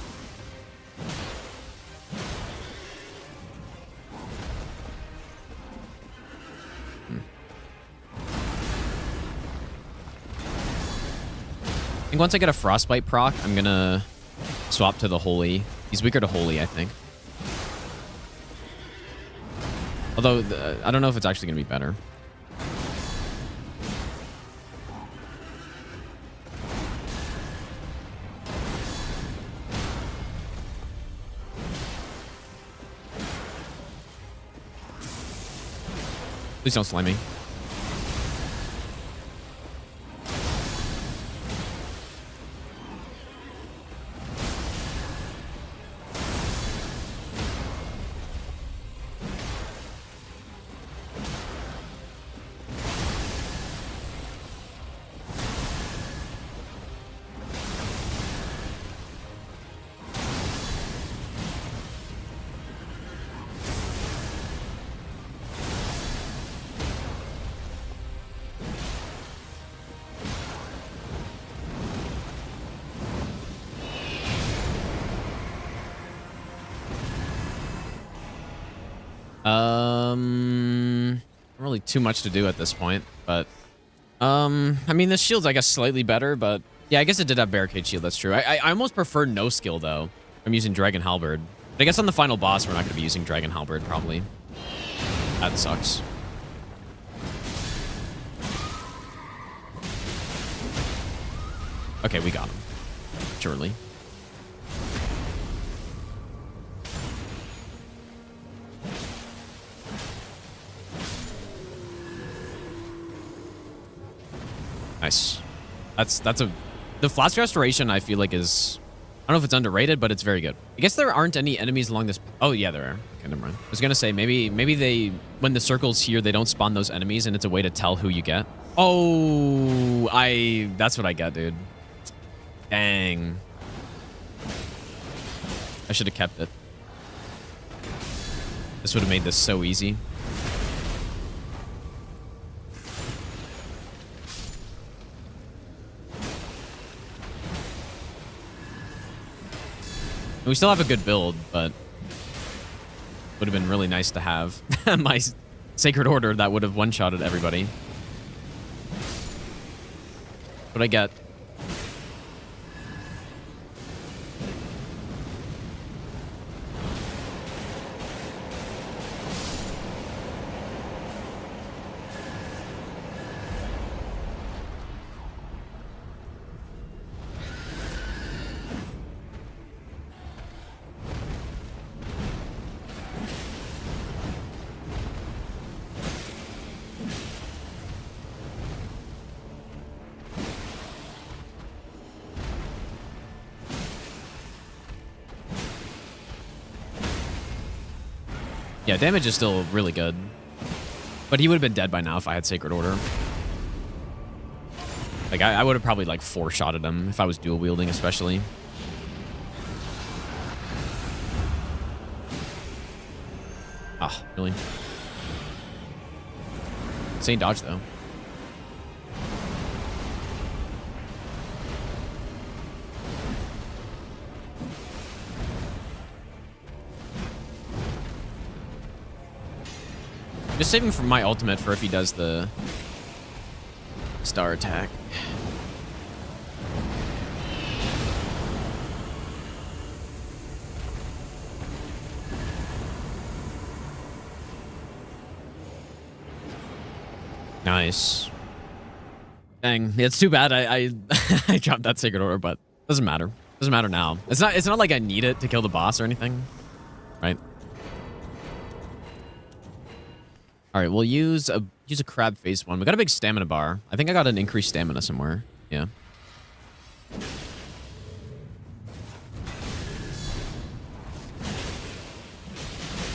I think once I get a Frostbite proc, I'm gonna swap to the Holy. He's weaker to Holy, I think. Although, I don't know if it's actually gonna be better. Please don't slime me. Not really too much to do at this point, but I mean, the shield's, I guess, slightly better, but yeah, I guess it did have barricade shield. That's true. I almost prefer no skill though. I'm using Dragon Halberd. But I guess on the final boss, we're not going to be using Dragon Halberd probably. That sucks. Okay, we got him. Surely. Nice. The Flask Restoration, I feel like is, I don't know if it's underrated, but it's very good. I guess there aren't any enemies along this. Oh yeah, there are. Okay, never mind. I was gonna say maybe they, when the circle's here, they don't spawn those enemies, and it's a way to tell who you get. Oh, that's what I got, dude. Dang. I should have kept it. This would have made this so easy. We still have a good build, but would have been really nice to have my Sacred Order that would have one-shotted everybody. What'd I get? Yeah, damage is still really good. But he would have been dead by now if I had Sacred Order. Like, I would have probably, like, 4-shotted him if I was dual wielding, especially. Ah, really? Insane dodge, though. Just saving for my ultimate for if he does the star attack. Nice. Dang, it's too bad I I dropped that Sacred Order, but doesn't matter. Doesn't matter now. It's not like I need it to kill the boss or anything, right? All right, we'll use a crab face one. We got a big stamina bar. I think I got an increased stamina somewhere. Yeah.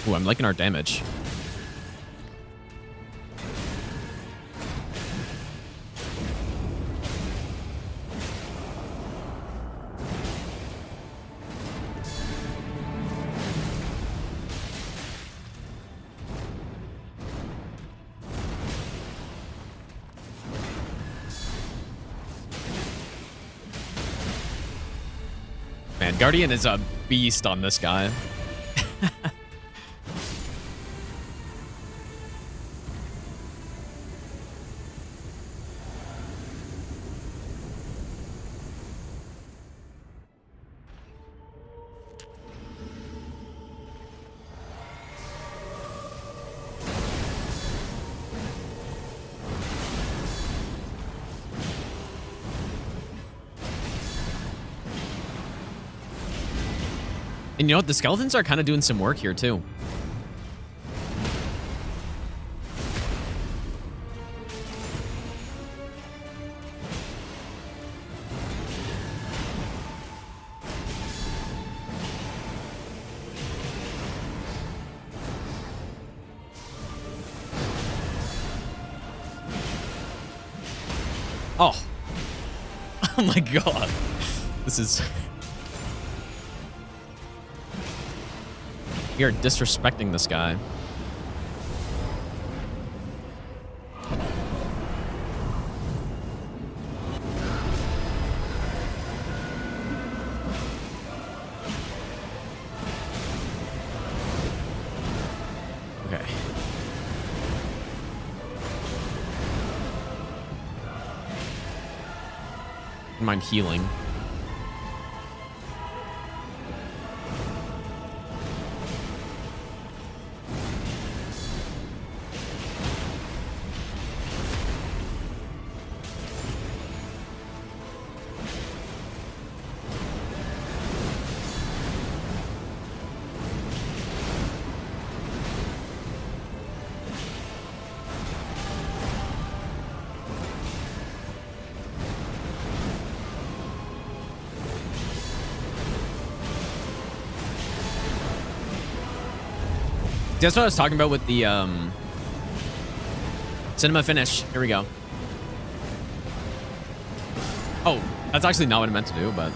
Ooh, I'm liking our damage. Man, Guardian is a beast on this guy. And you know what? The skeletons are kind of doing some work here, too. Oh. Oh my god. This is... You're disrespecting this guy. Okay. Don't mind healing. That's what I was talking about with the cinema finish. Here we go. Oh, that's actually not what I meant to do, but...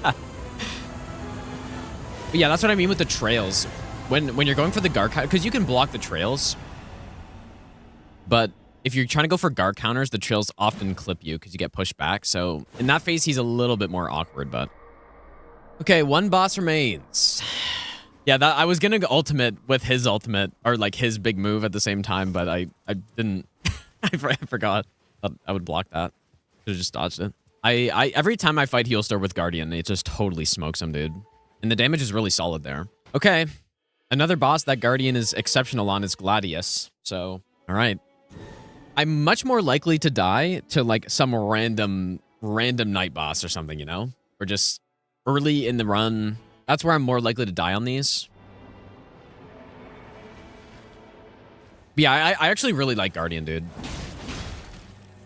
But yeah, that's what I mean with the trails. When you're going for the guard counter, because you can block the trails, but if you're trying to go for guard counters, the trails often clip you because you get pushed back. So in that phase, he's a little bit more awkward, but... Okay, one boss remains. Yeah, that I was gonna go ultimate with his ultimate, or like his big move at the same time, but I didn't. I forgot. I would block that. Should have just dodged it. I every time I fight Healstar with Guardian, it just totally smokes him, dude. And the damage is really solid there. Okay, another boss that Guardian is exceptional on is Gladius. So, all right. I'm much more likely to die to like some random night boss or something, you know, or just early in the run. That's where I'm more likely to die on these. But yeah, I actually really like Guardian, dude.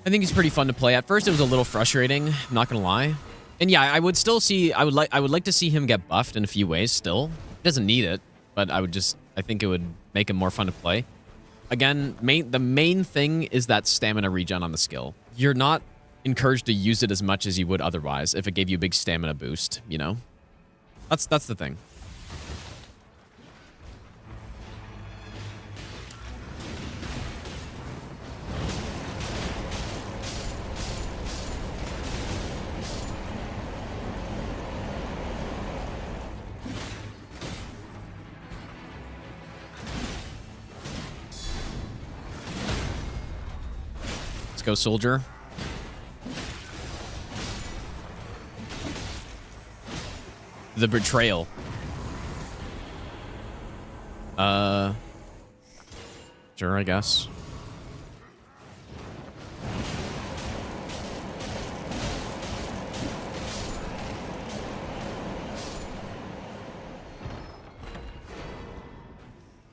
I think he's pretty fun to play. At first, it was a little frustrating, I'm not gonna lie. And yeah, I would like to see him get buffed in a few ways still. He doesn't need it, but I think it would make him more fun to play. Again, the main thing is that stamina regen on the skill. You're not encouraged to use it as much as you would otherwise if it gave you a big stamina boost, you know? That's the thing. Let's go, soldier. The betrayal. Sure, I guess.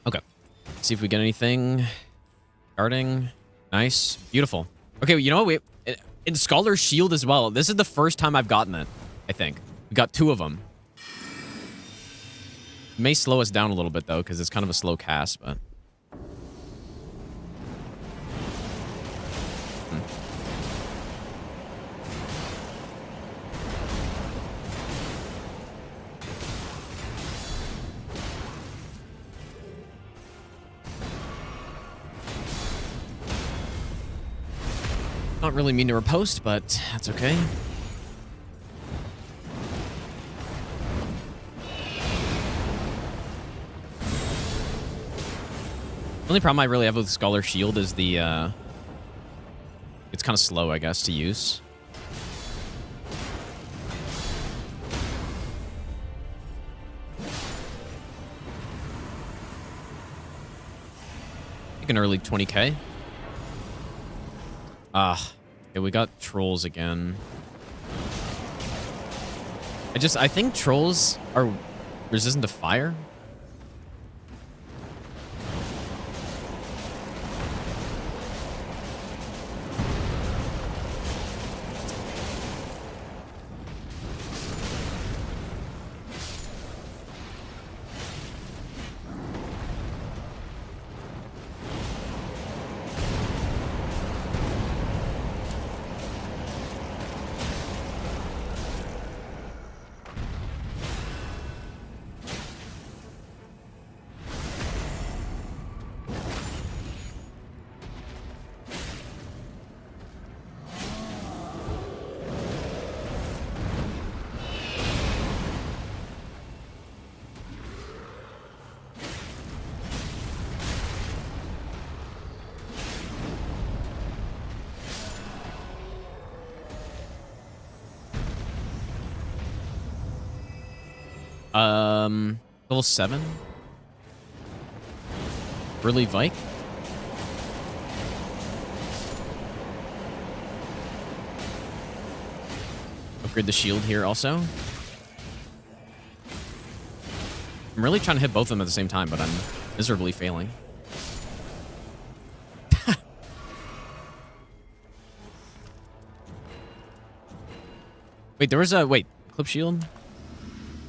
Okay. See if we get anything. Guarding. Nice. Beautiful. Okay, you know what? In Scholar's Shield as well. This is the first time I've gotten it, I think. We got 2 of them. May slow us down a little bit, though, because it's kind of a slow cast, but... Not really mean to riposte, but that's okay. The only problem I really have with Scholar's Shield is the, it's kind of slow, I guess, to use. I think an early 20k. Ah, yeah, we got trolls again. I think trolls are resistant to fire. Level 7. Early Vike. Upgrade the shield here also. I'm really trying to hit both of them at the same time, but I'm miserably failing. Wait, there was a... Wait, clip shield?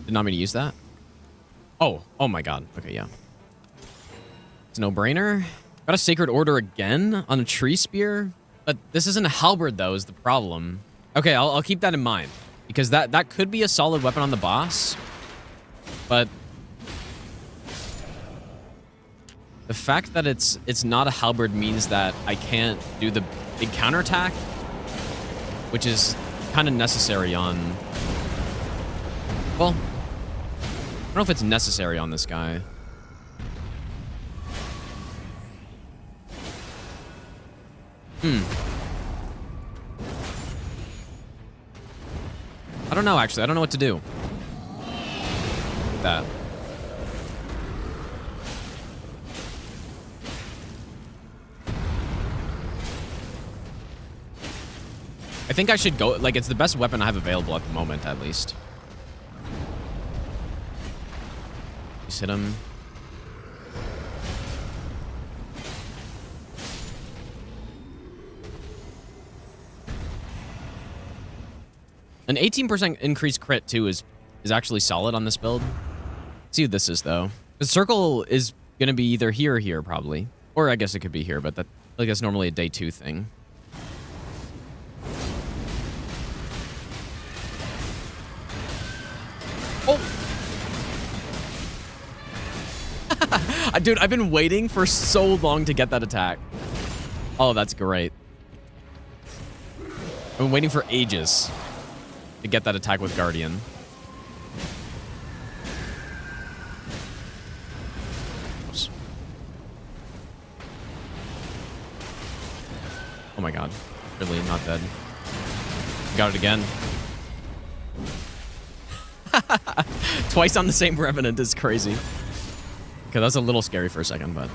Did not mean to use that. Oh my god. Okay, yeah. It's a no-brainer. Got a Sacred Order again on a Tree Spear. But this isn't a halberd, though, is the problem. Okay, I'll keep that in mind. Because that could be a solid weapon on the boss. But... the fact that it's not a halberd means that I can't do the big counterattack. Which is kind of necessary on... well... I don't know if it's necessary on this guy. I don't know, actually. I don't know what to do with that. I think I should go... like, it's the best weapon I have available at the moment, at least. Just hit him. An 18% increased crit, too, is actually solid on this build. Let's see what this is, though. The circle is going to be either here or here, probably. Or I guess it could be here, but that, like, that's normally a day 2 thing. Oh! Dude, I've been waiting for so long to get that attack. Oh, that's great. I've been waiting for ages to get that attack with Guardian. Oops. Oh my god. Really not dead. Got it again. Twice on the same Revenant is crazy. Okay, that's a little scary for a second, but...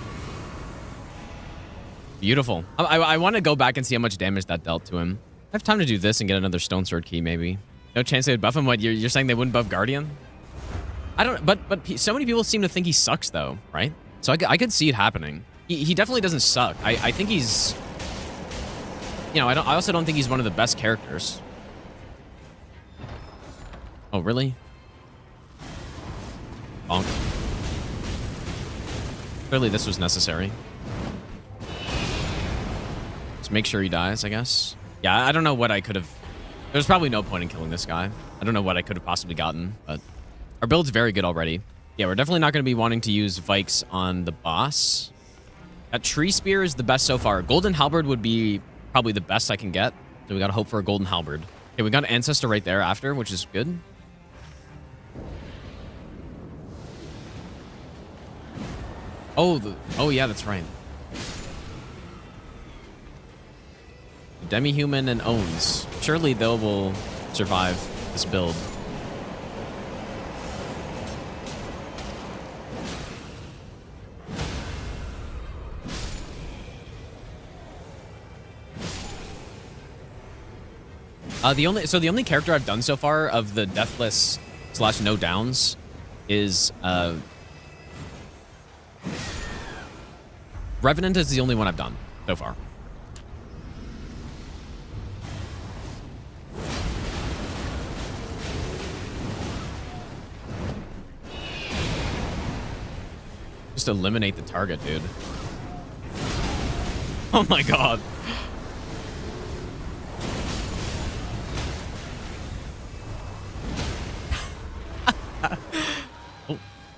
beautiful. I want to go back and see how much damage that dealt to him. I have time to do this and get another Stone Sword key, maybe. No chance they would buff him? What, you're saying they wouldn't buff Guardian? I don't... but so many people seem to think he sucks, though, right? So I could see it happening. He definitely doesn't suck. I think he's... you know, I also don't think he's one of the best characters. Oh, really? Bonk. Clearly this was necessary. Just make sure he dies, I guess. Yeah, I don't know what I could have... there's probably no point in killing this guy. I don't know what I could have possibly gotten, but... our build's very good already. Yeah, we're definitely not going to be wanting to use Vikes on the boss. That Tree Spear is the best so far. Golden Halberd would be probably the best I can get. So we got to hope for a Golden Halberd. Okay, we got an Ancestor right there after, which is good. Oh, yeah, that's right. Demi-Human and Owns. Surely they will survive this build. The only character I've done so far of the Deathless / no downs is Revenant is the only one I've done so far. Just eliminate the target, dude. Oh my god.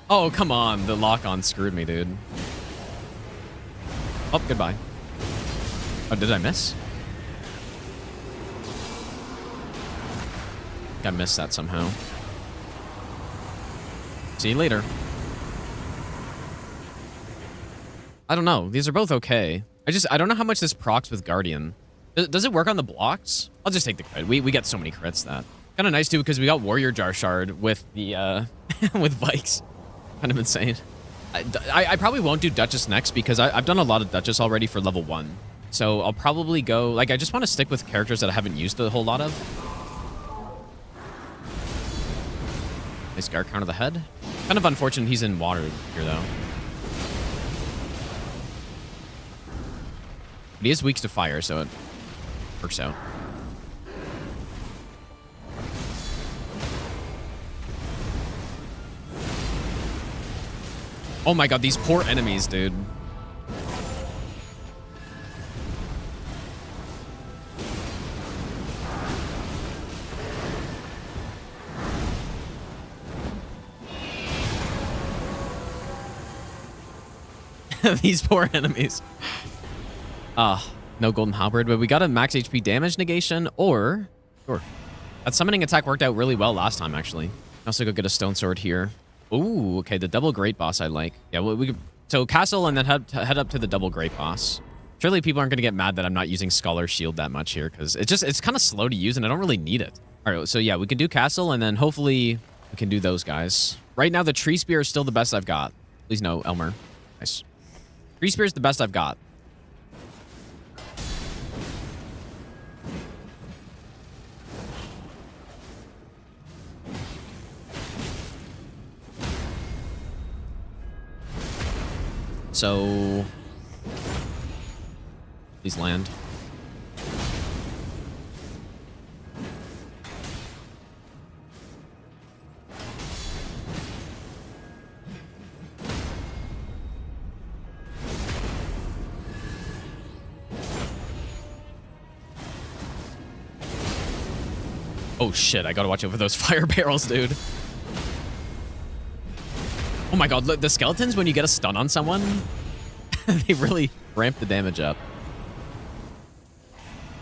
Oh, come on. The lock-on screwed me, dude. Oh, goodbye. Oh, did I miss? I missed that somehow. See you later. I don't know. These are both okay. I don't know how much this procs with Guardian. Does it work on the blocks? I'll just take the crit. We get so many crits that Kind of nice too because we got Warrior Jar Shard with the with Vikes. Kind of insane. I probably won't do Duchess next because I've done a lot of Duchess already for level 1. So I'll probably go, like, I just want to stick with characters that I haven't used a whole lot of. Nice Guard counter the head. Kind of unfortunate he's in water here, though. But he is weak to fire, so it works out. Oh my god, these poor enemies, dude. These poor enemies. No golden halberd, but we got a max HP damage negation, or sure. That summoning attack worked out really well last time, actually. Also go get a stone sword here. Ooh, okay, the double great boss I like. Yeah, well, we could, so castle and then head up to the double great boss. Surely people aren't gonna get mad that I'm not using Scholar Shield that much here, because it's kind of slow to use and I don't really need it. All right, so yeah, we can do castle and then hopefully we can do those guys. Right now, the tree spear is still the best I've got. Please no, Elmer. Nice. Tree spear is the best I've got. So, please land. Oh shit, I gotta watch out for those fire barrels, dude. Oh my god, look, the skeletons, when you get a stun on someone, they really ramp the damage up.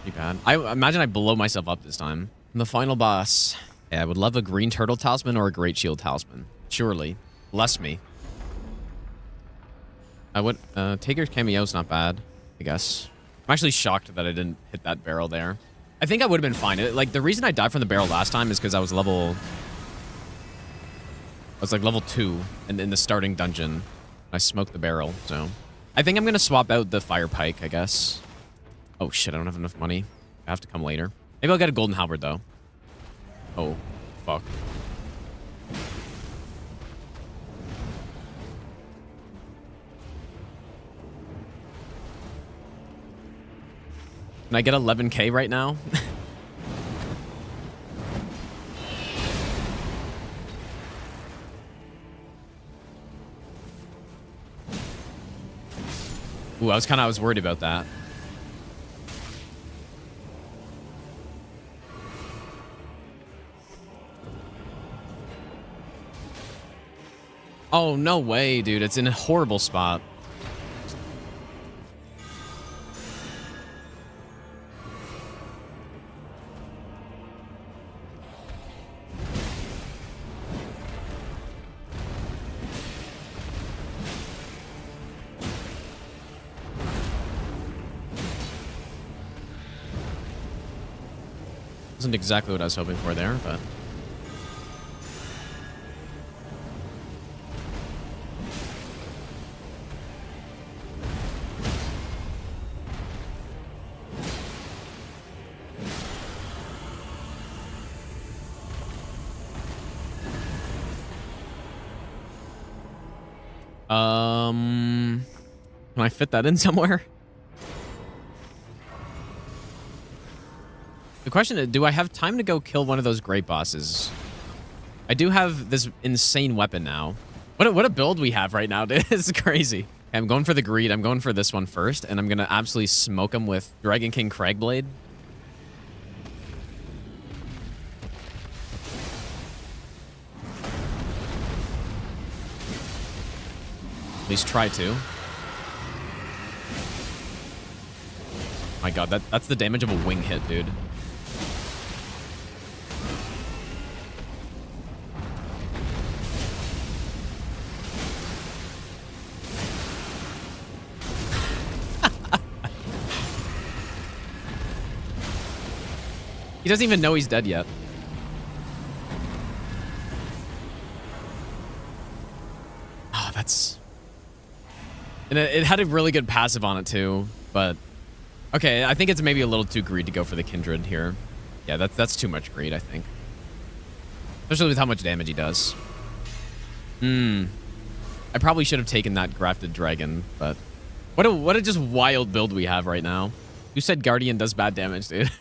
Pretty bad. I imagine I blow myself up this time. The final boss. Yeah, I would love a green turtle talisman or a great shield talisman. Surely. Bless me. I would, Taker's cameo's not bad, I guess. I'm actually shocked that I didn't hit that barrel there. I think I would have been fine. Like, the reason I died from the barrel last time is because I was level 2 in the starting dungeon. I smoked the barrel, so. I think I'm going to swap out the fire pike, I guess. Oh shit, I don't have enough money. I have to come later. Maybe I'll get a golden halberd, though. Oh, fuck. Can I get 11k right now? Ooh, I was worried about that. Oh, no way, dude. It's in a horrible spot. Wasn't exactly what I was hoping for there, but... Can I fit that in somewhere? The question is, do I have time to go kill one of those great bosses? I do have this insane weapon now. What a build we have right now, dude. It's crazy. Okay, I'm going for the greed. I'm going for this one first, and I'm going to absolutely smoke him with Dragon King Cragblade. At least try to. My god, that's the damage of a wing hit, dude. He doesn't even know he's dead yet. that's... And it had a really good passive on it too, but... Okay, I think it's maybe a little too greedy to go for the Kindred here. Yeah, that's too much greed, I think. Especially with how much damage he does. I probably should have taken that Grafted Dragon, but... What a just wild build we have right now. Who said Guardian does bad damage, dude?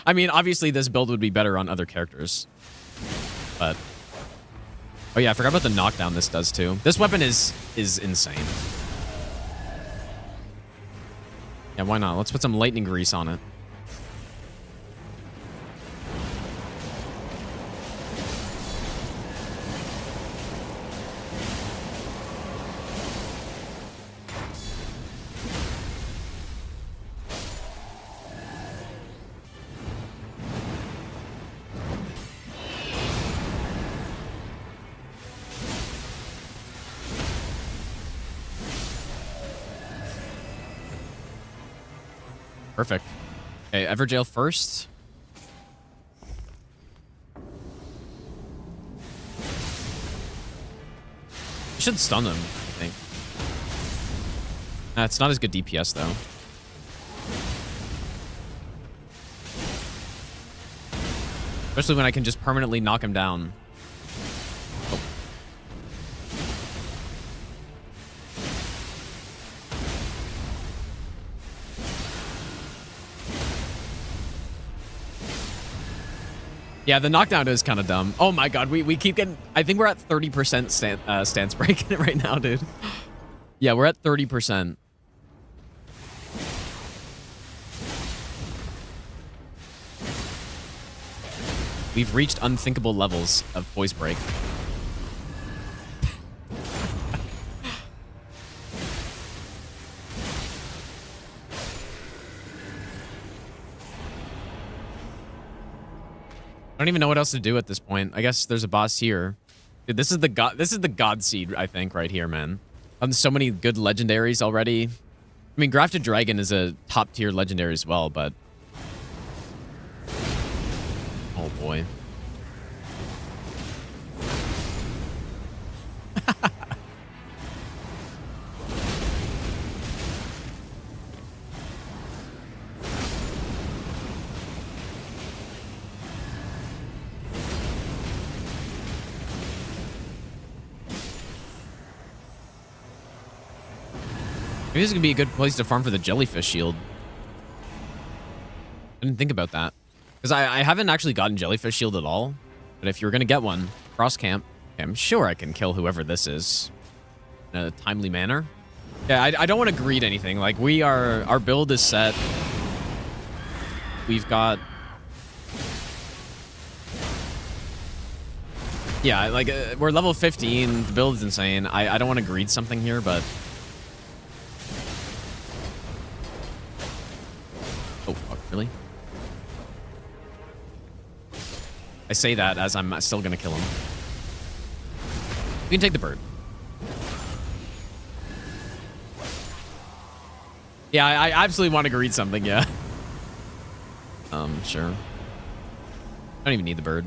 I mean, obviously this build would be better on other characters. But... Oh yeah, I forgot about the knockdown this does too. This weapon is insane. Yeah, why not? Let's put some lightning grease on it. Perfect. Okay, Everjail first. You should stun him, I think. Nah, it's not as good DPS, though. Especially when I can just permanently knock him down. Oh. Yeah, the knockdown is kind of dumb. Oh my god, we keep getting... I think we're at 30% stance break right now, dude. Yeah, we're at 30%. We've reached unthinkable levels of voice break. I don't even know what else to do at this point. I guess there's a boss here. Dude, this is the god seed, I think, right here, man. So many good legendaries already. I mean, Grafted Dragon is a top tier legendary as well, but... Oh boy. Maybe this is going to be a good place to farm for the jellyfish shield. I didn't think about that. Because I haven't actually gotten jellyfish shield at all. But if you're going to get one, cross camp, okay, I'm sure I can kill whoever this is in a timely manner. Yeah, I don't want to greed anything. Like, our build is set. We've got... Yeah, like, we're level 15. The build is insane. I don't want to greed something here, but... Oh, fuck, really? I say that as I'm still gonna kill him. You can take the bird. Yeah, I absolutely want to greed something, yeah. Sure. I don't even need the bird.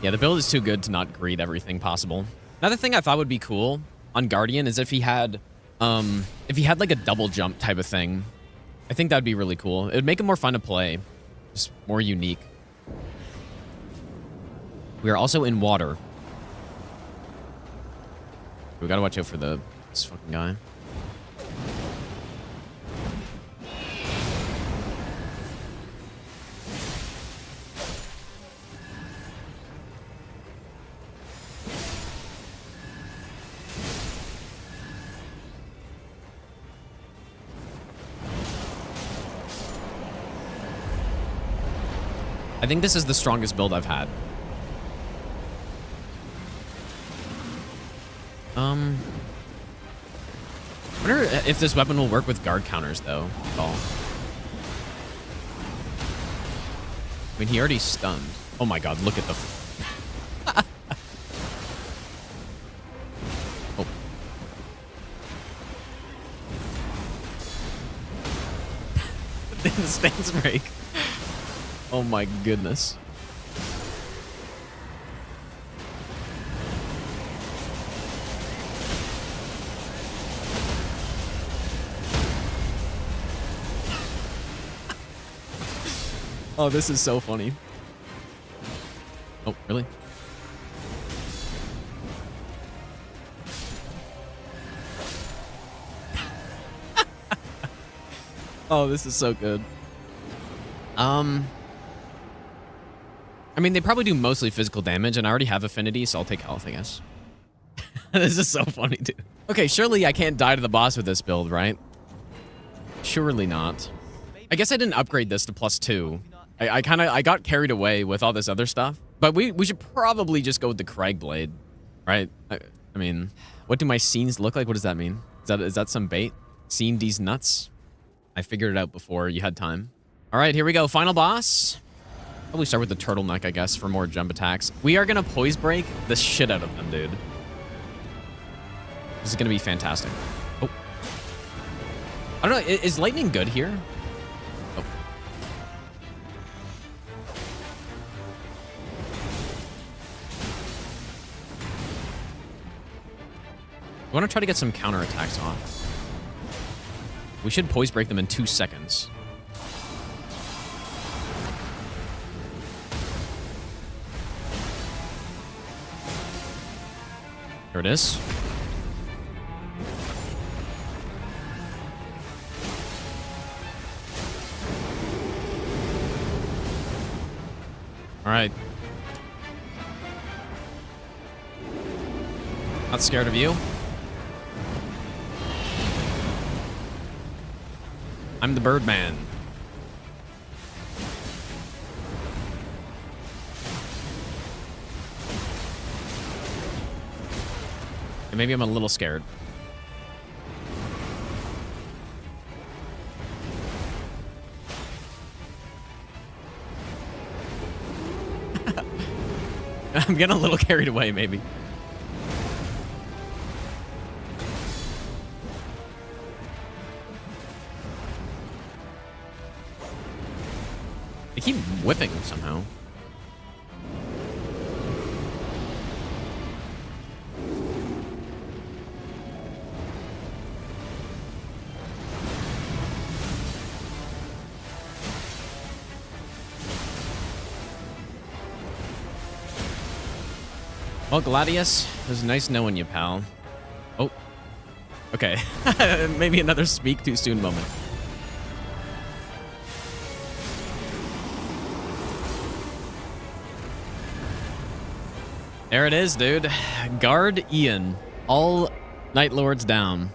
Yeah, the build is too good to not greed everything possible. Another thing I thought would be cool on Guardian is if he had like a double jump type of thing. I think that'd be really cool. It would make it more fun to play. Just more unique. We are also in water. We gotta watch out for this fucking guy. I think this is the strongest build I've had. I wonder if this weapon will work with guard counters, though, at all. I mean, he already stunned. Oh my god, look at the... Oh. The stance break. Oh my goodness. Oh, this is so funny. Oh, really? Oh, this is so good. I mean, they probably do mostly physical damage, and I already have affinity, so I'll take health, I guess. This is so funny, dude. Okay, surely I can't die to the boss with this build, right? Surely not. I guess I didn't upgrade this to +2. I got carried away with all this other stuff. But we should probably just go with the Crag Blade, right? I mean, what do my scenes look like? What does that mean? Is that some bait? Seen these nuts? I figured it out before you had time. All right, here we go. Final boss. Probably start with the turtleneck, I guess, for more jump attacks. We are gonna poise break the shit out of them, dude. This is gonna be fantastic. Oh. I don't know, is lightning good here? Oh. I want to try to get some counterattacks off. We should poise break them in 2 seconds. There it is. All right. Not scared of you. I'm the Birdman. And maybe I'm a little scared. I'm getting a little carried away, maybe. They keep whipping somehow. Well, Gladius, it was nice knowing you, pal. Oh. Okay. Maybe another speak too soon moment. There it is, dude. Guard Ian. All Nightlords down.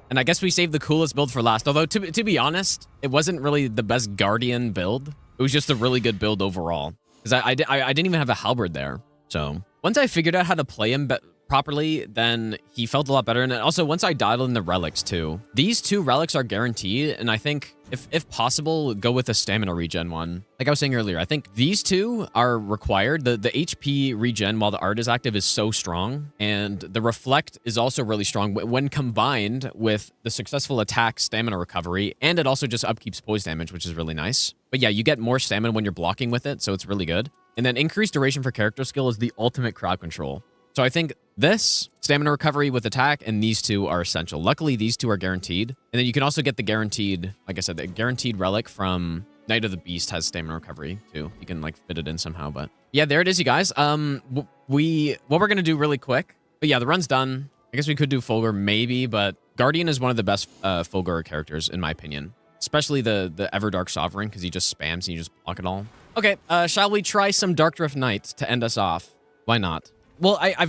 And I guess we saved the coolest build for last. Although, to be honest, it wasn't really the best Guardian build. It was just a really good build overall. Because I didn't even have a halberd there. So, once I figured out how to play him properly, then he felt a lot better. And also, once I dialed in the relics, too. These 2 relics are guaranteed. And I think, if possible, go with a stamina regen one. Like I was saying earlier, I think these 2 are required. The HP regen while the art is active is so strong. And the reflect is also really strong when combined with the successful attack stamina recovery. And it also just upkeeps poise damage, which is really nice. But yeah, you get more stamina when you're blocking with it, so it's really good. And then increased duration for character skill is the ultimate crowd control. So I think this, stamina recovery with attack, and these 2 are essential. Luckily, these 2 are guaranteed. And then you can also get the guaranteed, like I said, the guaranteed relic from Knight of the Beast has stamina recovery, too. You can, like, fit it in somehow, but... Yeah, there it is, you guys. What we're going to do really quick... But yeah, the run's done. I guess we could do Fulgur, maybe, but Guardian is one of the best Fulgur characters, in my opinion. Especially the Everdark Sovereign, because he just spams and you just block it all. Okay, shall we try some Darkdrift Knight to end us off? Why not? Well, I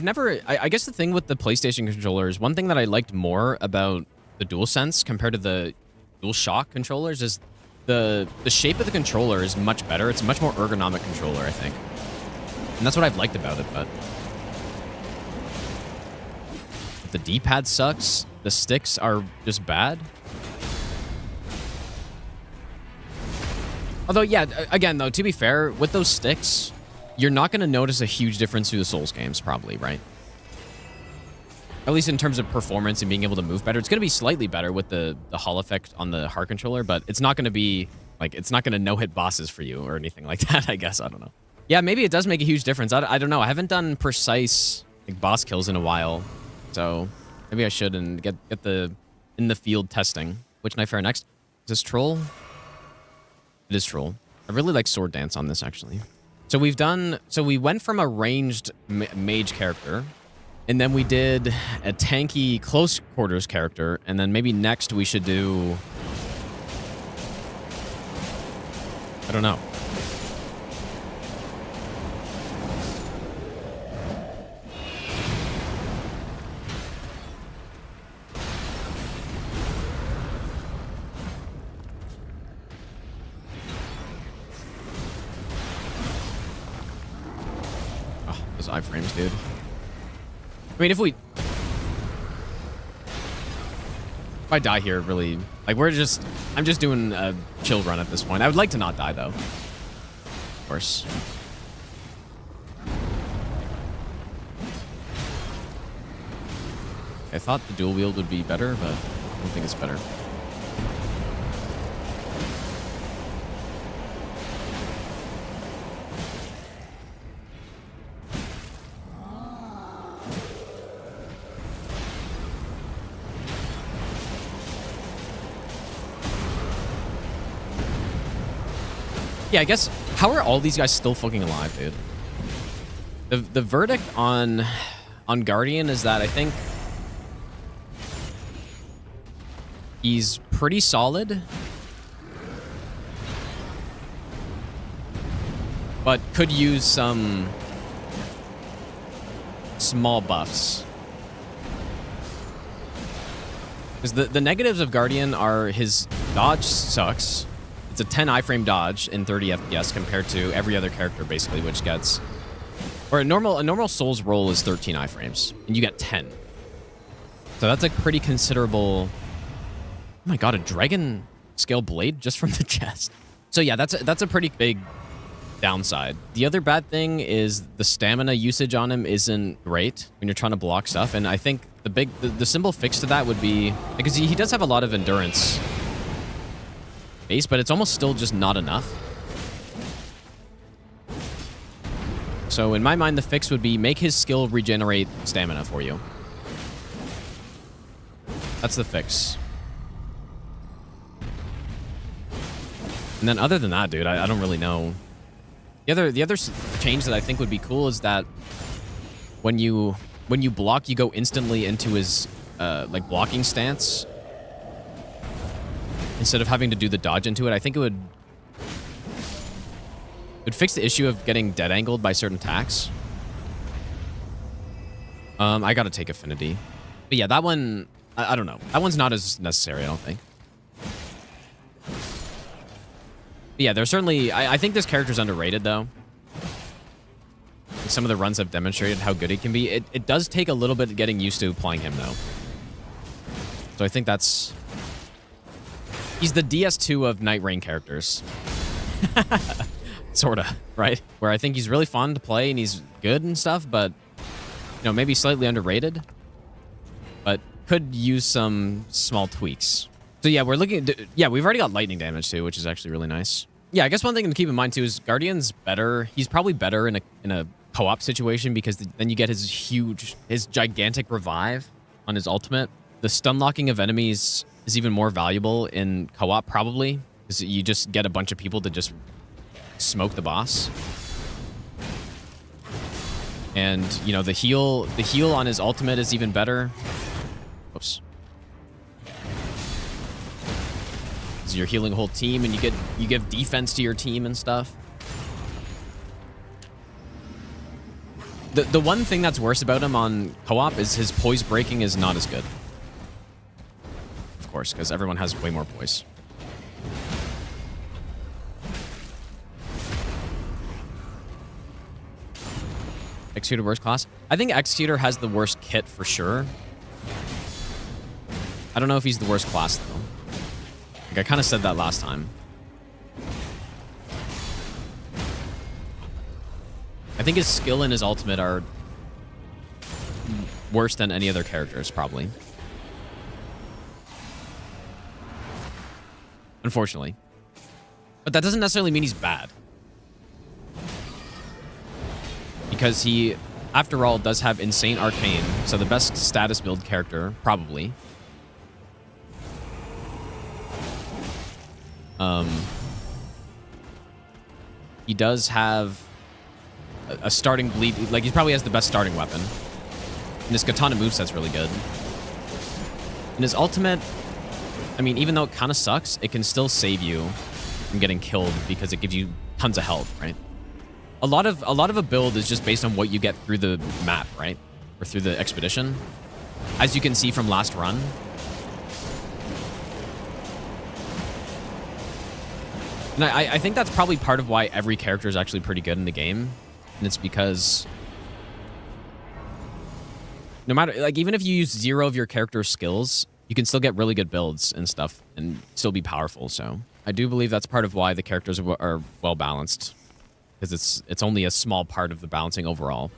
guess the thing with the PlayStation controllers, one thing that I liked more about the DualSense compared to the DualShock controllers is the shape of the controller is much better. It's a much more ergonomic controller, I think. And that's what I've liked about it, but... The D-pad sucks. The sticks are just bad. Although, yeah, again, though, to be fair, with those sticks, you're not going to notice a huge difference through the Souls games, probably, right? At least in terms of performance and being able to move better. It's going to be slightly better with the Hall effect on the heart controller, but it's not going to be, like, it's not going to no-hit bosses for you or anything like that, I guess. I don't know. Yeah, maybe it does make a huge difference. I don't know. I haven't done precise, like, boss kills in a while, so maybe I should and get the in-the-field testing. Which knife are next? Is this Troll? It is Troll. I really like Sword Dance on this, actually. So we've done... So we went from a ranged mage character, and then we did a tanky close quarters character, and then maybe next we should do... I don't know. Oh, those iframes, dude. I mean, if I die here, really, like, I'm just doing a chill run at this point. I would like to not die, though. Of course. I thought the dual wield would be better, but I don't think it's better. Yeah, I guess, how are all these guys still fucking alive, dude? The verdict on Guardian is that I think he's pretty solid, but could use some small buffs. Because the negatives of Guardian are his dodge sucks. It's a 10 iframe dodge in 30 FPS compared to every other character, basically, which gets... Or a normal Souls roll is 13 iframes, and you get 10. So that's a pretty considerable... Oh my god, a dragon scale blade just from the chest. So yeah, that's a pretty big downside. The other bad thing is the stamina usage on him isn't great when you're trying to block stuff, and I think the simple fix to that would be... Because he does have a lot of endurance base, but it's almost still just not enough. So in my mind, the fix would be make his skill regenerate stamina for you. That's the fix. And then other than that, dude, I don't really know. The other change that I think would be cool is that when you block, you go instantly into his like blocking stance. Instead of having to do the dodge into it, I think it would fix the issue of getting dead angled by certain attacks. I gotta take Affinity. But yeah, that one, I don't know. That one's not as necessary, I don't think. But yeah, there's certainly... I think this character's underrated, though. Some of the runs have demonstrated how good he can be. It does take a little bit getting used to playing him, though. So I think that's... He's the DS2 of Nightreign characters. Sorta, right? Where I think he's really fun to play and he's good and stuff, but, you know, maybe slightly underrated. But could use some small tweaks. So yeah, we're looking at... Yeah, we've already got lightning damage too, which is actually really nice. Yeah, I guess one thing to keep in mind too is Guardian's better. He's probably better in a co-op situation because then you get his gigantic revive on his ultimate. The stun locking of enemies is even more valuable in co-op, probably, because you just get a bunch of people to just smoke the boss. And, you know, the heal on his ultimate is even better. Oops. So you're healing a whole team, and you give defense to your team and stuff. The one thing that's worse about him on co-op is his poise breaking is not as good. Of course, because everyone has way more poise. Executor worst class? I think Executor has the worst kit for sure. I don't know if he's the worst class, though. Like, I kind of said that last time. I think his skill and his ultimate are worse than any other characters, probably. Unfortunately. But that doesn't necessarily mean he's bad. Because he, after all, does have insane arcane, so the best status build character, probably. he does have a starting bleed. Like, he probably has the best starting weapon. And his katana moveset's really good. And his ultimate, I mean, even though it kind of sucks, it can still save you from getting killed because it gives you tons of health, right? A lot of a build is just based on what you get through the map, right? Or through the expedition. As you can see from last run. And I think that's probably part of why every character is actually pretty good in the game. And it's because no matter, like, even if you use 0 of your character's skills, you can still get really good builds and stuff and still be powerful. So I do believe that's part of why the characters are well balanced, because it's only a small part of the balancing overall.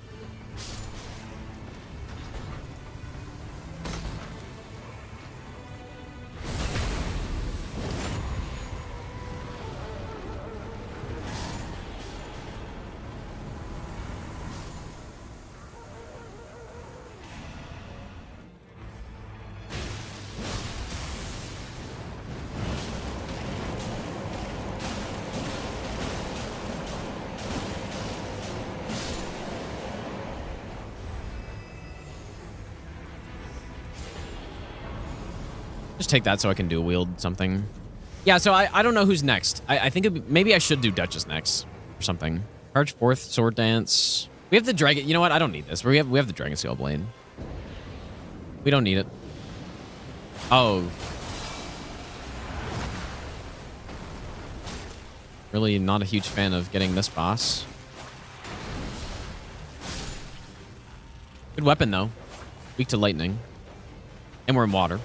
Just take that so I can dual wield something. Yeah, so I don't know who's next. I think maybe I should do Duchess next or something. Charge forth, sword dance. We have the dragon. You know what? I don't need this. We have the dragon scale blade. We don't need it. Oh. Really not a huge fan of getting this boss. Good weapon though. Weak to lightning. And we're in water.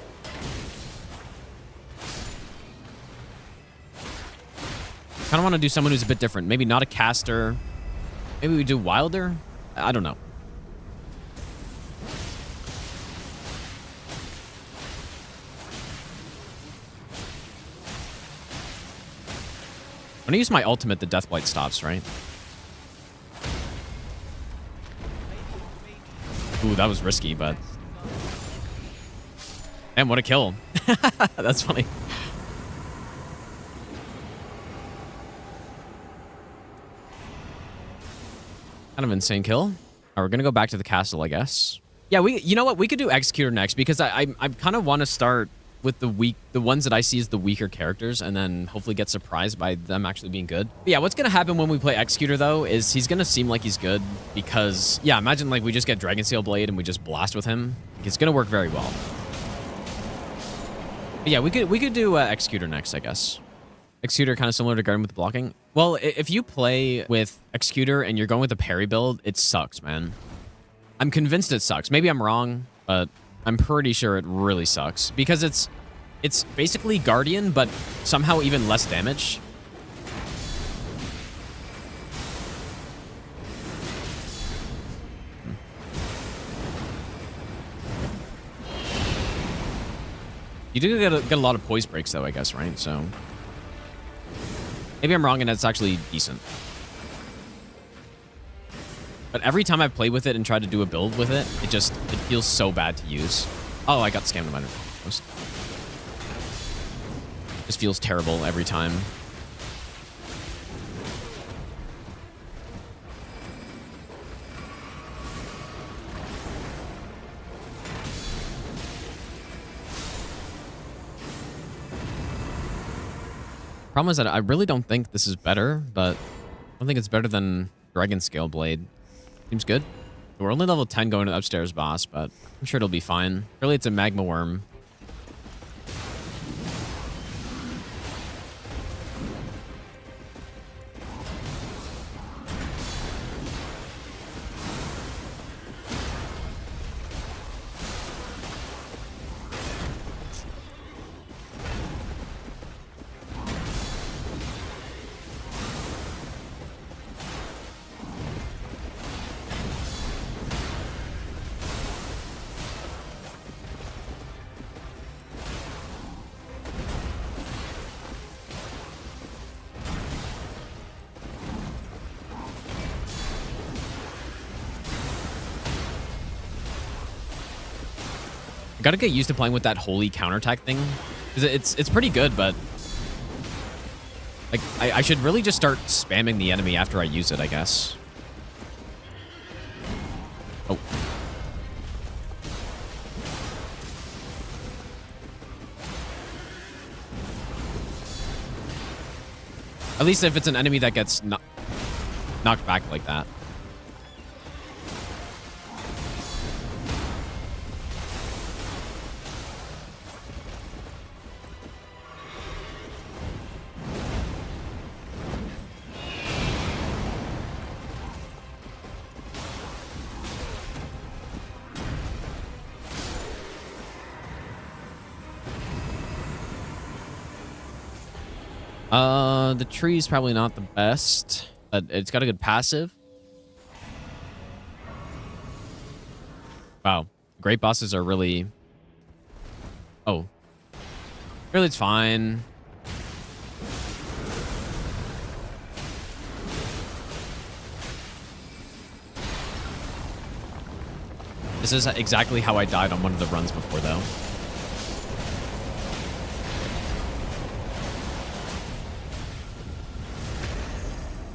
I kind of want to do someone who's a bit different. Maybe not a caster. Maybe we do Wilder? I don't know. When I use my ultimate, the Deathblight stops, right? Ooh, that was risky, but... Damn, what a kill. That's funny. Kind of insane kill. All right, we're gonna go back to the castle, I guess. Yeah, you know what? We could do Executor next because I kind of want to start with the ones that I see as the weaker characters, and then hopefully get surprised by them actually being good. But yeah, what's gonna happen when we play Executor though is he's gonna seem like he's good because yeah, imagine like we just get Dragonsteel Blade and we just blast with him. It's gonna work very well. But yeah, we could do Executor next, I guess. Executor kind of similar to Guardian with the blocking. Well, if you play with Executor and you're going with a parry build, it sucks, man. I'm convinced it sucks. Maybe I'm wrong, but I'm pretty sure it really sucks. Because it's basically Guardian, but somehow even less damage. You do get a lot of poise breaks, though, I guess, right? So... maybe I'm wrong and it's actually decent. But every time I've played with it and tried to do a build with it, it feels so bad to use. Oh, I got scammed in my post. Just feels terrible every time. Problem is that I really don't think this is better, but I don't think it's better than Dragon Scale Blade. Seems good. We're only level 10 going to the upstairs boss, but I'm sure it'll be fine. Really, it's a magma worm. Gotta get used to playing with that holy counterattack thing. Because it's pretty good, but... Like, I should really just start spamming the enemy after I use it, I guess. Oh. At least if it's an enemy that gets knocked back like that. The tree's probably not the best, but it's got a good passive. Wow. Great bosses are really... Oh. Really, it's fine. This is exactly how I died on one of the runs before, though.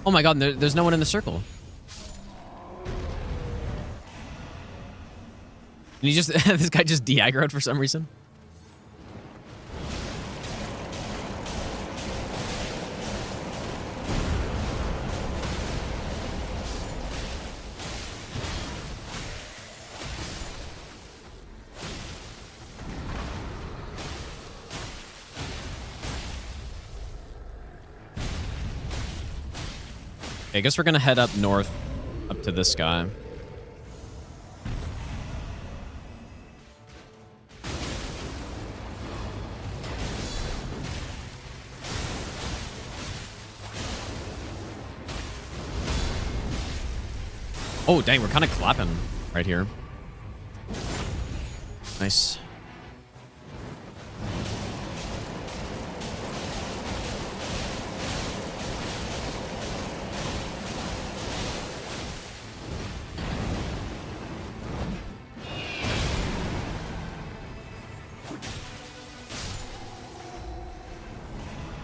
Oh my god, there's no one in the circle. And he just... this guy just de-aggroed for some reason. I guess we're gonna head up north, up to this guy. Oh, dang, we're kind of clapping right here. Nice.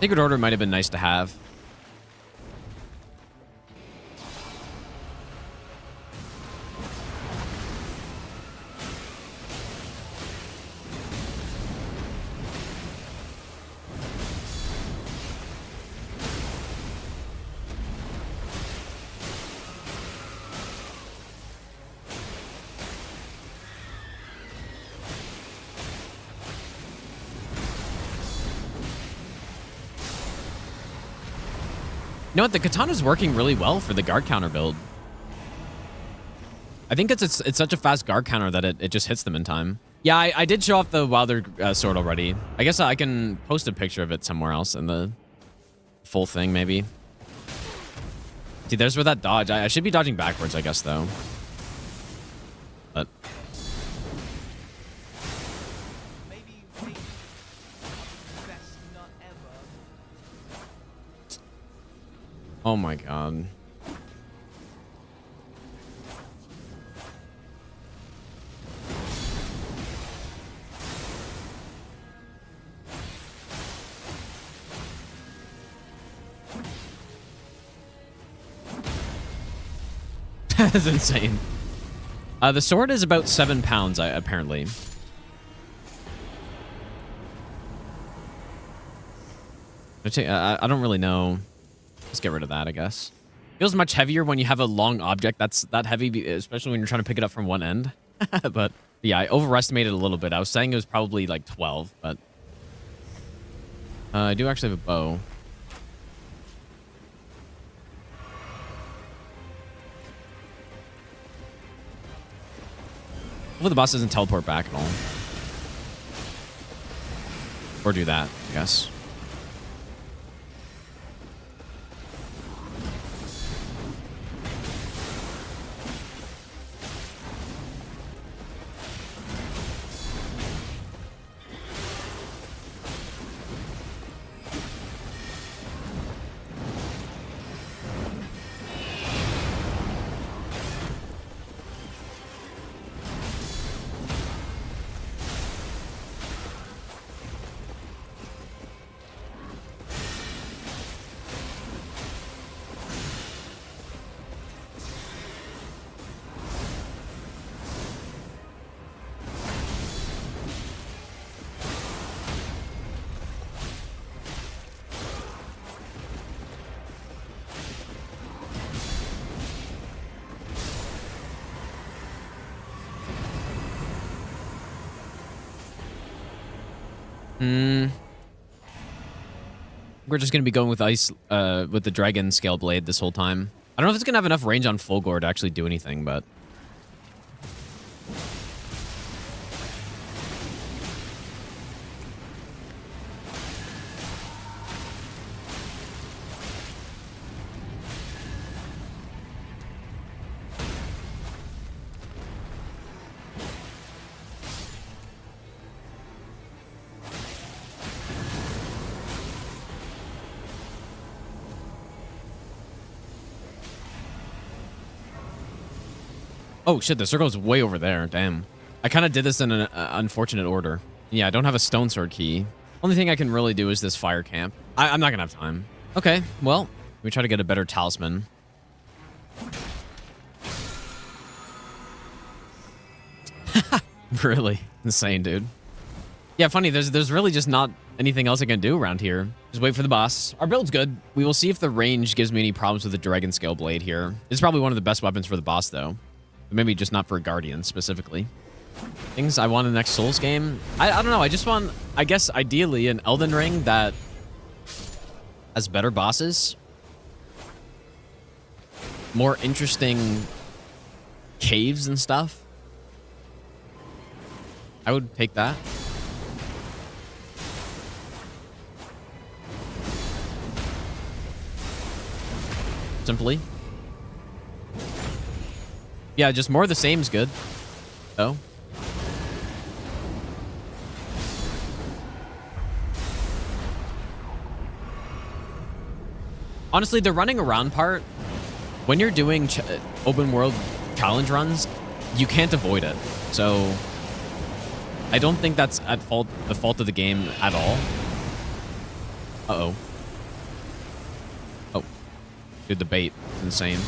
Secret Order might have been nice to have. You know what? The katana's working really well for the guard counter build. I think it's such a fast guard counter that it just hits them in time. Yeah, I did show off the Wilder sword already. I guess I can post a picture of it somewhere else in the full thing, maybe. See, there's where that dodge. I should be dodging backwards, I guess, though. But... oh my god. That's insane. The sword is about 7 pounds, apparently. I don't really know. Let's get rid of that, I guess. Feels much heavier when you have a long object that's that heavy, especially when you're trying to pick it up from one end. But yeah, I overestimated a little bit. I was saying it was probably like 12, but I do actually have a bow. Hopefully the boss doesn't teleport back at all. Or do that, I guess. We're just gonna be going with ice, with the dragon scale blade this whole time. I don't know if it's gonna have enough range on Fulgore to actually do anything, but oh shit, the circle's way over there. Damn. I kind of did this in an unfortunate order. Yeah, I don't have a stone sword key. Only thing I can really do is this fire camp. I'm not gonna have time. Okay, well, let me try to get a better talisman. Really insane, dude. Yeah, funny. There's really just not anything else I can do around here. Just wait for the boss. Our build's good. We will see if the range gives me any problems with the dragon scale blade here. It's probably one of the best weapons for the boss, though. But maybe just not for a guardian specifically. Things I want in the next Souls game. I don't know. I just want, I guess, ideally, an Elden Ring that has better bosses, more interesting caves and stuff. I would take that. Simply. Yeah, just more of the same is good. Oh. Honestly, the running around part, when you're doing open world challenge runs, you can't avoid it. So I don't think that's the fault of the game at all. Uh-oh. Oh. Dude, the bait is insane.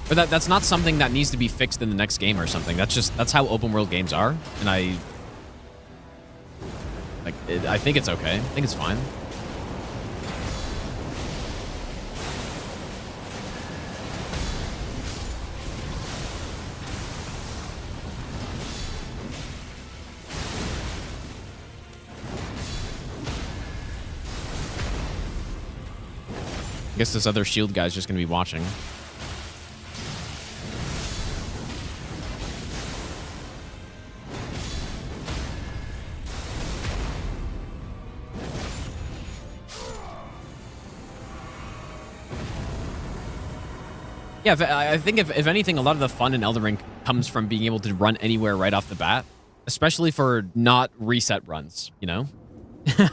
But that's not something that needs to be fixed in the next game or something. That's how open world games are. And I think it's okay. I think it's fine. I guess this other shield guy's just gonna be watching. Yeah, I think if anything, a lot of the fun in Elden Ring comes from being able to run anywhere right off the bat, especially for not reset runs, you know?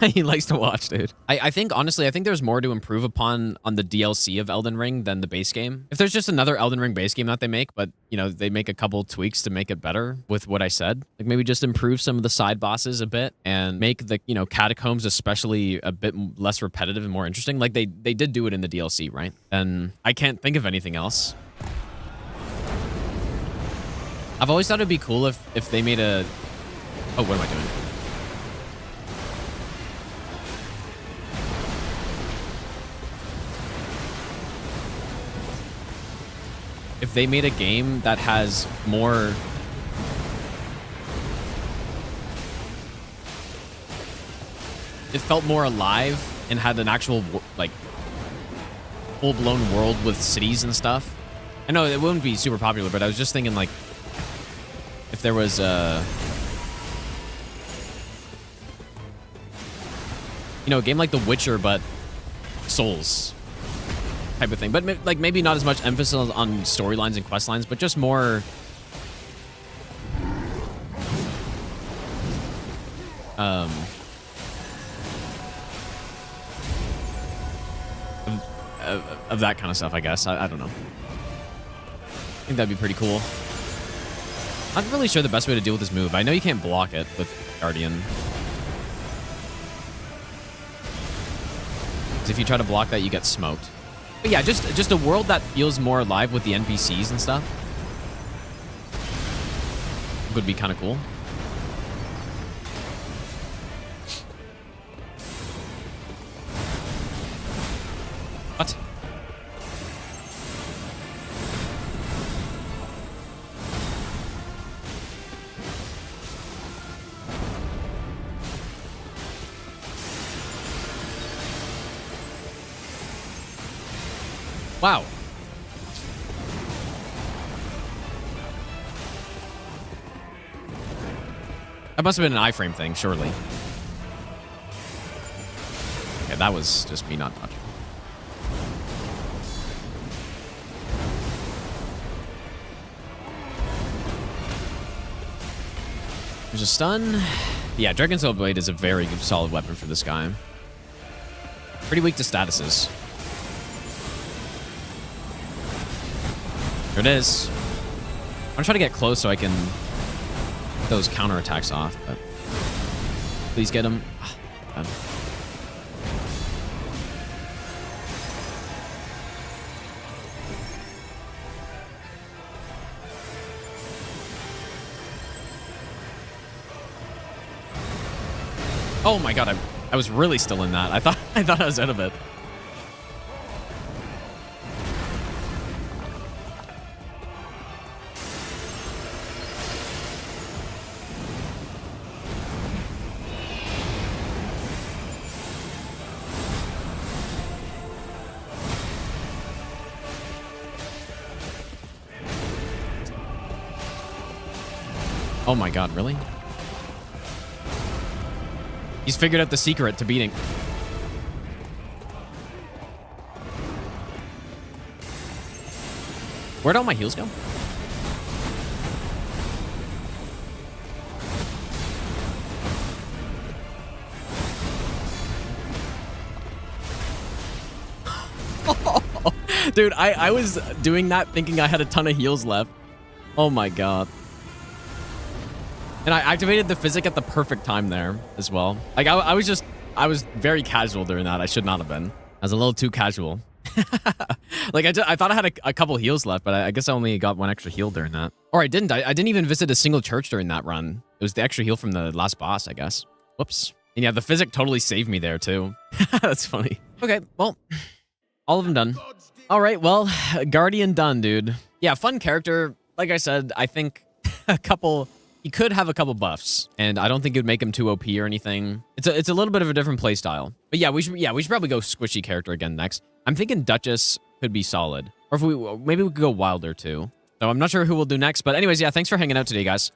He likes to watch, dude. I think, honestly, I think there's more to improve upon on the DLC of Elden Ring than the base game. If there's just another Elden Ring base game that they make, but, you know, they make a couple tweaks to make it better with what I said. Like, maybe just improve some of the side bosses a bit and make the, you know, catacombs especially a bit less repetitive and more interesting. Like, they did do it in the DLC, right? And I can't think of anything else. I've always thought it'd be cool if they made a... Oh, what am I doing? If they made a game that has more... It felt more alive and had an actual, like, full-blown world with cities and stuff. I know it wouldn't be super popular, but I was just thinking, like, if there was a... You know, a game like The Witcher, but Souls type of thing. But like maybe not as much emphasis on storylines and quest lines, but just more of that kind of stuff, I guess. I don't know. I think that'd be pretty cool. I'm not really sure the best way to deal with this move. I know you can't block it with Guardian. If you try to block that, you get smoked. But yeah, just a world that feels more alive with the NPCs and stuff would be kind of cool. What? Wow. That must have been an iframe thing, surely. Okay, that was just me not touching. There's a stun. Yeah, Dragon Soul Blade is a very good, solid weapon for this guy. Pretty weak to statuses. There it is. I'm gonna try to get close so I can get those counterattacks off, but please get him. God. Oh my god, I was really still in that. I thought I was out of it. Oh my god, really? He's figured out the secret to beating. Where'd all my heals go? Dude, I was doing that thinking I had a ton of heals left. Oh my god. And I activated the physic at the perfect time there as well. Like, I was very casual during that. I should not have been. I was a little too casual. Like, I thought I had a couple heals left, but I guess I only got one extra heal during that. Or I didn't. I didn't even visit a single church during that run. It was the extra heal from the last boss, I guess. Whoops. And yeah, the physic totally saved me there, too. That's funny. Okay, well, all of them done. All right, well, Guardian done, dude. Yeah, fun character. Like I said, I think he could have a couple buffs, and I don't think it would make him too OP or anything. It's a little bit of a different play style. But yeah, we should probably go squishy character again next. I'm thinking Duchess could be solid, or if maybe we could go Wilder too. So I'm not sure who we'll do next. But anyways, yeah, thanks for hanging out today, guys.